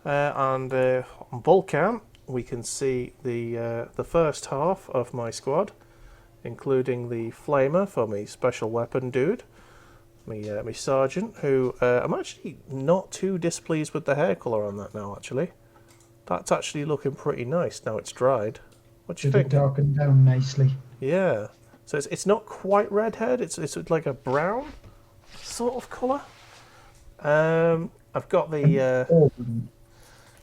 And on Bullcam, we can see the first half of my squad, including the flamer for me special weapon dude, me sergeant, who I'm actually not too displeased with the hair colour on that now, actually. That's actually looking pretty nice now it's dried. What do you Did it think? darken down nicely? Yeah. So it's not quite redhead, it's like a brown sort of colour. I've got the Auburn.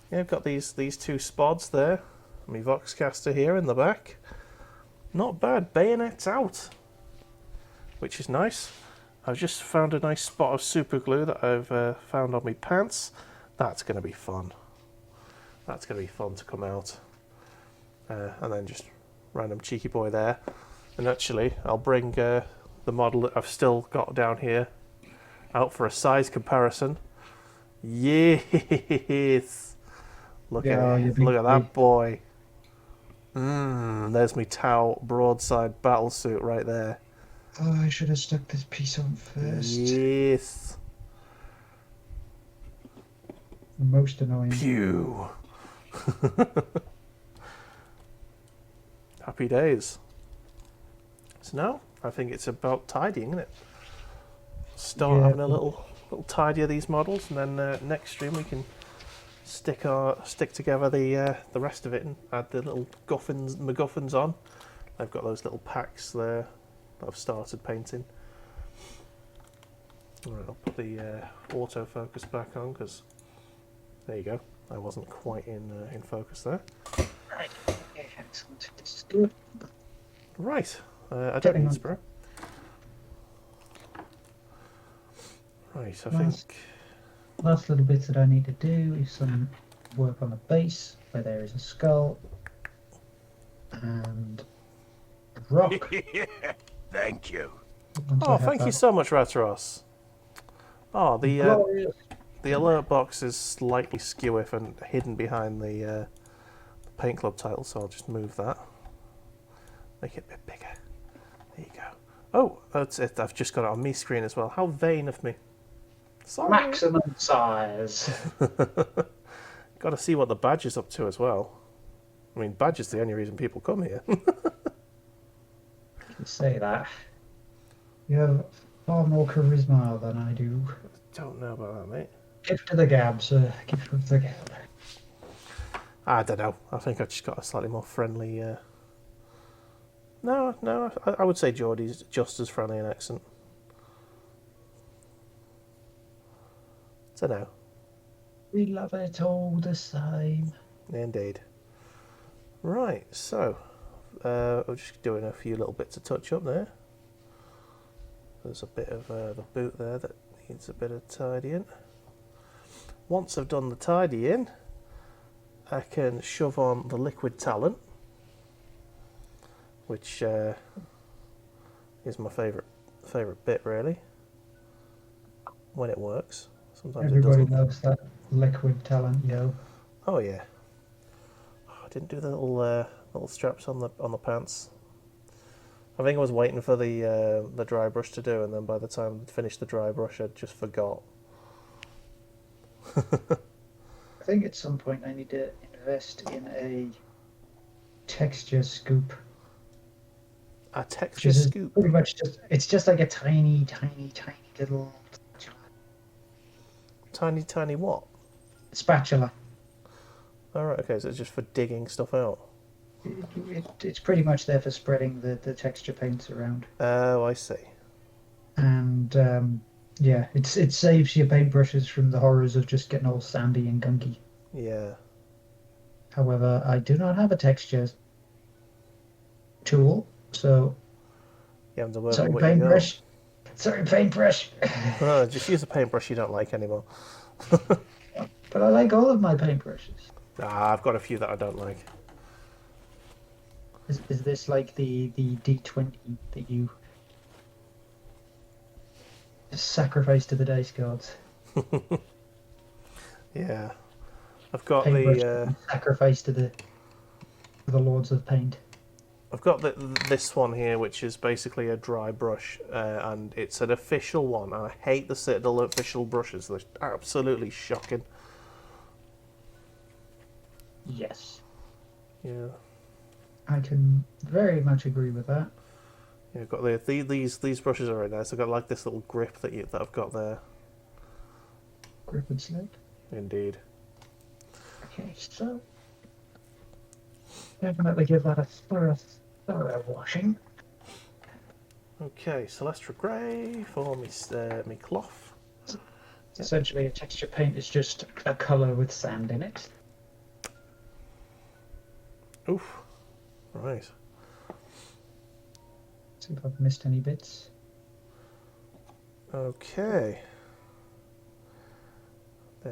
yeah, I've got these two spods there. My Voxcaster here in the back. Not bad. Bayonets out, which is nice. I've just found a nice spot of super glue that I've found on my pants. That's going to be fun. That's going to be fun to come out. And then just random cheeky boy there. And actually, I'll bring the model that I've still got down here out for a size comparison. Yes! Look Yeah, you at big that boy. There's my Tau broadside battle suit right there. Oh, I should have stuck this piece on first. Yes. Most annoying. Pew. Happy days. So now I think it's about tidying, isn't it? Start Yeah. having a little tidy of these models, and then next stream we can stick together the rest of it and add the little MacGuffins on. I've got those little packs there that I've started painting. Alright, I'll put the autofocus back on because there you go. I wasn't quite in focus there. Right. Okay, excellent. This is good. Right, I don't Getting need on. spray. Right, I Last- think. Last little bits that I need to do is some work on the base where there is a skull and a rock. Thank you. Once I Oh, have thank you that so much, Rataros. Oh, the glorious- alert box is slightly skew if and hidden behind the Paint Club title, so I'll just move that. Make it a bit bigger. There you go. Oh, that's it. I've just got it on me screen as well. How vain of me. Sorry. maximum size. Got to see what the badge is up to as well. I mean, badge is the only reason people come here. You say that. You have far more charisma than I do. Don't know about that, mate. Gift of the gab, sir. Gift of the gab. I don't know. I think I just got a slightly more friendly. No, I would say Geordie's just as friendly an accent. So no, We love it all the same. indeed. Right, so I'm just doing a few little bits of touch up there. There's a bit of the boot there that needs a bit of tidying. Once I've done the tidying, I can shove on the liquid talent, which is my favourite bit, really, when it works. Sometimes it Everybody doesn't. loves that liquid talent, yo. Oh yeah. Oh, I didn't do the little straps on the pants. I think I was waiting for the dry brush to do, and then by the time I'd finished the dry brush, I just forgot. I think at some point I need to invest in a texture scoop. A texture Which is scoop. pretty much just like a tiny little Tiny what? spatula. Alright, okay, so it's just for digging stuff out. It's pretty much there for spreading the texture paints around. Oh, I see. And yeah, it saves your paintbrushes from the horrors of just getting all sandy and gunky. Yeah. However, I do not have a texture tool, so You have to work sorry, with what you got. paintbrush. Sorry, paintbrush. Oh, just use a paintbrush you don't like anymore. But I like all of my paintbrushes. Ah, I've got a few that I don't like. Is this like the D20 that you just sacrifice to the dice gods? Yeah. I've got Paintbrush the sacrifice to the lords of paint. I've got this one here, which is basically a dry brush, and it's an official one. And I hate the Citadel official brushes; they're absolutely shocking. Yes, Yeah, I can very much agree with that. yeah. I've got these brushes are very nice. I've got like this little grip that I've got there. Grip and slip. Indeed. Okay, so definitely give that a thorough washing. Okay, Celestial Grey for me cloth. Essentially, a texture paint is just a colour with sand in it. Oof. Right. See if I've missed any bits. Okay.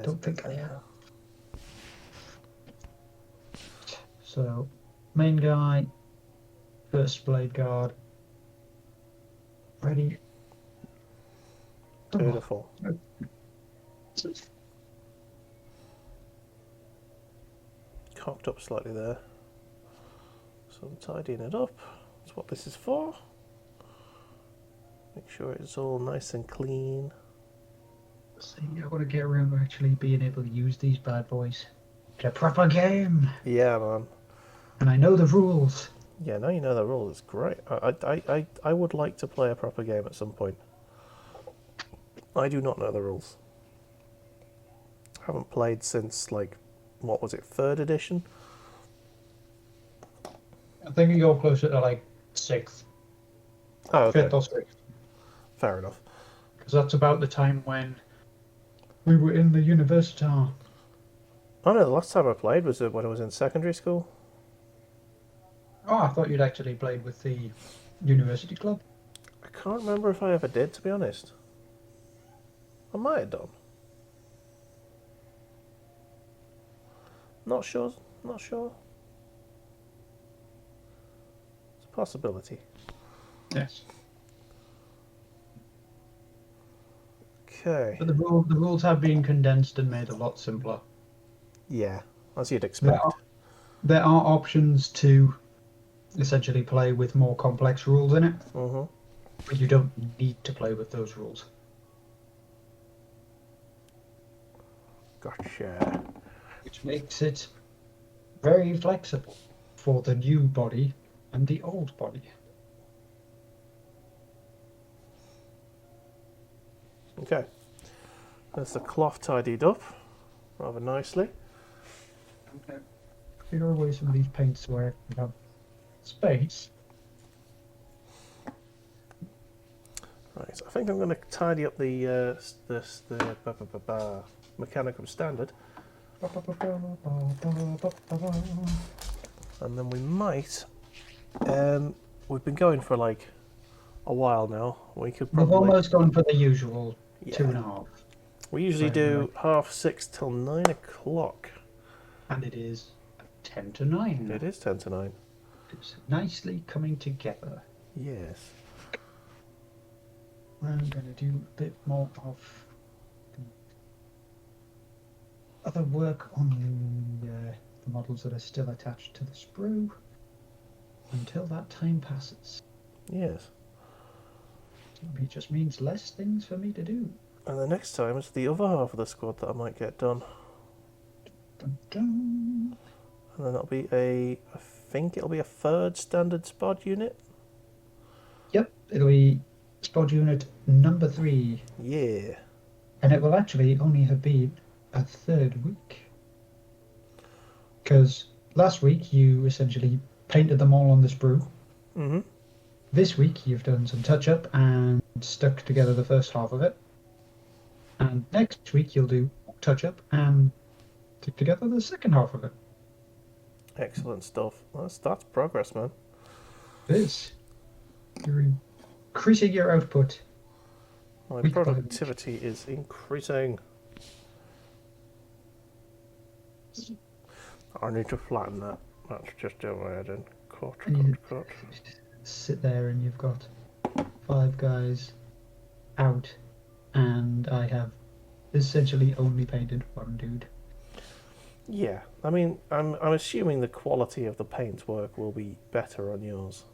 Don't think I have. So, main guy, first blade guard, ready. Beautiful. Cocked up slightly there. So I'm tidying it up. That's what this is for. Make sure it's all nice and clean. See, I want to get around to actually being able to use these bad boys. Get a proper game, Yeah, man. and I know the rules. Yeah, now you know the rules. It's great. I would like to play a proper game at some point. I do not know the rules. Haven't played since, like, what was it, 3rd edition? I think you're closer to like 6th, Oh, okay. 5th or 6th. Fair enough. Because that's about the time when we were in the Universitar. Oh no, the last time I played was when I was in secondary school. Oh, I thought you'd actually played with the University Club. I can't remember if I ever did, to be honest. I might have done. Not sure. Not sure. It's a possibility. Yes. Okay. But the rules have been condensed and made a lot simpler. Yeah, as you'd expect. There are options to essentially play with more complex rules in it, but you don't need to play with those rules. Gotcha. Which makes it very flexible for the new body and the old body. Okay. There's the cloth tidied up rather nicely. Okay. Clear away some of these paints where we have space. Right, so I think I'm going to tidy up the Mechanicum Standard, and then we might. We've been going for like a while now. We could We've probably. almost gone for the usual Yeah. 2.5. We usually Right, do 6:30 till 9 o'clock. And it is 10 to 9. It is 10 to 9. It's nicely coming together. Yes. I'm going to do a bit more of the other work on the models that are still attached to the sprue until that time passes. Yes. It just means less things for me to do. And the next time it's the other half of the squad that I might get done. Dun, dun. And then it'll be I think it'll be a third standard spod unit. Yep, it'll be squad unit number 3. Yeah. And it will actually only have been a third week. Because last week you essentially painted them all on the sprue. Mm-hmm. This week you've done some touch-up and stuck together the first half of it. And next week you'll do touch-up and stick together the second half of it. Excellent stuff. That's progress, man. It is. You're increasing your output. My Week by week. productivity is increasing. I need to flatten that. That's just over there then. Cut, And cut. sit there and you've got 5 guys out, and I have essentially only painted one dude. Yeah, I mean, I'm assuming the quality of the paint work will be better on yours,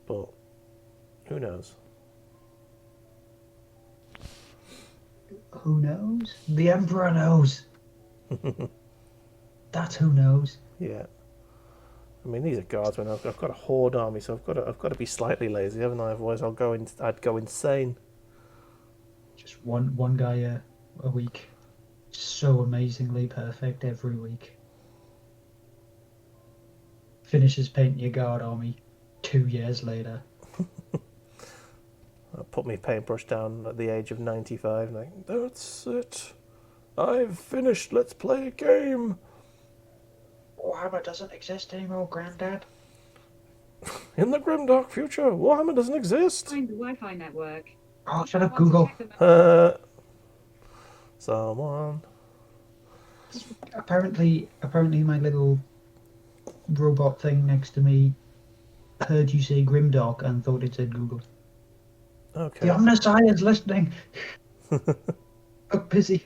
but who knows? Who knows? The Emperor knows. That's who knows. Yeah, I mean these are guardsmen. I've got a horde army, so I've got to be slightly lazy, haven't I? Otherwise, I'd go insane. Just one guy a week. So amazingly perfect every week. Finishes painting your guard army 2 years later. I put my paintbrush down at the age of 95, and like, that's it. I've finished. Let's play a game. Warhammer doesn't exist anymore, Grandad. In the grimdark future, Warhammer doesn't exist. Find the Wi-Fi network. Oh, shut I up, want to Google. check the Someone. Apparently my little robot thing next to me heard you say Grimdark and thought it said Google. Okay. The Omnisci is listening. Oh, busy.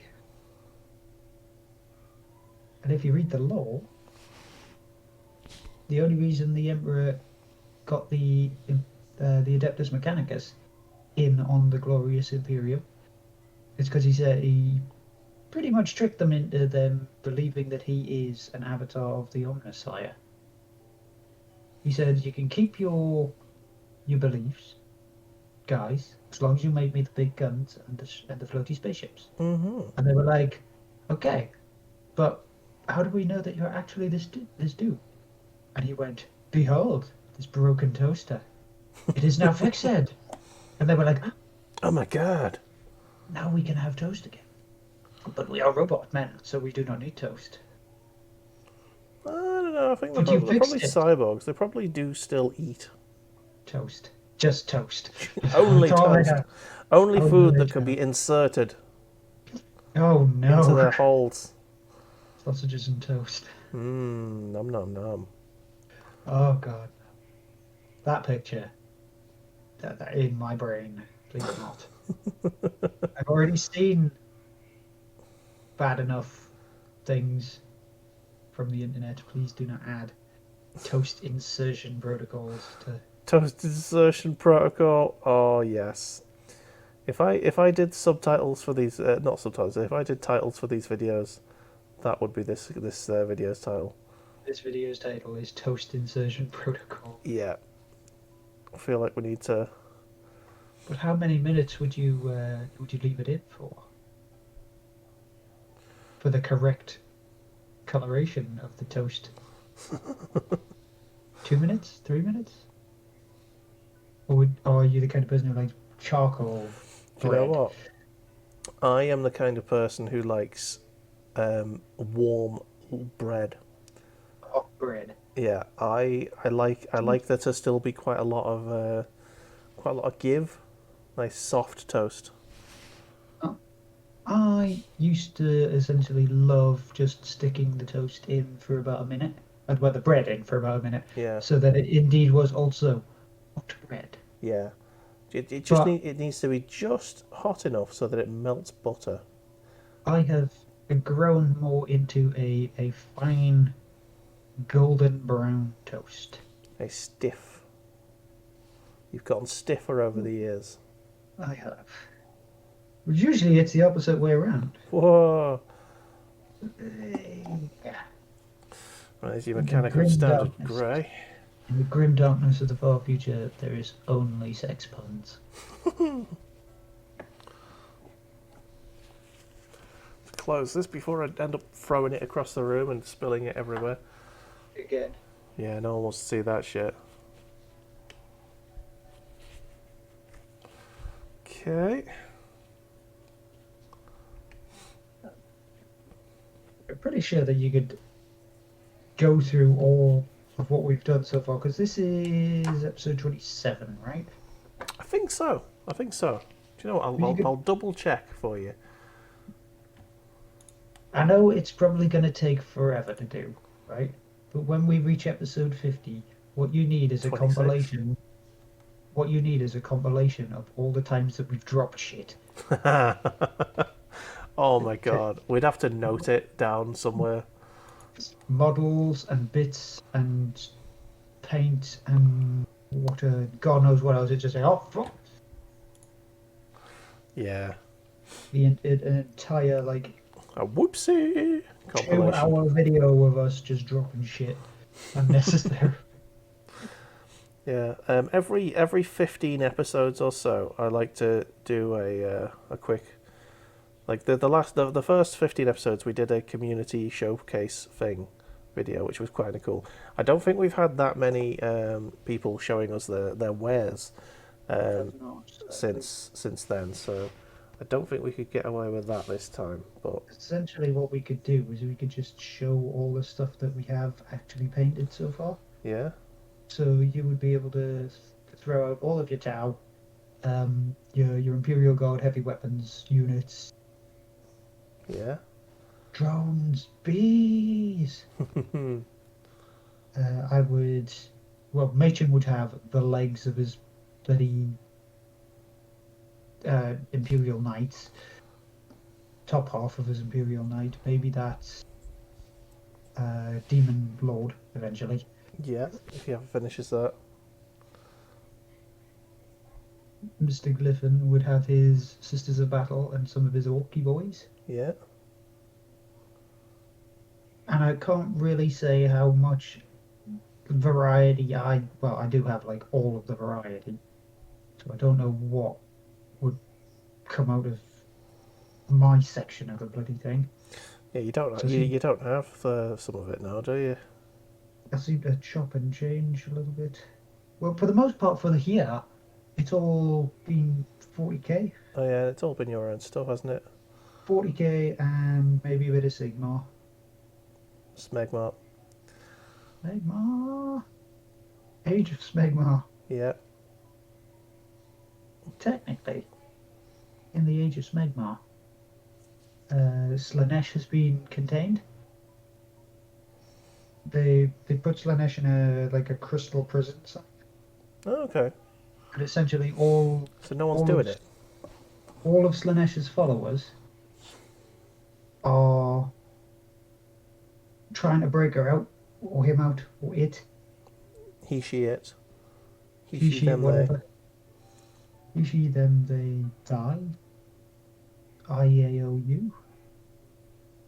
And if you read the lore, the only reason the Emperor got the Adeptus Mechanicus in on the Glorious Imperium is because he said he pretty much tricked them into them believing that he is an avatar of the Omnisci. He said, you can keep your beliefs, guys, as long as you make me the big guns and the floaty spaceships. Mm-hmm. And they were like, okay, but how do we know that you're actually this dude? And he went, behold, this broken toaster. It is now fixed. And they were like, Oh my god. now we can have toast again. But we are robot men, so we do not need toast. I don't know. I think But you they're probably fixed it. cyborgs. They probably do still eat. Toast. Just toast. Only That's all I toast. have. Only Only food that toast. can be inserted Oh no. into their holes. Sausages and toast. Nom nom nom. Oh god. That picture. That in my brain. Please not. I've already seen bad enough things from the internet. Please do not add toast insertion protocols to. Toast insertion protocol. Oh yes. If I did subtitles for these, not subtitles. If I did titles for these videos, that would be this video's title. This video's title is Toast Insertion Protocol. Yeah. I feel like we need to. But how many minutes would you leave it in for? For the correct coloration of the toast. 2 minutes? 3 minutes? Or are you the kind of person who likes charcoal? Do you know bread? what? I am the kind of person who likes warm bread. Hot bread. Yeah, I like there to still be quite a lot of give. Nice soft toast. I used to essentially love just sticking the toast in for about a minute well, the bread in for about a minute, Yeah. so that it indeed was also hot bread. Yeah. But It needs to be just hot enough so that it melts butter. I have grown more into a fine golden brown toast. A stiff. You've gotten stiffer over the years. I have. Usually it's the opposite way around. Whoa! Yeah. Right, there's your In the mechanical grim standard darkness. grey. In the grim darkness of the far future, there is only sex puns. Close this before I end up throwing it across the room and spilling it everywhere. Again. Yeah, no one wants to see that shit. Okay. I'm pretty sure that you could go through all of what we've done so far, because this is episode 27, right? I think so. I think so. Do you know what? You could- I'll double check for you. I know it's probably going to take forever to do, right? But when we reach episode 50, what you need is a 26. compilation. What you need is a compilation of all the times that we've dropped shit. Oh my god. We'd have to note it down somewhere. Models and bits and paint and water, God knows what else. It's just like, oh, fuck. Yeah. An entire, like, A whoopsie compilation. 2-hour video of us just dropping shit unnecessary. Yeah. Every 15 episodes or so, I like to do a quick, like the first 15 episodes we did a community showcase thing video, which was quite cool. I don't think we've had that many people showing us their wares since then, so I don't think we could get away with that this time. But Essentially, what we could do is we could just show all the stuff that we have actually painted so far. yeah, So you would be able to throw out all of your Tau, your Imperial Guard heavy weapons units, yeah. drones, bees. I would, well, Machin would have the legs of his bloody Imperial Knights, top half of his Imperial Knight. Maybe that's Demon Lord eventually. Yeah, if he ever finishes that. Mr. Gliffen would have his Sisters of Battle and some of his Orky boys. Yeah. And I can't really say how much variety I do have like all of the variety. So I don't know what would come out of my section of the bloody thing. Yeah, you don't So you don't have some of it now, do you? I seem to chop and change a little bit. Well, for the most part, for the here, it's all been 40k. Oh yeah, it's all been your own stuff, hasn't it? 40k and maybe a bit of Sigmar. Smegma. Smegmar. Age of Smegmar. Yeah. Technically, in the Age of Smegmar, Slanesh has been contained. They put Slanesh in a crystal prison, Oh, okay. and essentially all So no one's all doing of, it. All of Slanesh's followers are trying to break her out, or him out, or it. He, she, it. He, she, them, whatever. He, she, them, they die. I-A-O-U?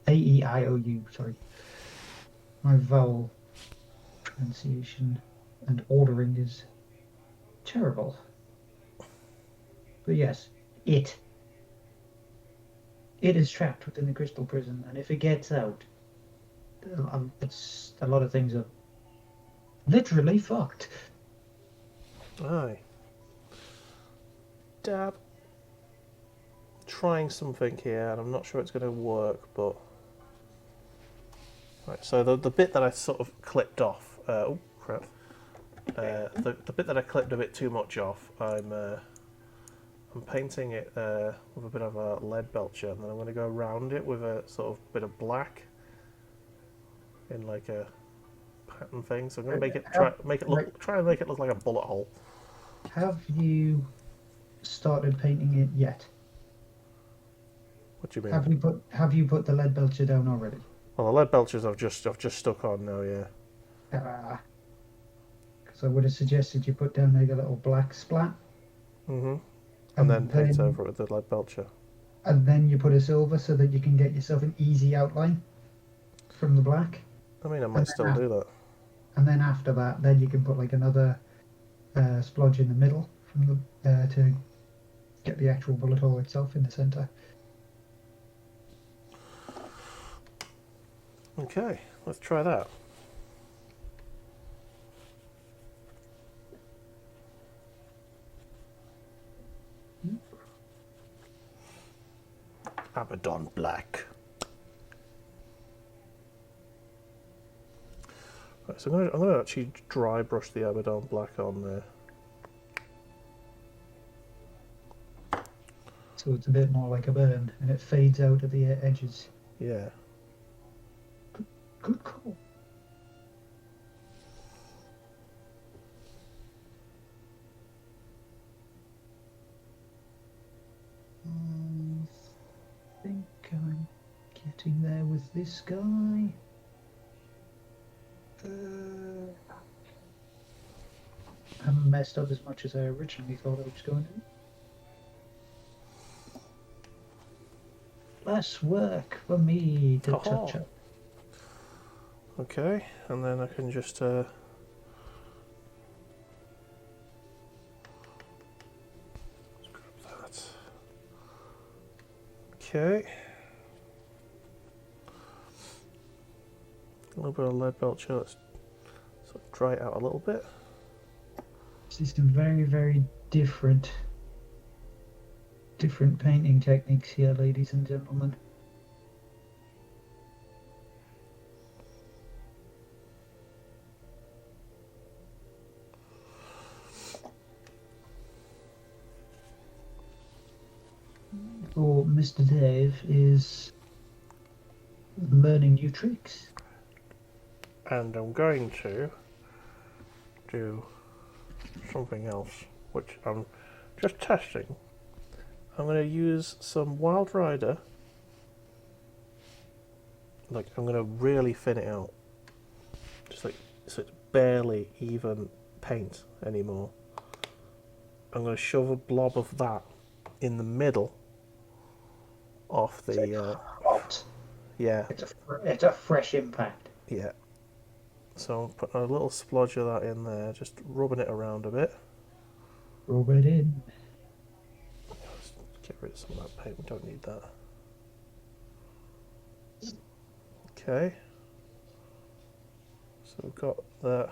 A-E-I-O-U, sorry. My vowel pronunciation and ordering is terrible. But yes, it. It is trapped within the crystal prison, and if it gets out, it's a lot of things are literally fucked. Aye. Dab. Trying something here, and I'm not sure it's going to work, but... Right, so the bit that I sort of clipped off... oh, crap. The bit that I clipped a bit too much off, I'm painting it with a bit of a lead belcher, and then I'm going to go around it with a sort of bit of black in like a pattern thing. So I'm going to make it Right. try and make it look like a bullet hole. Have you started painting it yet? What do you mean? Have you put the lead belcher down already? Well, the lead belchers I've just stuck on now. Yeah. Because I would have suggested you put down like a little black splat, Mhm. And then paint over it with the lead belcher. and then you put a silver so that you can get yourself an easy outline from the black. I mean, I And might then still do that. And then after that, then you can put like another splodge in the middle from the to get the actual bullet hole itself in the center. Okay, let's try that. Abaddon Black. Right, so I'm going to actually dry brush the Abaddon Black on there. So it's a bit more like a burn, and it fades out at the edges. Yeah. Good call. I think I'm getting there with this guy. I haven't messed up as much as I originally thought I was going to. Less work for me to touch up. Okay, and then I can just grab that. Okay. A little bit of lead belcher. Let's sort of dry it out a little bit. See some very, very different painting techniques here, ladies and gentlemen. Or Mr. Dave is learning new tricks. And I'm going to do something else, which I'm just testing. I'm going to use some Wild Rider. Like, I'm going to really thin it out. Just like, so it's barely even paint anymore. I'm going to shove a blob of that in the middle of the... Hot. yeah, It's a fresh impact. yeah. So I'm putting a little splodge of that in there, just rubbing it around a bit. Rub it in. Let's get rid of some of that paint, we don't need that. Okay. So we've got that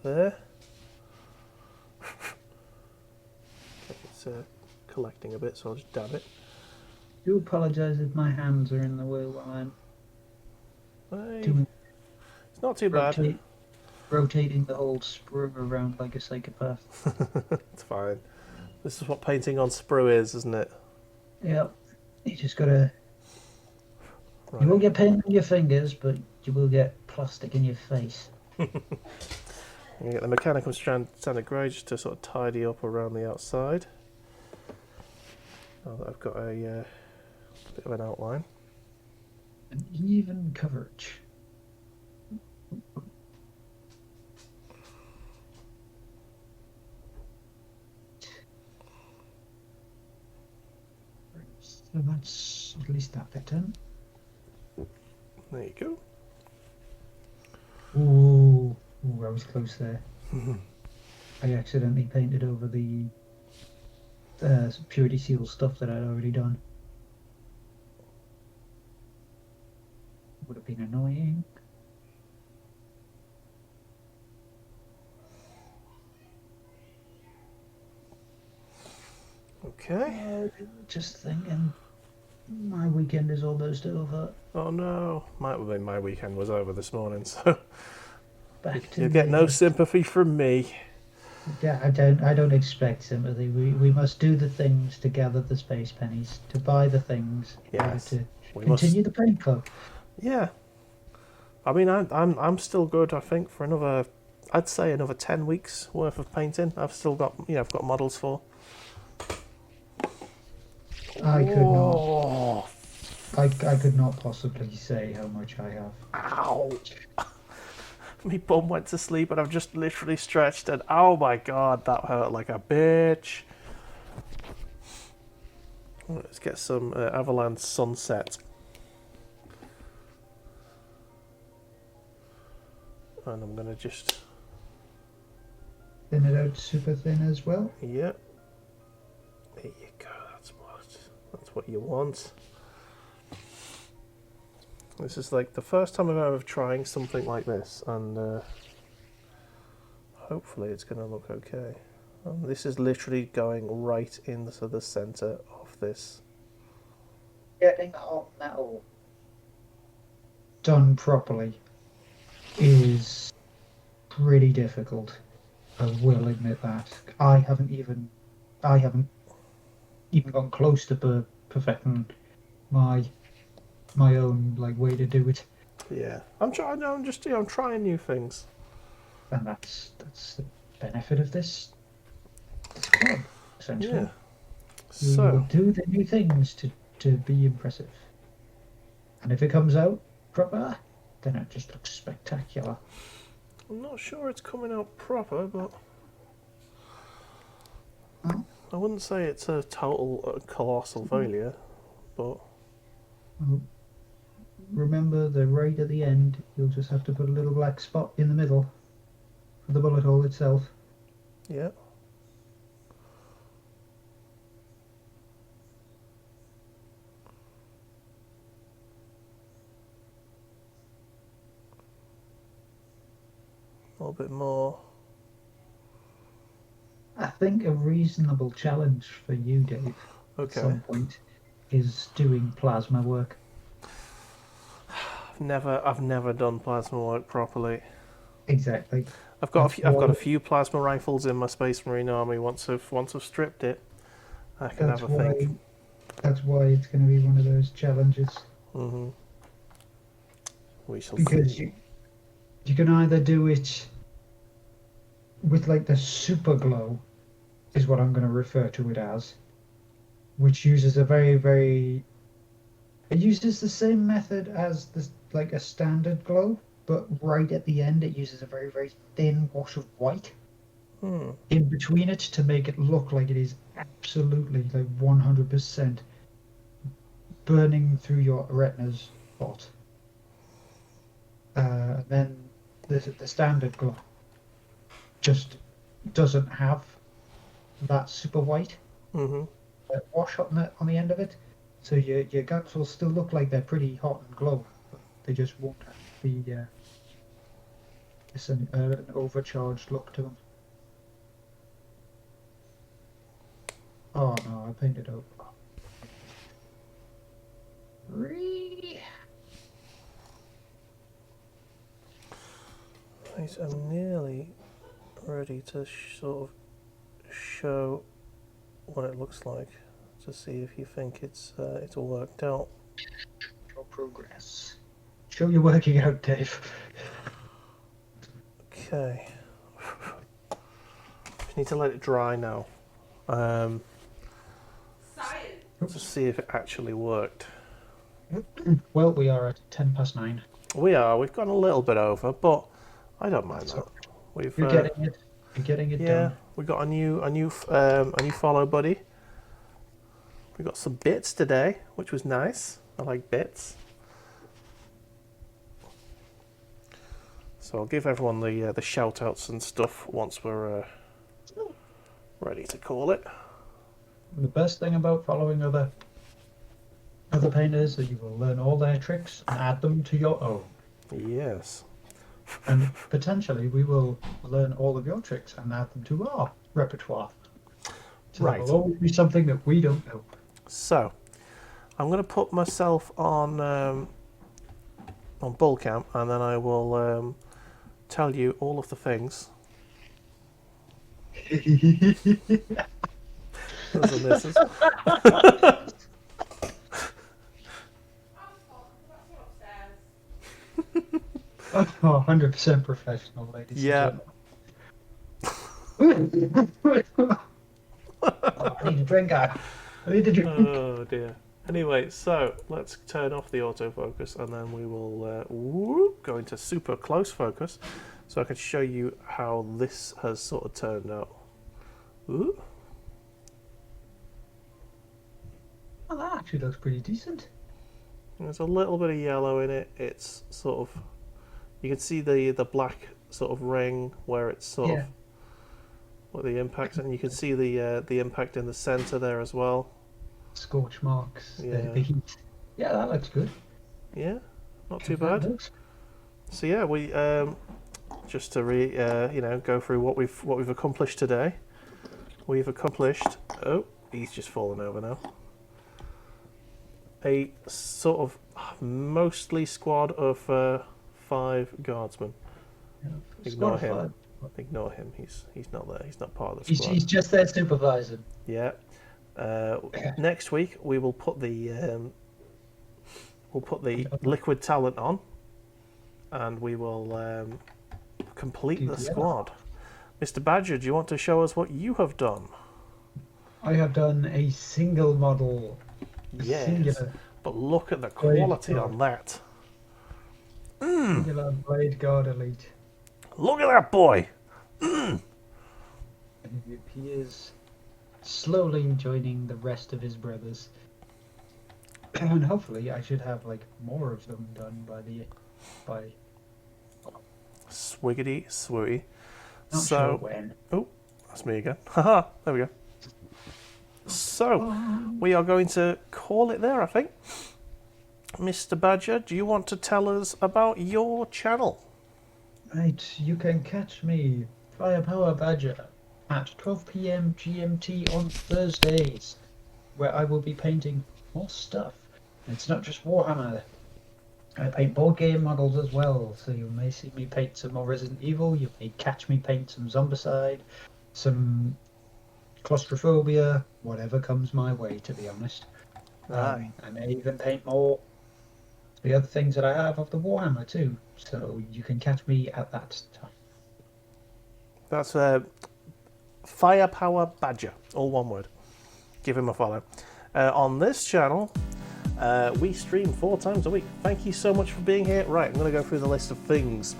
there. Okay, it's collecting a bit, so I'll just dab it. Do apologise if my hands are in the way while I'm Hey, doing it's not too bad. rotating the whole sprue around like a psychopath. It's fine. This is what painting on sprue is, isn't it? Yep. You just gotta. Right. You won't get paint on your fingers, but you will get plastic in your face. I'm going to get the Mechanicum standard grey just to sort of tidy up around the outside. Now that I've got a bit of an outline. An even coverage. So that's at least that bit done. There you go. Ooh, I was close there. I accidentally painted over the purity seal stuff that I'd already done. Would have been annoying. Okay. Just thinking, my weekend is almost over. Oh no, my weekend was over this morning, so Back to you get no sympathy from me. Yeah, I don't expect sympathy. We must do the things to gather the space pennies, to buy the things in order Yes, to we continue the paint club. Yeah. I mean, I'm still good. I think for another, I'd say another 10 weeks worth of painting. I've still got, I've got models for. I could not. Oh, I could not possibly say how much I have. ow! My bum went to sleep, and I've just literally stretched, and oh my god, that hurt like a bitch. Let's get some Avalanche Sunset. And I'm gonna just, Thin it out super thin as well. yeah. There you go. That's what you want. This is like the first time I'm ever trying something like this, and hopefully it's gonna look okay. And this is literally going right into the center of this. Getting hot metal done properly is pretty difficult. I will admit that. I haven't even gone close to perfecting my own like way to do it, Yeah, I'm trying. I'm just, I'm trying new things. and that's the benefit of this club, essentially. Yeah. You will So do the new things to be impressive, and if it comes out proper, then it just looks spectacular. I'm not sure it's coming out proper, but Oh. I wouldn't say it's a total colossal failure. But Remember that right at the end, you'll just have to put a little black spot in the middle for the bullet hole itself. yeah. A little bit more. I think a reasonable challenge for you, Dave, at Okay. some point, is doing plasma work. I've never done plasma work properly. Exactly. I've got That's I've got a why- few plasma rifles in my Space Marine army. Once I've stripped it, I can That's have a why. think. That's why it's going to be one of those challenges, Mhm. We shall because see. you can either do it with like the super glow, is what I'm going to refer to it as, which uses a very. It uses the same method as like a standard glow, but right at the end it uses a very thin wash of white Hmm. in between it to make it look like it is absolutely like 100% burning through your retinas hot. Then the standard glow just doesn't have that super white Mhm. wash on the end of it, so your guns will still look like they're pretty hot and glowing, but they just won't have the an overcharged look to them. Oh no, I painted over. Right, Right, I'm nearly ready to sort of show what it looks like, to see if you think it's all worked out. your progress. Show you're working out, Dave. Okay. Just need to let it dry now. To see if it actually worked. Well, we are at 9:10. We've gone a little bit over, but I don't mind that. We've You're getting it. You're getting it yeah, done. we got a new follow buddy. We got some bits today, which was nice. I like bits. So I'll give everyone the shout outs and stuff once we're ready to call it. The best thing about following other painters is that you will learn all their tricks and add them to your own. Yes. And potentially we will learn all of your tricks and add them to our repertoire. So Right. there will always be something that we don't know. So I'm going to put myself on bull camp, and then I will tell you all of the things. There's a missus. Oh, 100% professional, ladies Yeah. and gentlemen. Oh, I need a drink, I need a drink. Oh dear. Anyway, so let's turn off the autofocus and then we will go into super close focus so I can show you how this has sort of turned out. Ooh. Oh, that actually looks pretty decent. There's a little bit of yellow in it. It's sort of, you can see the black sort of ring where it's sort of what the impact, and you can see the impact in the center there as well. Scorch marks. Yeah. The heat. Yeah, that looks good. Yeah, not too That bad. looks- So yeah, we just to go through what we've accomplished today. We've accomplished. Oh, he's just fallen over now. A sort of mostly squad of 5 guardsmen. Yeah. Ignore Squad of him. five. Ignore him. He's not there. He's not part of the He's, squad. he's just there supervising. Yeah. Next week we will put the liquid talent on, and we will complete the Yeah. squad. Mr. Badger, do you want to show us what you have done? I have done a single model. Yes. Singular, But look at the Great quality job. on that. singular Blade Guard Elite. Look at that boy. And he is slowly joining the rest of his brothers. And hopefully I should have like more of them done by Swiggity swooey. not So sure when. oh, that's me again. Haha, there we go. So we are going to call it there, I think. Mr. Badger, do you want to tell us about your channel? Right, you can catch me, Firepower Badger, at 12 PM GMT on Thursdays, where I will be painting more stuff. It's not just Warhammer. I paint board game models as well, so you may see me paint some more Resident Evil, you may catch me paint some Zombicide, some Claustrophobia, whatever comes my way, to be honest. Aye. I may even paint more the other things that I have of the Warhammer too, so you can catch me at that time. That's Firepower Badger, all one word. Give him a follow. On this channel, we stream 4 times a week. Thank you so much for being here. Right, I'm going to go through the list of things.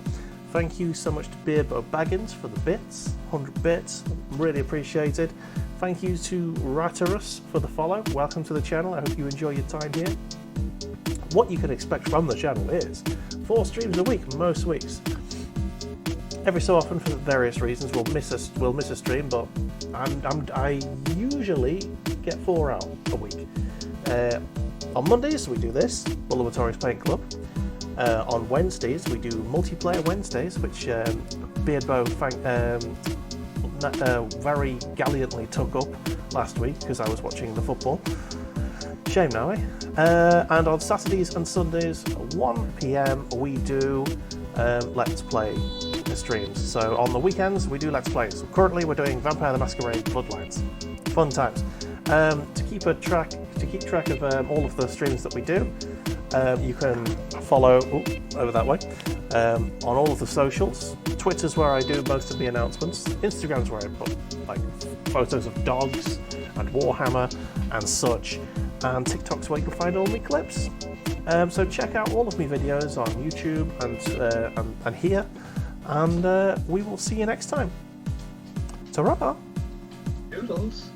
Thank you so much to Beerbo Baggins for the bits, 100 bits, really appreciated. Thank you to Ratterus for the follow. Welcome to the channel. I hope you enjoy your time here. What you can expect from the channel is 4 streams a week, most weeks. Every so often, for various reasons, we'll miss a stream, but I usually get 4 out a week. On Mondays we do this, Bulamatari's Paint Club. On Wednesdays we do Multiplayer Wednesdays, which Beardbow very gallantly took up last week because I was watching the football. Shame now, eh? And on Saturdays and Sundays, 1 PM, we do Let's Play streams. So on the weekends, we do Let's Plays. Currently, we're doing Vampire the Masquerade Bloodlines. Fun times. To keep track of all of the streams that we do, you can follow over that way on all of the socials. Twitter's where I do most of the announcements. Instagram's where I put like photos of dogs and Warhammer and such. And TikTok's where you'll find all my clips. So check out all of my videos on YouTube and here, and we will see you next time. Ta-ra! Doodles.